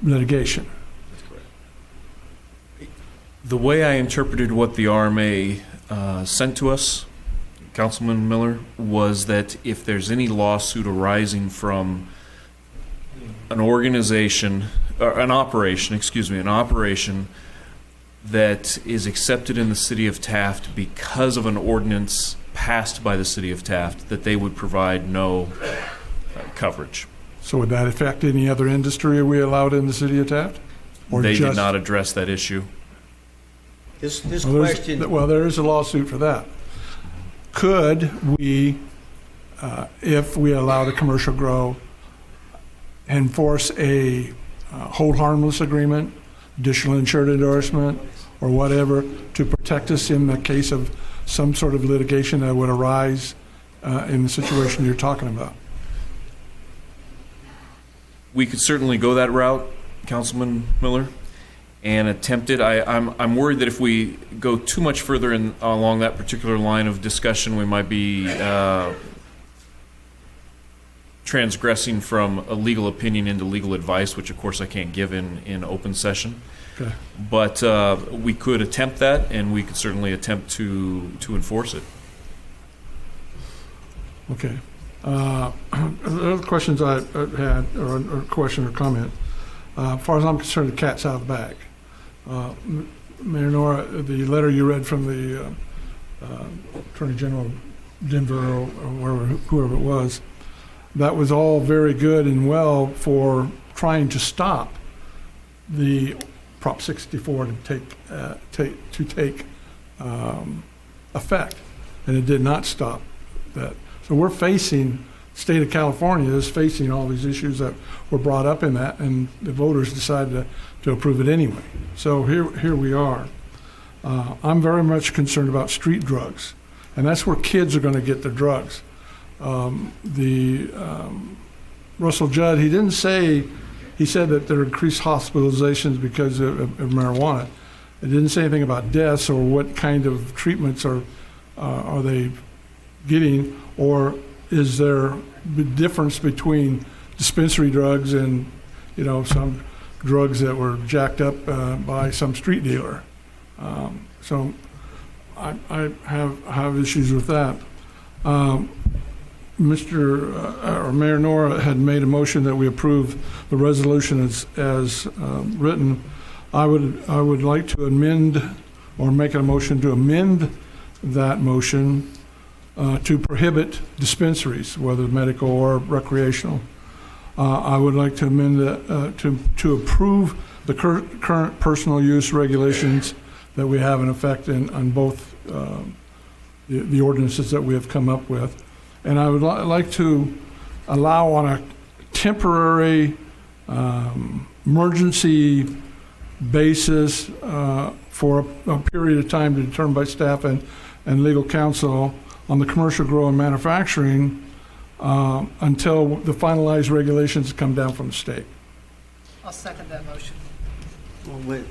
litigation. The way I interpreted what the RMA sent to us, Councilman Miller, was that if there's any lawsuit arising from an organization, or an operation that is accepted in the city of Taft because of an ordinance passed by the city of Taft, that they would provide no coverage. So would that affect any other industry we allowed in the city of Taft? Or they just, did not address that issue. This question. Well, there is a lawsuit for that. Could we, if we allow the commercial grow, enforce a hold harmless agreement, additional insured endorsement, or whatever to protect us in the case of some sort of litigation that would arise in the situation you're talking about? We could certainly go that route, Councilman Miller, and attempt it. I'm worried that if we go too much further along that particular line of discussion, we might be transgressing from a legal opinion into legal advice, which of course I can't give in open session. Okay. But we could attempt that, and we could certainly attempt to enforce it. Okay. The other questions I had, or a question or comment, as far as I'm concerned, the cat's out of the bag. Mayor Nora, the letter you read from the Attorney General of Denver or whoever it was, that was all very good and well for trying to stop the Prop 64 to take effect, and it did not stop that. So we're facing, state of California is facing all these issues that were brought up in that, and the voters decided to approve it anyway. So here we are. I'm very much concerned about street drugs, and that's where kids are going to get their drugs. Russell Judd, he didn't say, he said that there are increased hospitalizations because of marijuana. It didn't say anything about deaths or what kind of treatments are they getting, or is there a difference between dispensary drugs and, some drugs that were jacked up by some street dealer. So I have issues with that. Mayor Nora had made a motion that we approve the resolution as written. I would like to amend or make a motion to amend that motion to prohibit dispensaries, whether medical or recreational. I would like to amend that to approve the current personal use regulations that we have in effect on both the ordinances that we have come up with. And I would like to allow on a temporary emergency basis for a period of time determined by staff and legal counsel on the commercial grow and manufacturing until the finalized regulations come down from the state. I'll second that motion. We'll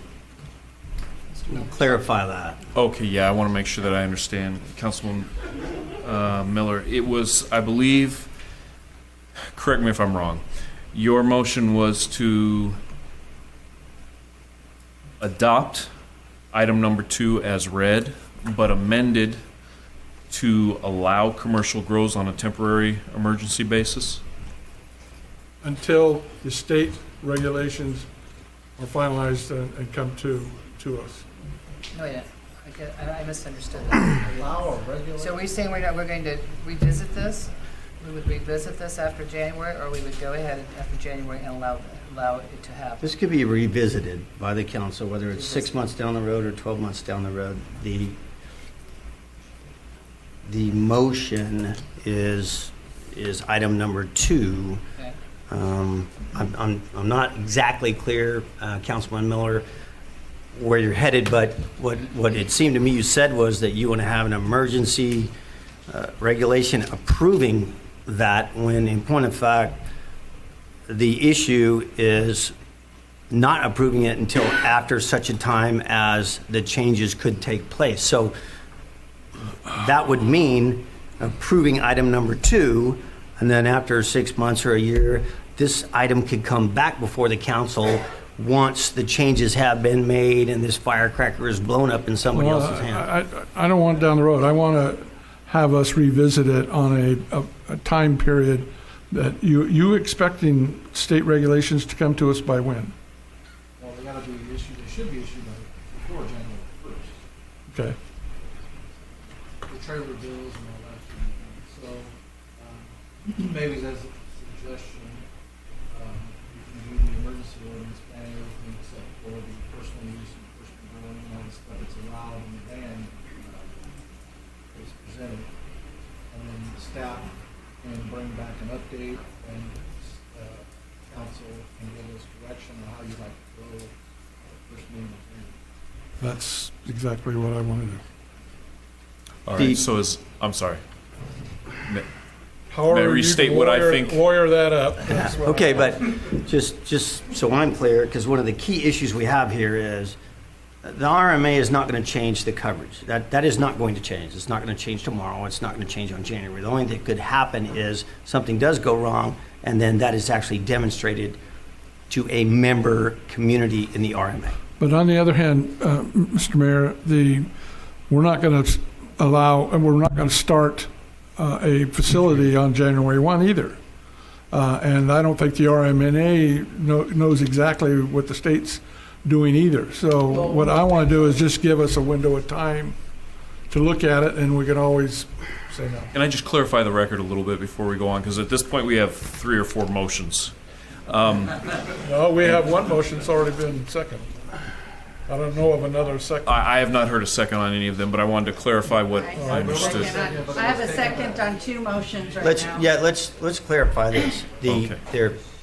clarify that. Okay, yeah, I want to make sure that I understand. Councilman Miller, it was, I believe, correct me if I'm wrong, your motion was to adopt item number 2 as read, but amended to allow commercial grows on a temporary emergency basis? Until the state regulations are finalized and come to us. No, wait, I misunderstood that. So we're saying we're going to revisit this? We would revisit this after January, or we would go ahead after January and allow it to happen? This could be revisited by the council, whether it's 6 months down the road or 12 months down the road. The motion is item number 2. Okay. I'm not exactly clear, Councilman Miller, where you're headed, but what it seemed to me you said was that you want to have an emergency regulation approving that, when in point of fact the issue is not approving it until after such a time as the changes could take place. So that would mean approving item number 2, and then after 6 months or a year, this item could come back before the council once the changes have been made and this firecracker is blown up in somebody else's hand. I don't want it down the road. I want to have us revisit it on a time period that you expecting state regulations to come to us by when? Well, they got to be issued, they should be issued before January 1st. Okay. The trailer bills and all that. So maybe that's a suggestion. You can do the emergency ordinance and everything except for the personal use and personal growing and all the stuff that's allowed in the ban is presented. And then staff can bring back an update and council can give us direction on how you'd like to go first meeting. That's exactly what I want to do. All right, so I'm sorry. May However, I restate what I think? Lawyer that up. Yeah. Okay, but just so I'm clear, because one of the key issues we have here is the RMA is not going to change the coverage. That is not going to change. It's not going to change tomorrow. It's not going to change on January. The only thing that could happen is something does go wrong, and then that is actually demonstrated to a member community in the RMA. But on the other hand, Mr. Mayor, we're not going to allow, and we're not going to start a facility on January 1 either. And I don't think the RMNA knows exactly what the state's doing either. So what I want to do is just give us a window of time to look at it, and we can always say no. Can I just clarify the record a little bit before we go on? Because at this point we have 3 or 4 motions. No, we have one motion that's already been seconded. I don't know of another second. I have not heard a second on any of them, but I wanted to clarify what I understood. I have a second on 2 motions right now. Let's clarify this. Okay.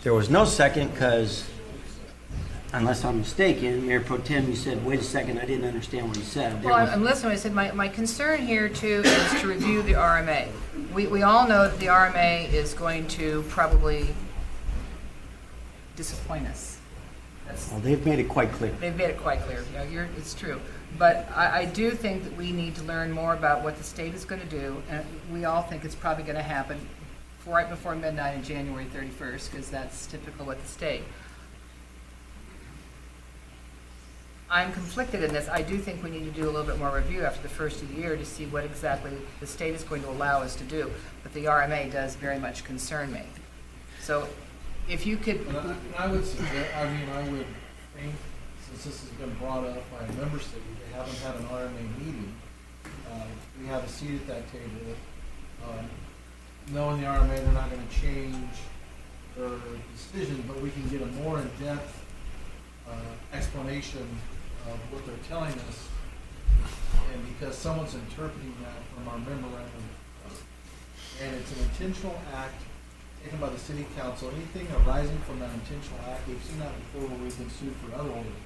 There was no second because, unless I'm mistaken, Mayor Pro Tem, you said, wait a second, I didn't understand what he said. Well, I'm listening. I said my concern here too is to review the RMA. We all know that the RMA is going to probably disappoint us. Well, they've made it quite clear. They've made it quite clear. It's true. But I do think that we need to learn more about what the state is going to do, and we all think it's probably going to happen right before midnight on January 31st, because that's typical with the state. I'm conflicted in this. I do think we need to do a little bit more review after the first of the year to see what exactly the state is going to allow us to do. But the RMA does very much concern me. So if you could... I would suggest, I would think, since this has been brought up by a member city, they haven't had an RMA meeting. We have a seat at that table. Knowing the RMA, they're not going to change their decision, but we can get a more in-depth explanation of what they're telling us. And because someone's interpreting that from our memorandum, and it's an intentional act taken by the city council, anything arising from that intentional act, we've seen that before where we've been sued for other ordinances.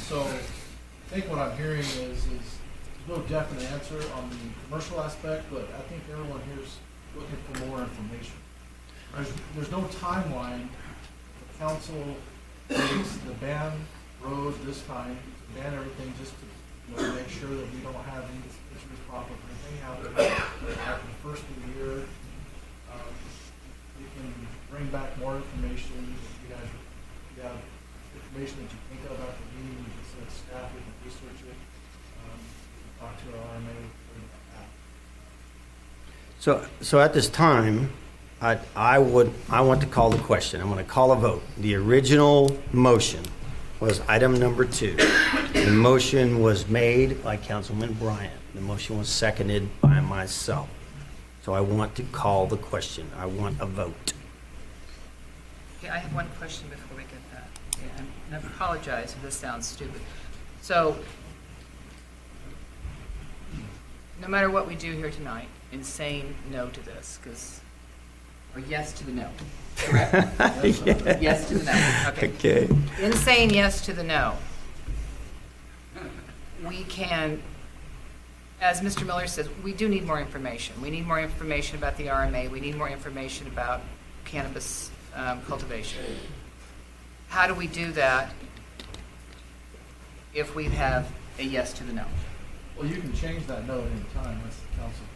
So I think what I'm hearing is no definite answer on the commercial aspect, but I think everyone here is looking for more information. There's no timeline. The council takes the ban road this time, ban everything just to make sure that we don't have any issues pop up or anything after the first of the year. We can bring back more information. If you guys have information that you think of after the meeting, you can send staff, we can research it. Talk to our RMA. So at this time, I want to call the question. I'm going to call a vote. The original motion was item number 2. The motion was made by Councilman Bryant. The motion was seconded by myself. So I want to call the question. I want a vote. Okay, I have one question before we get that. Okay, and I apologize if this sounds stupid. So, no matter what we do here tonight, in saying no to this, or yes to the no, correct? Yeah. Yes to the no. Okay. In saying yes to the no, we can, as Mr. Miller says, we do need more information. We need more information about the RMA. We need more information about cannabis cultivation. How do we do that if we have a yes to the no? Well, you can change that no at any time. That's the council.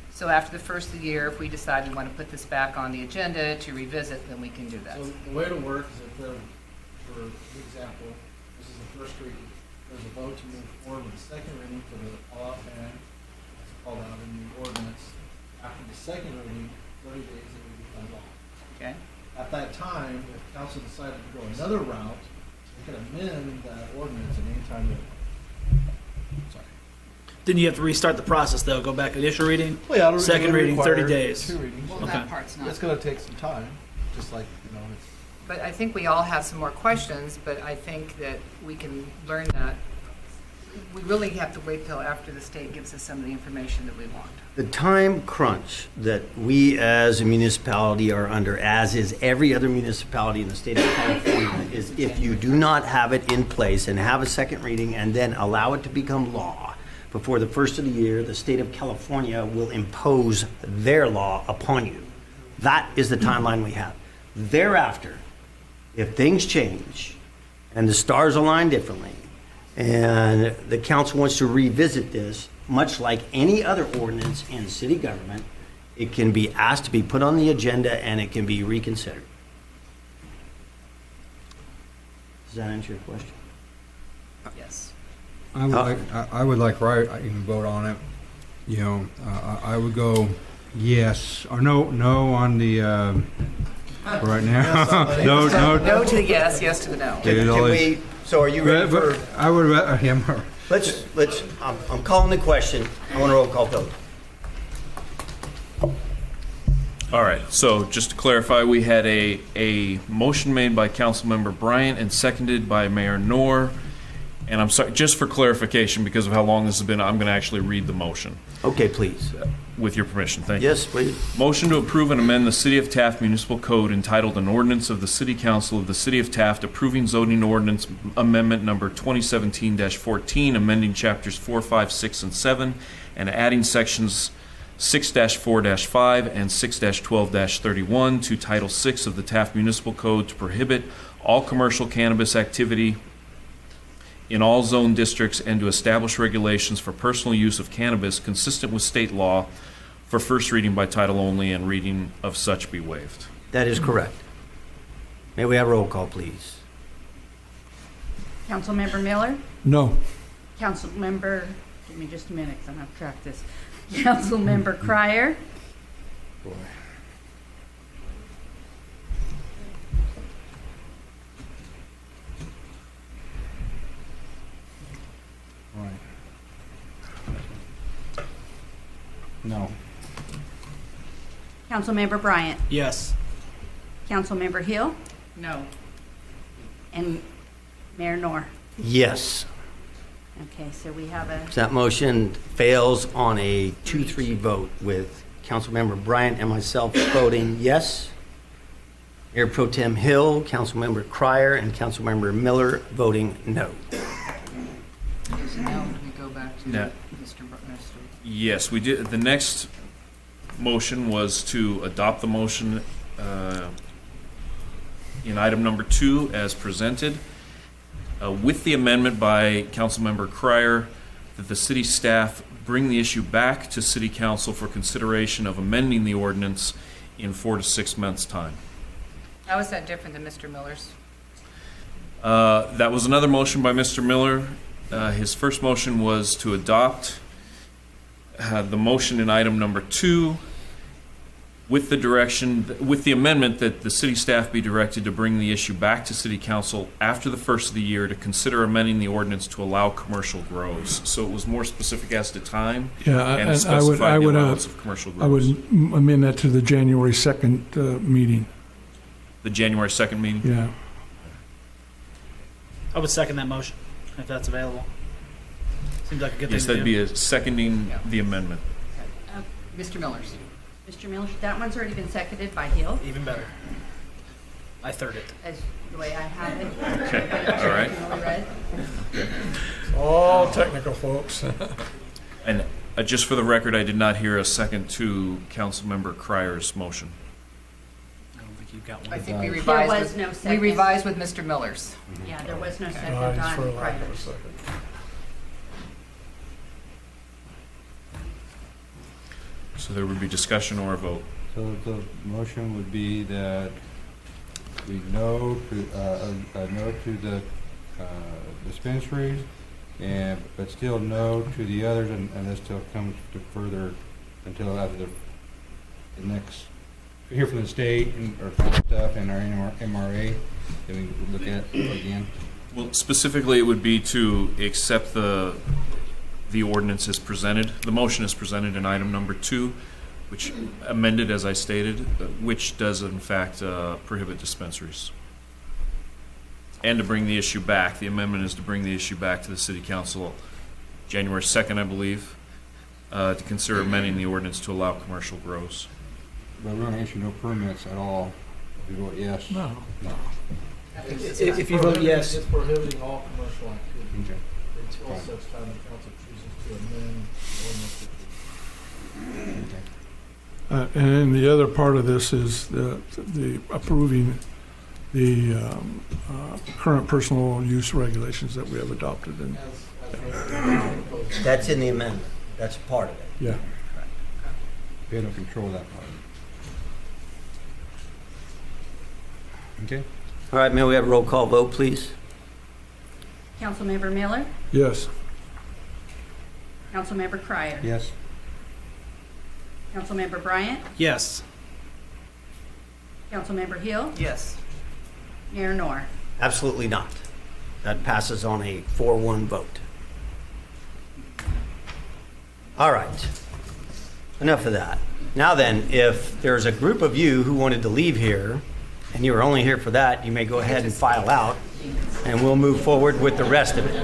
So after the first of the year, if we decide we want to put this back on the agenda to revisit, then we can do that. So the way to work is if there, for example, this is the first reading, there's a vote to move forward with the second reading for the all-out ban, it's called out in the ordinance. After the second reading, 30 days it would become law. Okay. At that time, if council decided to go another route, they could amend that ordinance at any time they want. Sorry. Then you have to restart the process, though. Go back initial reading, Well, yeah, second it'll reading, require 30 days. 2 readings. Well, that part's not. It's going to take some time, just like, it's. But I think we all have some more questions, but I think that we can learn that. We really have to wait till after the state gives us some of the information that we want. The time crunch that we as a municipality are under, as is every other municipality in the state of California, is if you do not have it in place and have a second reading and then allow it to become law before the first of the year, the state of California will impose their law upon you. That is the timeline we have. Thereafter, if things change and the stars align differently, and the council wants to revisit this, much like any other ordinance in city government, it can be asked to be put on the agenda and it can be reconsidered. Does that answer your question? Yes. I would like right. I can vote on it. I would go yes or no on the right now. No to the yes, yes to the no. Can we? So are you ready for? I would. Let's. I'm calling the question. I want a roll call vote. All right, so just to clarify, we had a motion made by Councilmember Bryant and seconded by Mayor Knorr. And I'm sorry, just for clarification, because of how long this has been, I'm going to actually read the motion. Okay, please. With your permission, thank you. Yes, please. Motion to approve and amend the City of Taft Municipal Code entitled An Ordinance of the City Council of the City of Taft approving zoning ordinance amendment number 2017-14, amending chapters 4, 5, 6, and 7, and adding sections 6-4-5 and 6-12-31 to Title VI of the Taft Municipal Code to prohibit all commercial cannabis activity in all zone districts and to establish regulations for personal use of cannabis consistent with state law for first reading by title only and reading of such be waived. That is correct. May we have roll call, please? Councilmember Miller? No. Councilmember, give me just a minute, because I'm going to track this. Councilmember Cryer? No. Councilmember Bryant? Yes. Councilmember Hill? No. And Mayor Knorr? Yes. Okay, so we have a, So that motion fails on a 2-3 vote with Councilmember Bryant and myself voting yes. Mayor Pro Tem Hill, Councilmember Cryer, and Councilmember Miller voting no. So now we go back to Yeah. Mr. Yes, we did. The next motion was to adopt the motion in item number 2 as presented, with the amendment by Councilmember Cryer that the city staff bring the issue back to City Council for consideration of amending the ordinance in 4 to 6 months' time. How is that different than Mr. Miller's? That was another motion by Mr. Miller. His first motion was to adopt the motion in item number 2 with the direction, with the amendment that the city staff be directed to bring the issue back to City Council after the first of the year to consider amending the ordinance to allow commercial grows. So it was more specific as to time Yeah, and and specified the allowance of commercial grows. I would amend that to the January 2nd meeting. The January 2nd meeting? Yeah. I would second that motion, if that's available. Seems like a good Yes, thing to that'd do. be a seconding the amendment. Mr. Miller's. Mr. Miller, that one's already been seconded by Hill, Even better. I third it. as the way I have it. Okay, all right. Miller read. All technical, folks. And just for the record, I did not hear a second to Councilmember Cryer's motion. I don't think you've got one. I think we There revised. was with- no We second. revised with Mr. Miller's. Yeah, there was no second I just for on lack of a Cryer. second. So there would be discussion or a vote. So the motion would be that we no to, no to the dispensaries, but still no to the others, and that still comes to further until after the next, we hear from the state or stuff and our MRA, then we look at it again. Well, specifically, it would be to accept the ordinance as presented. The motion is presented in item number 2, which amended, as I stated, which does in fact prohibit dispensaries. And to bring the issue back. The amendment is to bring the issue back to the City Council January 2nd, I believe, to consider amending the ordinance to allow commercial grows. But we're gonna issue no permits at all, if you vote yes. No. No. If you vote yes. It's prohibiting all commercial activity Okay. until such time the council chooses to amend the ordinance. And then the other part of this is the approving the current personal use regulations that we have adopted. And That's in the amendment. That's part of it. yeah. We don't control that part. Okay. All right, may we have a roll call vote, please? Councilmember Miller, Yes. Councilmember Cryer, Yes. Councilmember Bryant, Yes. Councilmember Hill, Yes. Mayor Knorr. Absolutely not. That passes on a 4-1 vote. All right. Enough of that. Now then, if there's a group of you who wanted to leave here, and you were only here for that, you may go ahead and file out, and we'll move forward with the rest of it.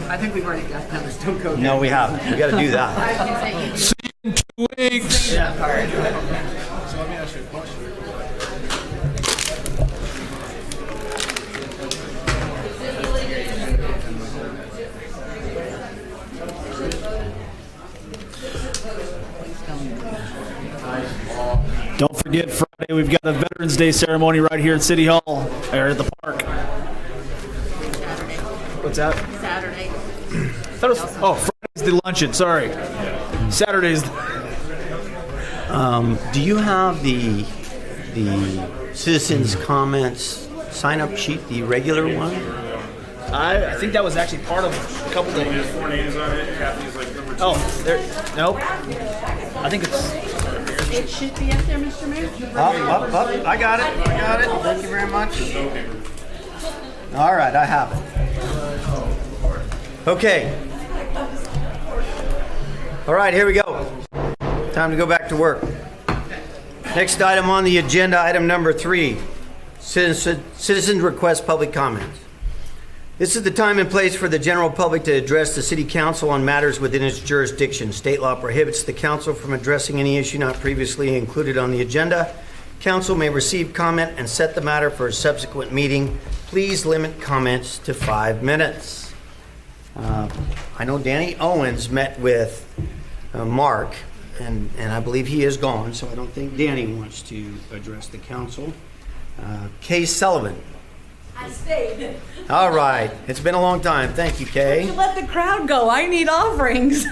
I think we've already got that. Don't go there. No, we haven't. We got to do that. See you in 2 weeks. So let me ask you a question. Good Friday. We've got a Veterans Day ceremony right here at City Hall, or at the park. What's that? Saturday. Friday's the luncheon. Sorry. Saturday's. Do you have the citizens' comments sign-up sheet, the regular one? I think that was actually part of a couple of them. 4 names on it. Kathy's like number 2. Oh, there. Nope. I think it's. It should be up there, Mr. Mayor. Up. I got it. Thank you very much. All right, I have it. Okay. All right, here we go. Time to go back to work. Next item on the agenda, item number 3, citizens request public comments. This is the time and place for the general public to address the City Council on matters within its jurisdiction. State law prohibits the Council from addressing any issue not previously included on the agenda. Council may receive comment and set the matter for a subsequent meeting. Please limit comments to 5 minutes. I know Danny Owens met with Mark, and I believe he is gone, so I don't think Danny wants to address the Council. Kay Sullivan. I stayed. All right. It's been a long time. Thank you, Kay. You let the crowd go. I need offerings.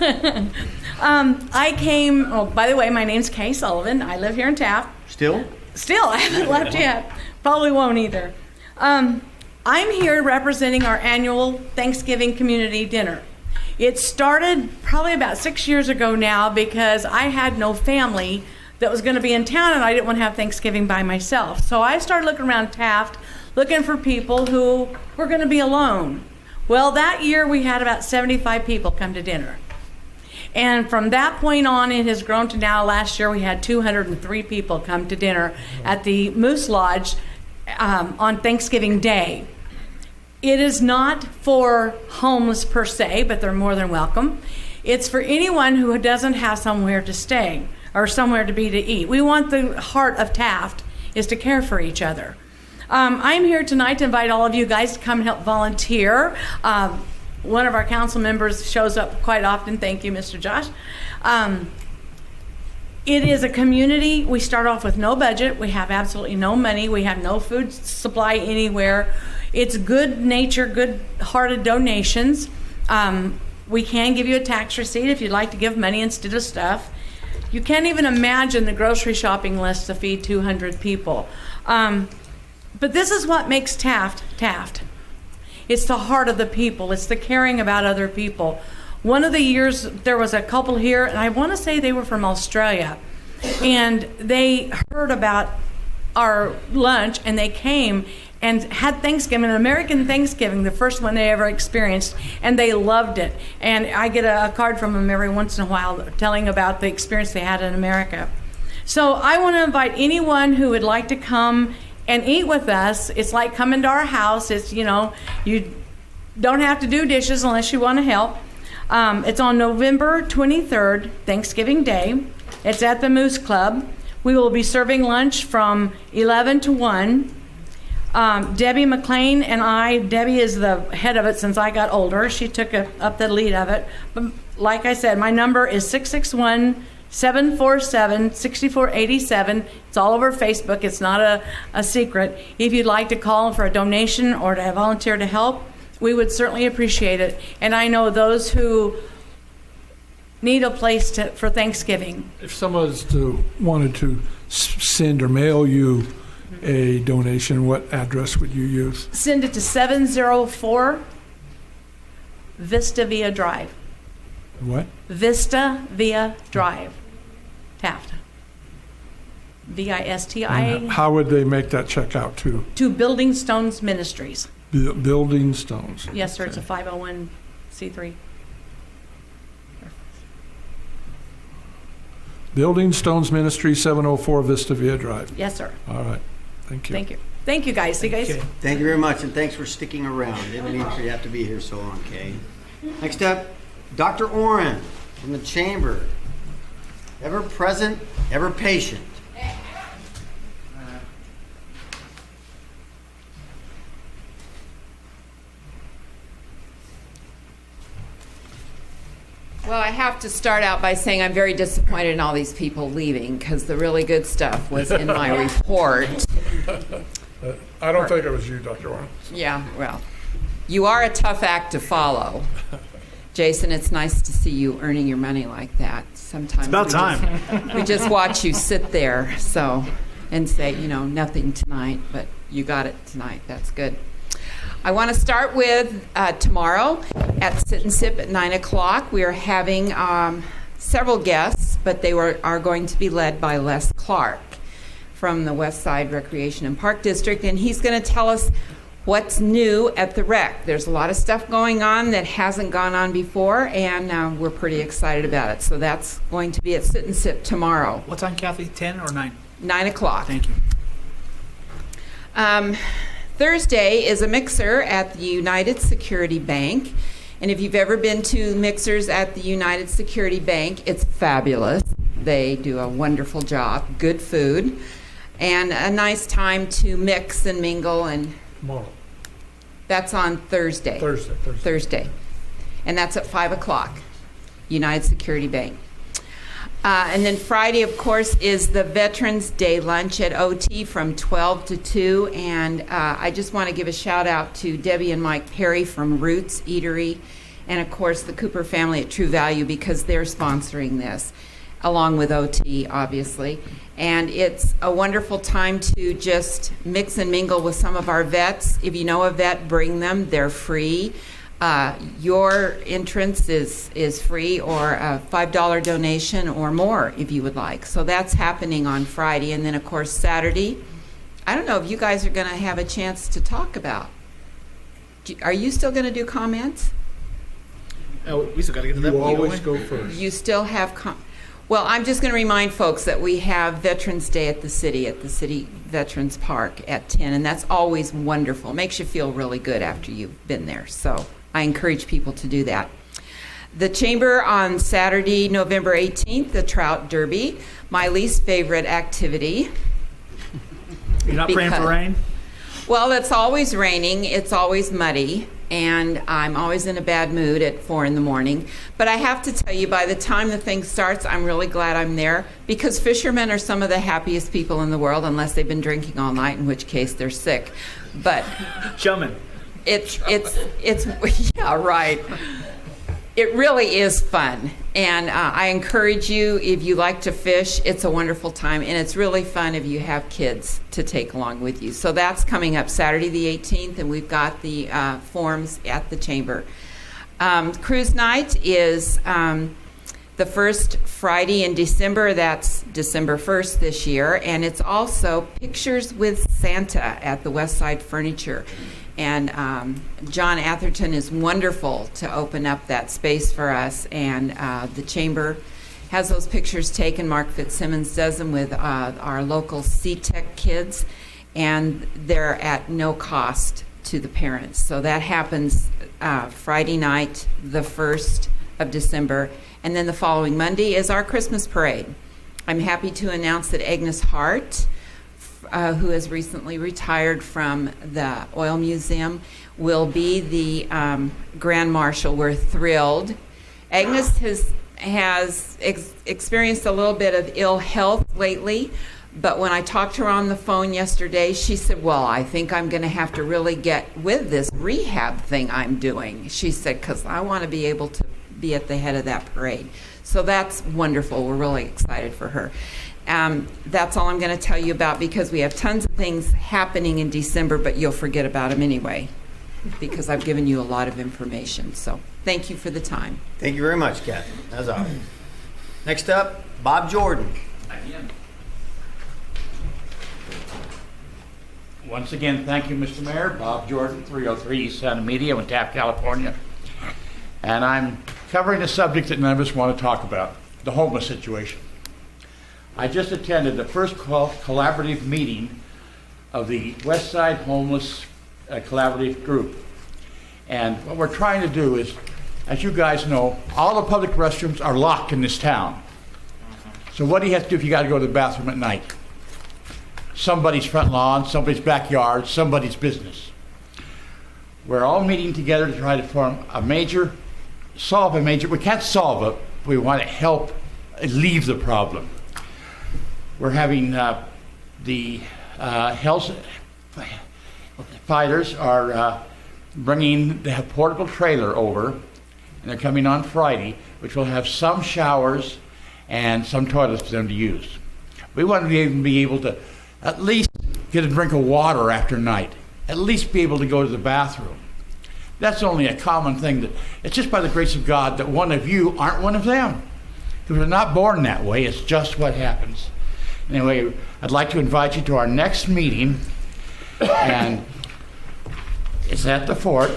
I came, by the way, my name's Kay Sullivan. I live here in Taft. Still? Still, I haven't left yet. Probably won't either. I'm here representing our annual Thanksgiving community dinner. It started probably about 6 years ago now because I had no family that was going to be in town and I didn't want to have Thanksgiving by myself. So I started looking around Taft, looking for people who were going to be alone. Well, that year we had about 75 people come to dinner. And from that point on, it has grown to now. Last year we had 203 people come to dinner at the Moose Lodge on Thanksgiving Day. It is not for homeless per se, but they're more than welcome. It's for anyone who doesn't have somewhere to stay or somewhere to be to eat. We want the heart of Taft is to care for each other. I'm here tonight to invite all of you guys to come help volunteer. One of our council members shows up quite often. Thank you, Mr. Josh. It is a community. We start off with no budget. We have absolutely no money. We have no food supply anywhere. It's good nature, good-hearted donations. We can give you a tax receipt if you'd like to give money instead of stuff. You can't even imagine the grocery shopping list to feed 200 people. But this is what makes Taft, Taft. It's the heart of the people. It's the caring about other people. One of the years, there was a couple here, and I want to say they were from Australia. And they heard about our lunch, and they came and had Thanksgiving, an American Thanksgiving, the first one they ever experienced, and they loved it. And I get a card from them every once in a while telling about the experience they had in America. So I want to invite anyone who would like to come and eat with us. It's like coming to our house. It's, you don't have to do dishes unless you want to help. It's on November 23rd, Thanksgiving Day. It's at the Moose Club. We will be serving lunch from 11 to 1. Debbie McLean and I, Debbie is the head of it since I got older. She took up the lead of it. But like I said, my number is 661-747-6487. It's all over Facebook. It's not a secret. If you'd like to call for a donation or to volunteer to help, we would certainly appreciate it. And I know those who need a place for Thanksgiving. If someone wanted to send or mail you a donation, what address would you use? Send it to 704 Vista Via Drive. What? Vista Via Drive, Taft. VISTIA. How would they make that check out to? To Building Stones Ministries. Building Stones. Yes, sir. It's a 501c3. Building Stones Ministry, 704 Vista Via Drive. Yes, sir. All right. Thank you. Thank you. Thank you, guys. See you guys. Okay. Thank you very much, and thanks for sticking around. Didn't mean for you to have to be here so long, Kay. Next up, Dr. Oren from the Chamber. Ever present, ever patient. Well, I have to start out by saying I'm very disappointed in all these people leaving because the really good stuff was in my report. I don't think it was you, Dr. Warren. Yeah, well, you are a tough act to follow. Jason, it's nice to see you earning your money like that. Sometimes It's about time. we just watch you sit there and say, nothing tonight, but you got it tonight. That's good. I want to start with tomorrow at Sit and Sip at 9 o'clock. We are having several guests, but they are going to be led by Les Clark from the West Side Recreation and Park District, and he's going to tell us what's new at the rec. There's a lot of stuff going on that hasn't gone on before, and we're pretty excited about it. So that's going to be at Sit and Sip tomorrow. What time, Kathy? 10 or 9? 9 o'clock. Thank you. Thursday is a mixer at the United Security Bank. And if you've ever been to mixers at the United Security Bank, it's fabulous. They do a wonderful job, good food, and a nice time to mix and mingle. And Tomorrow. that's on Thursday. Thursday. And that's at 5 o'clock, United Security Bank. And then Friday, of course, is the Veterans Day lunch at OT from 12 to 2. And I just want to give a shout out to Debbie and Mike Perry from Roots Eatery, and of course the Cooper family at True Value, because they're sponsoring this, along with OT, obviously. And it's a wonderful time to just mix and mingle with some of our vets. If you know a vet, bring them. They're free. Your entrance is free, or a $5 donation or more if you would like. So that's happening on Friday. And then, of course, Saturday, I don't know if you guys are going to have a chance to talk about. Are you still going to do comments? Oh, we still got to get to that. You point, don't always we? go first. You still have well, I'm just going to remind folks that we have Veterans Day at the City Veterans Park at 10, and that's always wonderful. Makes you feel really good after you've been there. So I encourage people to do that. The Chamber on Saturday, November 18th, the Trout Derby, my least favorite activity. You're not praying for rain? Well, it's always raining, it's always muddy, and I'm always in a bad mood at 4 in the morning. But I have to tell you, by the time the thing starts, I'm really glad I'm there, because fishermen are some of the happiest people in the world, unless they've been drinking all night, in which case they're sick. But Showman. it's yeah, right. It really is fun, and I encourage you, if you like to fish, it's a wonderful time, and it's really fun if you have kids to take along with you. So that's coming up Saturday the 18th, and we've got the forms at the Chamber. Cruise night is the first Friday in December. That's December 1st this year, and it's also Pictures with Santa at the West Side Furniture. And John Atherton is wonderful to open up that space for us. And the Chamber has those pictures taken. Mark Fitzsimmons does them with our local C-Tech kids. And they're at no cost to the parents. So that happens Friday night, the 1st of December. And then the following Monday is our Christmas parade. I'm happy to announce that Agnes Hart, who has recently retired from the Oil Museum, will be the Grand Marshal. We're thrilled. Agnes has experienced a little bit of ill health lately, but when I talked to her on the phone yesterday, she said, well, I think I'm going to have to really get with this rehab thing I'm doing. She said, because I want to be able to be at the head of that parade. So that's wonderful. We're really excited for her. That's all I'm going to tell you about, because we have tons of things happening in December, but you'll forget about them anyway, because I've given you a lot of information. So thank you for the time. Thank you very much, Kathy. As always. Next up, Bob Jordan. Once again, thank you, Mr. Mayor. Bob Jordan, 303 East Santa Media, Winter, California. And I'm covering a subject that none of us want to talk about, the homeless situation. I just attended the first collaborative meeting of the West Side Homeless Collaborative Group. And what we're trying to do is, as you guys know, all the public restrooms are locked in this town. So what do you have to do if you got to go to the bathroom at night? Somebody's front lawn, somebody's backyard, somebody's business. We're all meeting together to try to form a major solve we can't solve it, we want to help alleviate the problem. We're having the health fighters are bringing the portable trailer over, and they're coming on Friday, which will have some showers and some toilets for them to use. We want to be able to at least get a drink of water after night, at least be able to go to the bathroom. That's only a common thing. That it's just by the grace of God that one of you aren't one of them. Because we're not born that way. It's just what happens. Anyway, I'd like to invite you to our next meeting, and it's at the fort,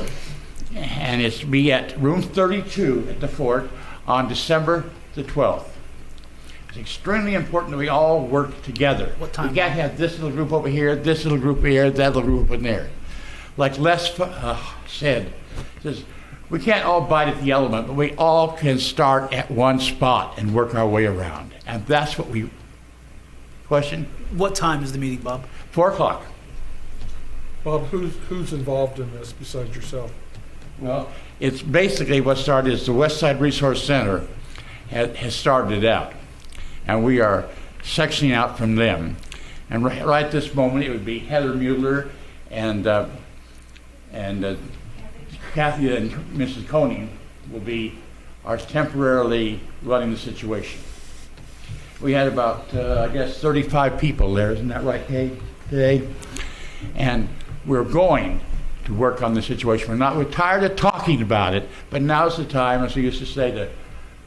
and it's be at room 32 at the fort on December the 12th. It's extremely important that we all work together. What time? We can't have this little group over here, this little group here, that little group in there. Like Les said, we can't all bite at the element, but we all can start at one spot and work our way around. And that's what we... Question? What time is the meeting, Bob? 4 o'clock. Bob, who's involved in this besides yourself? Well, it's basically what started is the West Side Resource Center has started it out. And we are sectioning out from them. And right this moment, it would be Heather Mueller and Kathy and Mrs. Koenig will be temporarily running the situation. We had about, 35 people there. Isn't that right, Kay, today? And we're going to work on the situation. We're tired of talking about it, but now's the time, as we used to say, to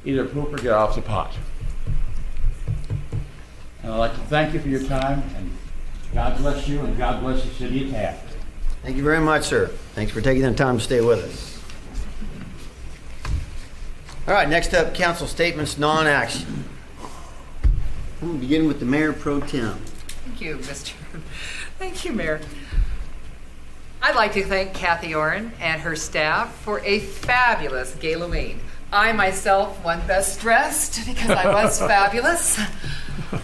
either poop or get off the pot. And I'd like to thank you for your time, and God bless you, and God bless the city of Taft. Thank you very much, sir. Thanks for taking the time to stay with us. All right, next up, council statements, non-action. I'm going to begin with the Mayor Pro Tem. Thank you, Thank you, Mayor. I'd like to thank Kathy Oren and her staff for a fabulous Halloween. I myself won Best Dressed because I was fabulous.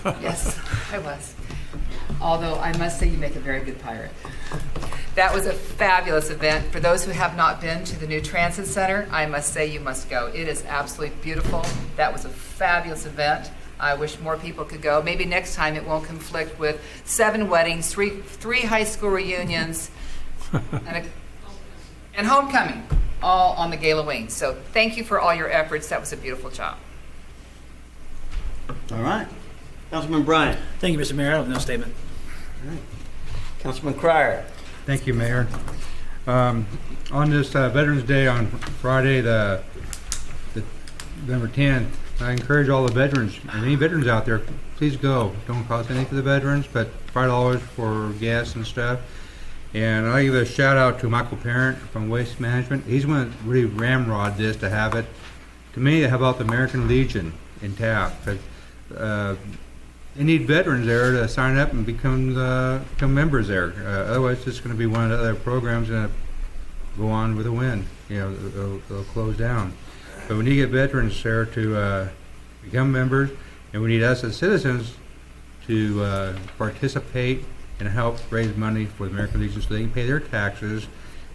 Yes, I was. Although I must say you make a very good pirate. That was a fabulous event. For those who have not been to the new Transit Center, I must say you must go. It is absolutely beautiful. That was a fabulous event. I wish more people could go. Maybe next time it won't conflict with 7 weddings, three high school reunions, and homecoming, all on the Halloween. So thank you for all your efforts. That was a beautiful job. All right. Councilman Bryant. Thank you, Mr. Mayor. I have no statement. All right. Councilman Cryer. Thank you, Mayor. On this Veterans Day on Friday, the November 10th, I encourage all the veterans, and any veterans out there, please go. Don't cost anything for the veterans, but $5 for gas and stuff. And I'll give a shout out to Michael Parent from Waste Management. He's one that really ramrod this to have it. To me, how about the American Legion in Taft? They need veterans there to sign up and become members there. Otherwise, it's just going to be one of the other programs and go on with a win. They'll close down. But we need to get veterans there to become members, and we need us as citizens to participate and help raise money for the American Legion so they can pay their taxes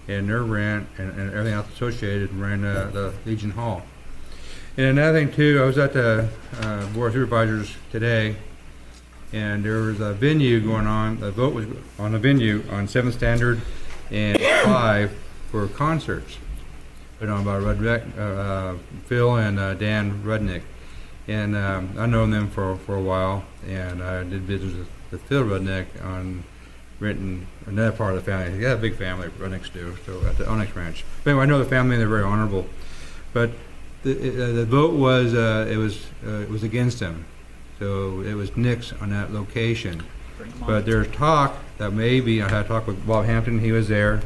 and their rent and everything else associated and run the Legion Hall. And another thing too, I was at the Board of Supervisors today, and there was a venue going on. The vote was on a venue on 7th Standard and 5 for concerts. Put on by Phil and Dan Rudnick. And I've known them for a while, and I did business with Phil Rudnick on renting another part of the family. He got a big family, Rudnicks do, so at the Onyx Ranch. But anyway, I know the family, and they're very honorable. But the vote was it was against them, so it was nix on that location. But there's talk that maybe I had a talk with Bob Hampton. He was there,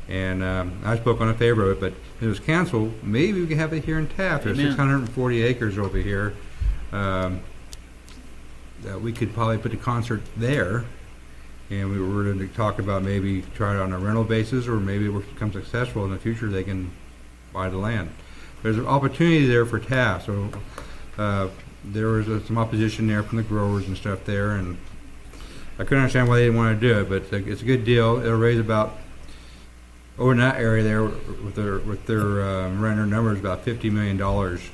and I spoke on a favor of it. But if it was canceled, maybe we could have it here in Taft. There's 640 acres over here. That we could probably put the concert there, and we were going to talk about maybe try it on a rental basis, or maybe if it becomes successful in the future, they can buy the land. There's an opportunity there for Taft, so there was some opposition there from the growers and stuff there, and I couldn't understand why they didn't want to do it, but it's a good deal. It'll raise about over in that area there with their renter numbers about $50 million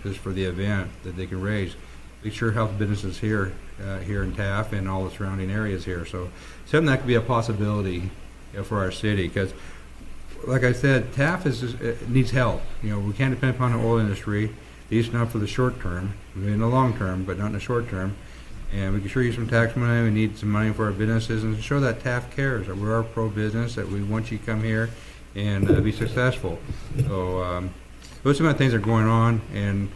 just for the event that they can raise. It sure helps businesses here in Taft and all the surrounding areas here. So something that could be a possibility for our city, because like I said, Taft needs help. We can't depend upon the oil industry, at least not for the short term, maybe in the long term, but not in the short term. And we can sure use some tax money. We need some money for our businesses and to show that Taft cares, that we are pro-business, that we want you to come here and be successful. So those are some of the things that are going on, and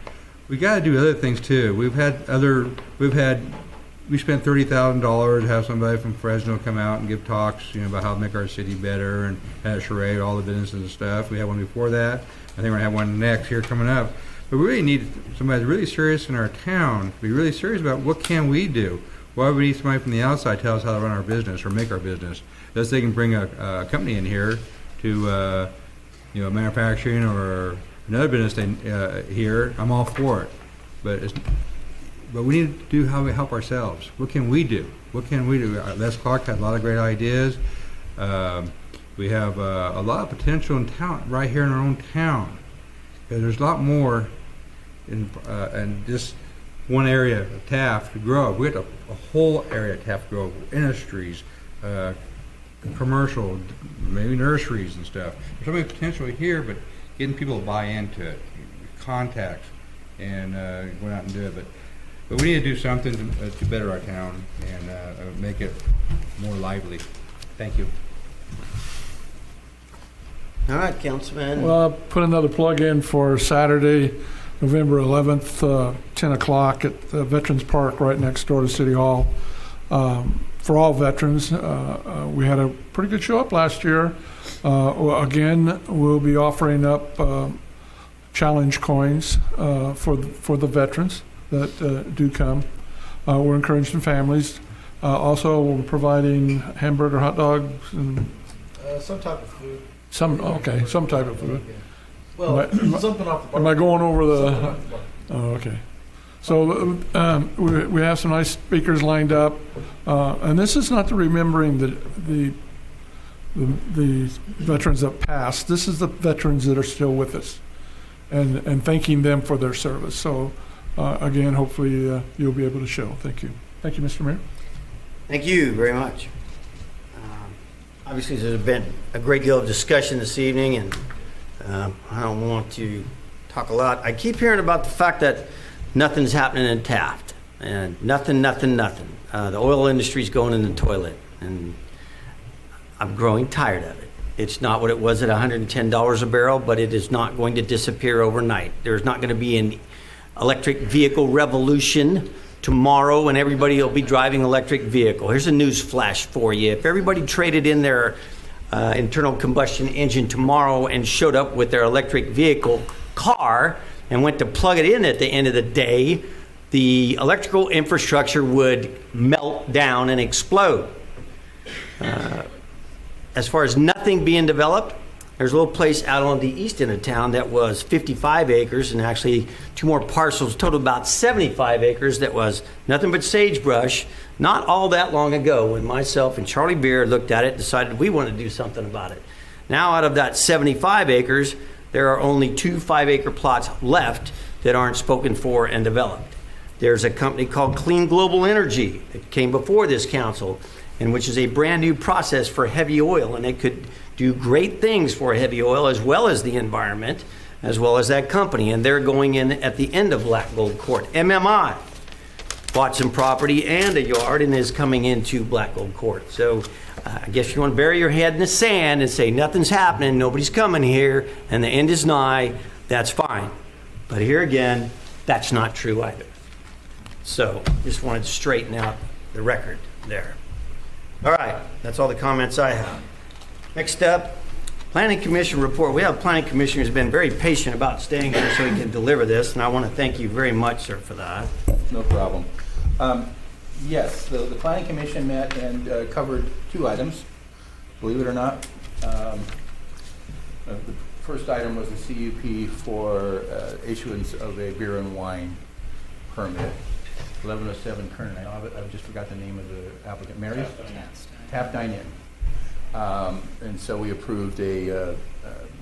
we got to do other things too. We spent $30,000 to have somebody from Fresno come out and give talks, about how to make our city better, and had a charade, all the businesses and stuff. We had one before that. I think we're gonna have one next here coming up. But we really need somebody really serious in our town to be really serious about what can we do. Why would we need somebody from the outside to tell us how to run our business or make our business? Unless they can bring a company in here to, manufacturing or another business here, I'm all for it. But we need to do how we help ourselves. What can we do? Les Clark had a lot of great ideas. We have a lot of potential and talent right here in our own town. There's a lot more in just one area of Taft to grow. We got a whole area of Taft to grow, industries, commercial, maybe nurseries and stuff. There's so much potential here, but getting people to buy into it, contacts, and going out and do it. But we need to do something to better our town and make it more lively. Thank you. All right, Councilman. Well, I'll put another plug in for Saturday, November 11th, 10 o'clock at the Veterans Park right next door to City Hall. For all veterans, we had a pretty good show up last year. Again, we'll be offering up challenge coins for the veterans that do come. We're encouraging families. Also, we're providing hamburger, hot dogs, and Some type of food. some type of food. Well, something off the bar. Am I going over the? Oh, okay. So we have some nice speakers lined up, and this is not the remembering the veterans that passed. This is the veterans that are still with us, and thanking them for their service. So again, hopefully you'll be able to show. Thank you. Thank you, Mr. Mayor. Thank you very much. Obviously, there's been a great deal of discussion this evening, and I don't want to talk a lot. I keep hearing about the fact that nothing's happening in Taft, and nothing. The oil industry's going in the toilet, and I'm growing tired of it. It's not what it was at $110 a barrel, but it is not going to disappear overnight. There's not going to be an electric vehicle revolution tomorrow, and everybody will be driving electric vehicle. Here's a news flash for you. If everybody traded in their internal combustion engine tomorrow and showed up with their electric vehicle car and went to plug it in at the end of the day, the electrical infrastructure would melt down and explode. As far as nothing being developed, there's a little place out on the east end of town that was 55 acres, and actually two more parcels, total about 75 acres, that was nothing but sagebrush not all that long ago, when myself and Charlie Beard looked at it and decided we want to do something about it. Now, out of that 75 acres, there are only 2 5-acre plots left that aren't spoken for and developed. There's a company called Clean Global Energy that came before this council, and which is a brand new process for heavy oil, and it could do great things for heavy oil as well as the environment, as well as that company. And they're going in at the end of Black Gold Court. MMI bought some property and a yard and is coming into Black Gold Court. So I guess you want to bury your head in the sand and say nothing's happening, nobody's coming here, and the end is nigh. That's fine. But here again, that's not true either. So just wanted to straighten out the record there. All right, that's all the comments I have. Next up, Planning Commission report. We have a Planning Commissioner who's been very patient about staying here so he can deliver this, and I want to thank you very much, sir, for that. No problem. Yes, the Planning Commission met and covered 2 items, believe it or not. The first item was the CUP for issuance of a beer and wine permit. 1107 Kern. I just forgot the name of the applicant. Mary? Taft Dine-In. And so we approved a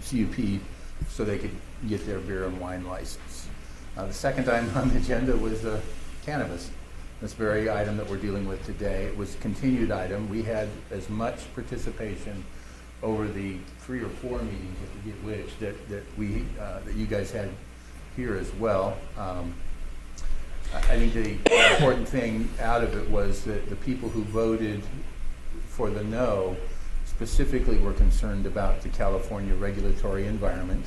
CUP so they could get their beer and wine license. The second item on the agenda was cannabis. This very item that we're dealing with today. It was a continued item. We had as much participation over the 3 or 4 meetings, I forget which, that you guys had here as well. I think the important thing out of it was that the people who voted for the no specifically were concerned about the California regulatory environment.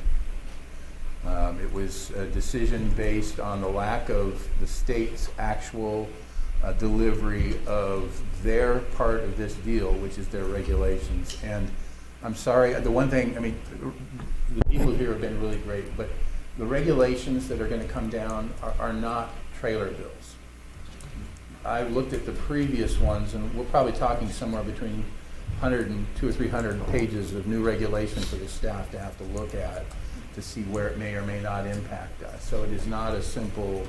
It was a decision based on the lack of the state's actual delivery of their part of this deal, which is their regulations. And I'm sorry, the one thing, I mean, the people here have been really great, but the regulations that are going to come down are not trailer bills. I looked at the previous ones, and we're probably talking somewhere between 100 and 200 or 300 pages of new regulation for the staff to have to look at to see where it may or may not impact us. So it is not as simple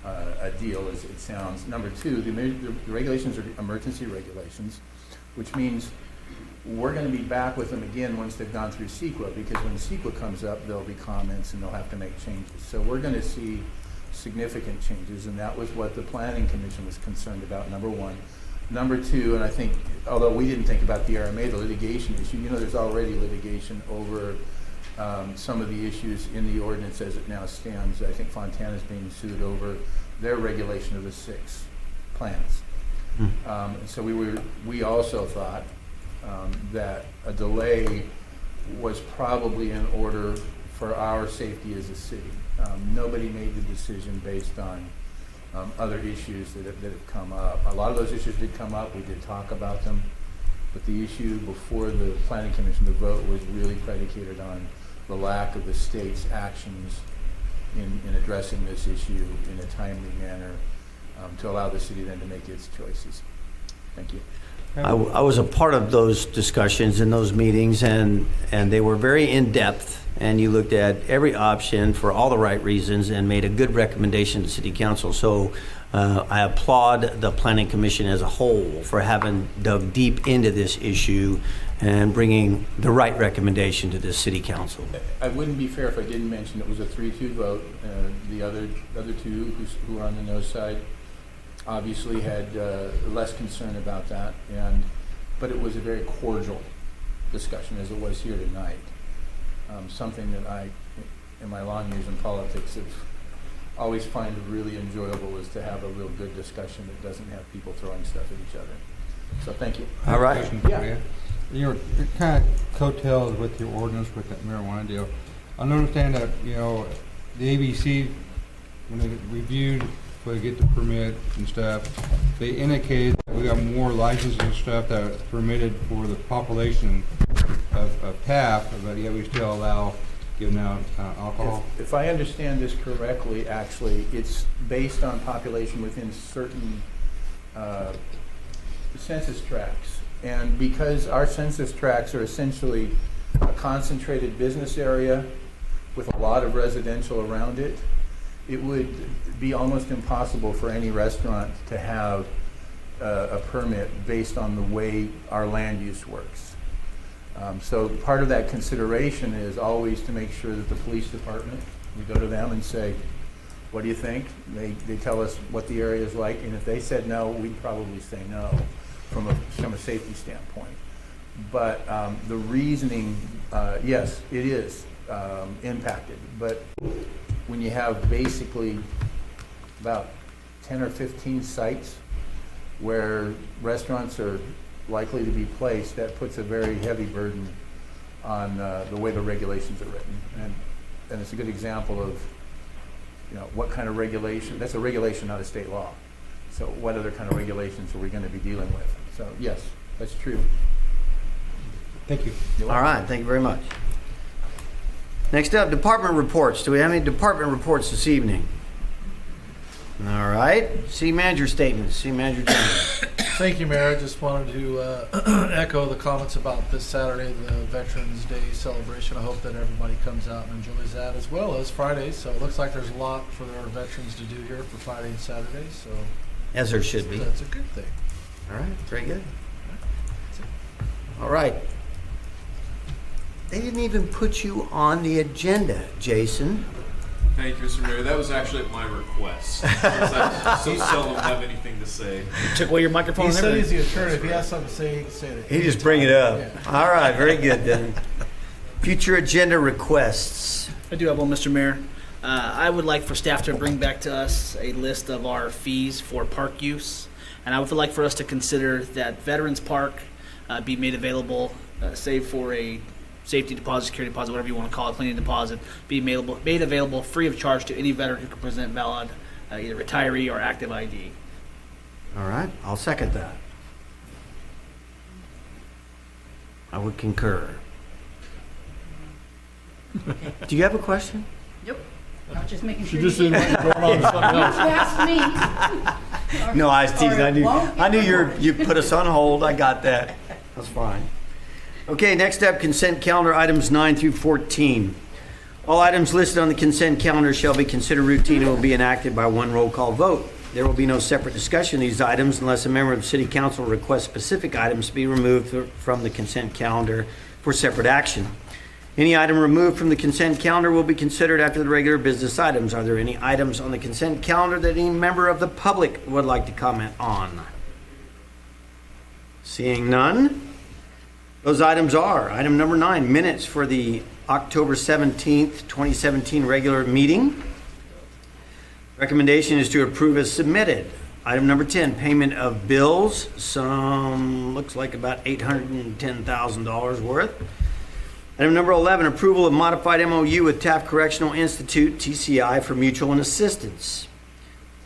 a deal as it sounds. Number two, the regulations are emergency regulations, which means we're going to be back with them again once they've gone through CEQA, because when CEQA comes up, there'll be comments and they'll have to make changes. So we're going to see significant changes, and that was what the Planning Commission was concerned about, number one. Number two, and I think, although we didn't think about the RMA, the litigation issue, you know, there's already litigation over some of the issues in the ordinance as it now stands. I think Fontana's being sued over their regulation of the 6 plants. So we also thought that a delay was probably in order for our safety as a city. Nobody made the decision based on other issues that have come up. A lot of those issues did come up. We did talk about them. But the issue before the Planning Commission, the vote, was really predicated on the lack of the state's actions in addressing this issue in a timely manner to allow the city then to make its choices. Thank you. I was a part of those discussions in those meetings, and they were very in-depth, and you looked at every option for all the right reasons and made a good recommendation to City Council. So I applaud the Planning Commission as a whole for having dug deep into this issue and bringing the right recommendation to the City Council. I wouldn't be fair if I didn't mention it was a 3-2 vote. The other two who were on the no side obviously had less concern about that, but it was a very cordial discussion, as it was here tonight. Something that I, in my long years in politics, have always find really enjoyable is to have a real good discussion that doesn't have people throwing stuff at each other. So thank you. All right. Yeah. It kind of coattails with your ordinance with that marijuana deal. I understand that, you know, the ABC, when they reviewed, when they get the permit and stuff, they indicated that we got more licenses and stuff that are permitted for the population of Taft, but yet we still allow giving out alcohol. If I understand this correctly, actually, it's based on population within certain census tracts. And because our census tracts are essentially a concentrated business area with a lot of residential around it, it would be almost impossible for any restaurant to have a permit based on the way our land use works. So part of that consideration is always to make sure that the police department, we go to them and say, what do you think? They tell us what the area is like, and if they said no, we'd probably say no from a safety standpoint. But the reasoning, yes, it is impacted. But when you have basically about 10 or 15 sites where restaurants are likely to be placed, that puts a very heavy burden on the way the regulations are written. And it's a good example of, you know, what kind of regulation. That's a regulation, not a state law. So what other kind of regulations are we going to be dealing with? So yes, that's true. Thank you. All right, thank you very much. Next up, department reports. Do we have any department reports this evening? All right, city manager statements. City manager James. Thank you, Mayor. I just wanted to echo the comments about this Saturday, the Veterans Day celebration. I hope that everybody comes out and enjoys that, as well as Friday. So it looks like there's a lot for our veterans to do here for Friday and Saturday. So as there should be. That's a good thing. All right, very good. All right. They didn't even put you on the agenda, Jason. Thank you, Mr. Mayor. That was actually at my request. Since I so seldom have anything to say. Took away your microphone. He and said everything. he's the attorney. If he has something to say, he can say it. He just bring it up. All right, very good then. Future agenda requests. I do have one, Mr. Mayor. I would like for staff to bring back to us a list of our fees for park use. And I would like for us to consider that Veterans Park be made available, save for a safety deposit, security deposit, whatever you want to call it, cleaning deposit, be made available free of charge to any veteran who can present valid either retiree or active ID. All right, I'll second that. I would concur. Do you have a question? Nope. I was just making She sure just you didn't did. want to go on to something else. You asked me. No, I was teasing. I knew. Won't I knew get you put us on hold. I got that. That's fine. Okay, next up, consent calendar items 9 through 14. All items listed on the consent calendar shall be considered routine and will be enacted by one roll call vote. There will be no separate discussion of these items unless a member of the City Council requests specific items to be removed from the consent calendar for separate action. Any item removed from the consent calendar will be considered after the regular business items. Are there any items on the consent calendar that any member of the public would like to comment on? Seeing none, those items are item number 9, minutes for the October 17th, 2017 regular meeting. Recommendation is to approve as submitted. Item number 10, payment of bills, some looks like about $810,000 worth. Item number 11, approval of modified MOU with Taft Correctional Institute, TCI, for mutual and assistance.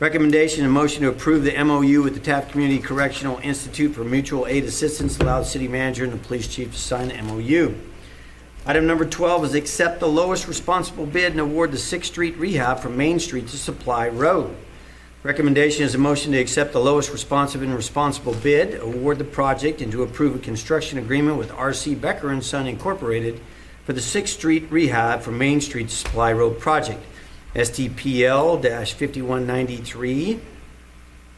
Recommendation and motion to approve the MOU with the Taft Community Correctional Institute for mutual aid assistance, allow the city manager and the police chief to sign the MOU. Item number 12 is accept the lowest responsible bid and award the 6th Street rehab from Main Street to Supply Road. Recommendation is a motion to accept the lowest responsive and responsible bid, award the project, and to approve a construction agreement with R.C. Becker and Son Incorporated for the 6th Street rehab from Main Street to Supply Road project. STPL-5193,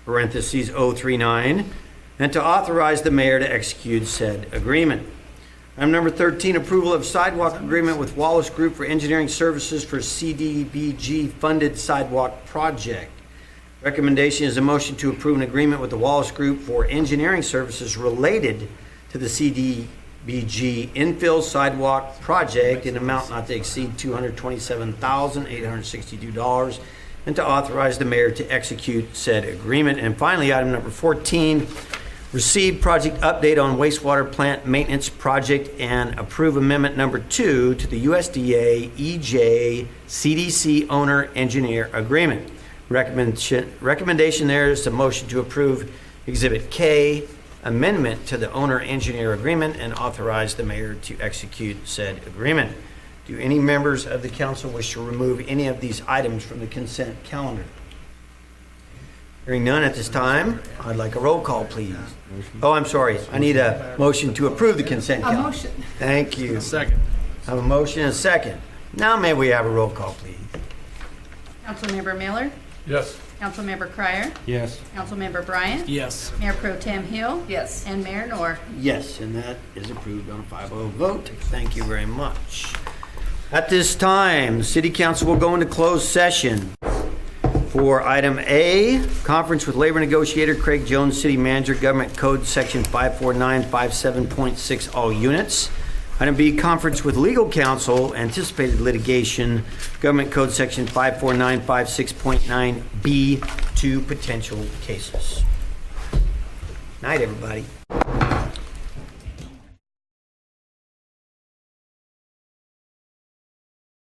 parentheses 039, and to authorize the mayor to execute said agreement. Item number 13, approval of sidewalk agreement with Wallace Group for engineering services for CDBG funded sidewalk project. Recommendation is a motion to approve an agreement with the Wallace Group for engineering services related to the CDBG infill sidewalk project in amount not to exceed $227,862, and to authorize the mayor to execute said agreement. And finally, item number 14, receive project update on wastewater plant maintenance project and approve amendment number 2 to the USDA EJ CDC owner engineer agreement. Recommendation there is a motion to approve Exhibit K, amendment to the owner engineer agreement, and authorize the mayor to execute said agreement. Do any members of the council wish to remove any of these items from the consent calendar? Hearing none at this time, I'd like a roll call, please. Oh, I'm sorry. I need a motion to approve the consent calendar. A motion. Thank you. Second. I have a motion and a second. Now may we have a roll call, please? Councilmember Miller, Yes. Councilmember Cryer, Yes. Councilmember Bryant, Yes. Mayor Pro Tem Hill, Yes. and Mayor Nor. Yes, and that is approved on a 5-0 vote. Thank you very much. At this time, the City Council will go into closed session for item A, conference with labor negotiator Craig Jones, City Manager, Government Code Section 54957.6, all units. Item B, conference with legal counsel, anticipated litigation, Government Code Section 54956.9B, 2 potential cases. Night, everybody.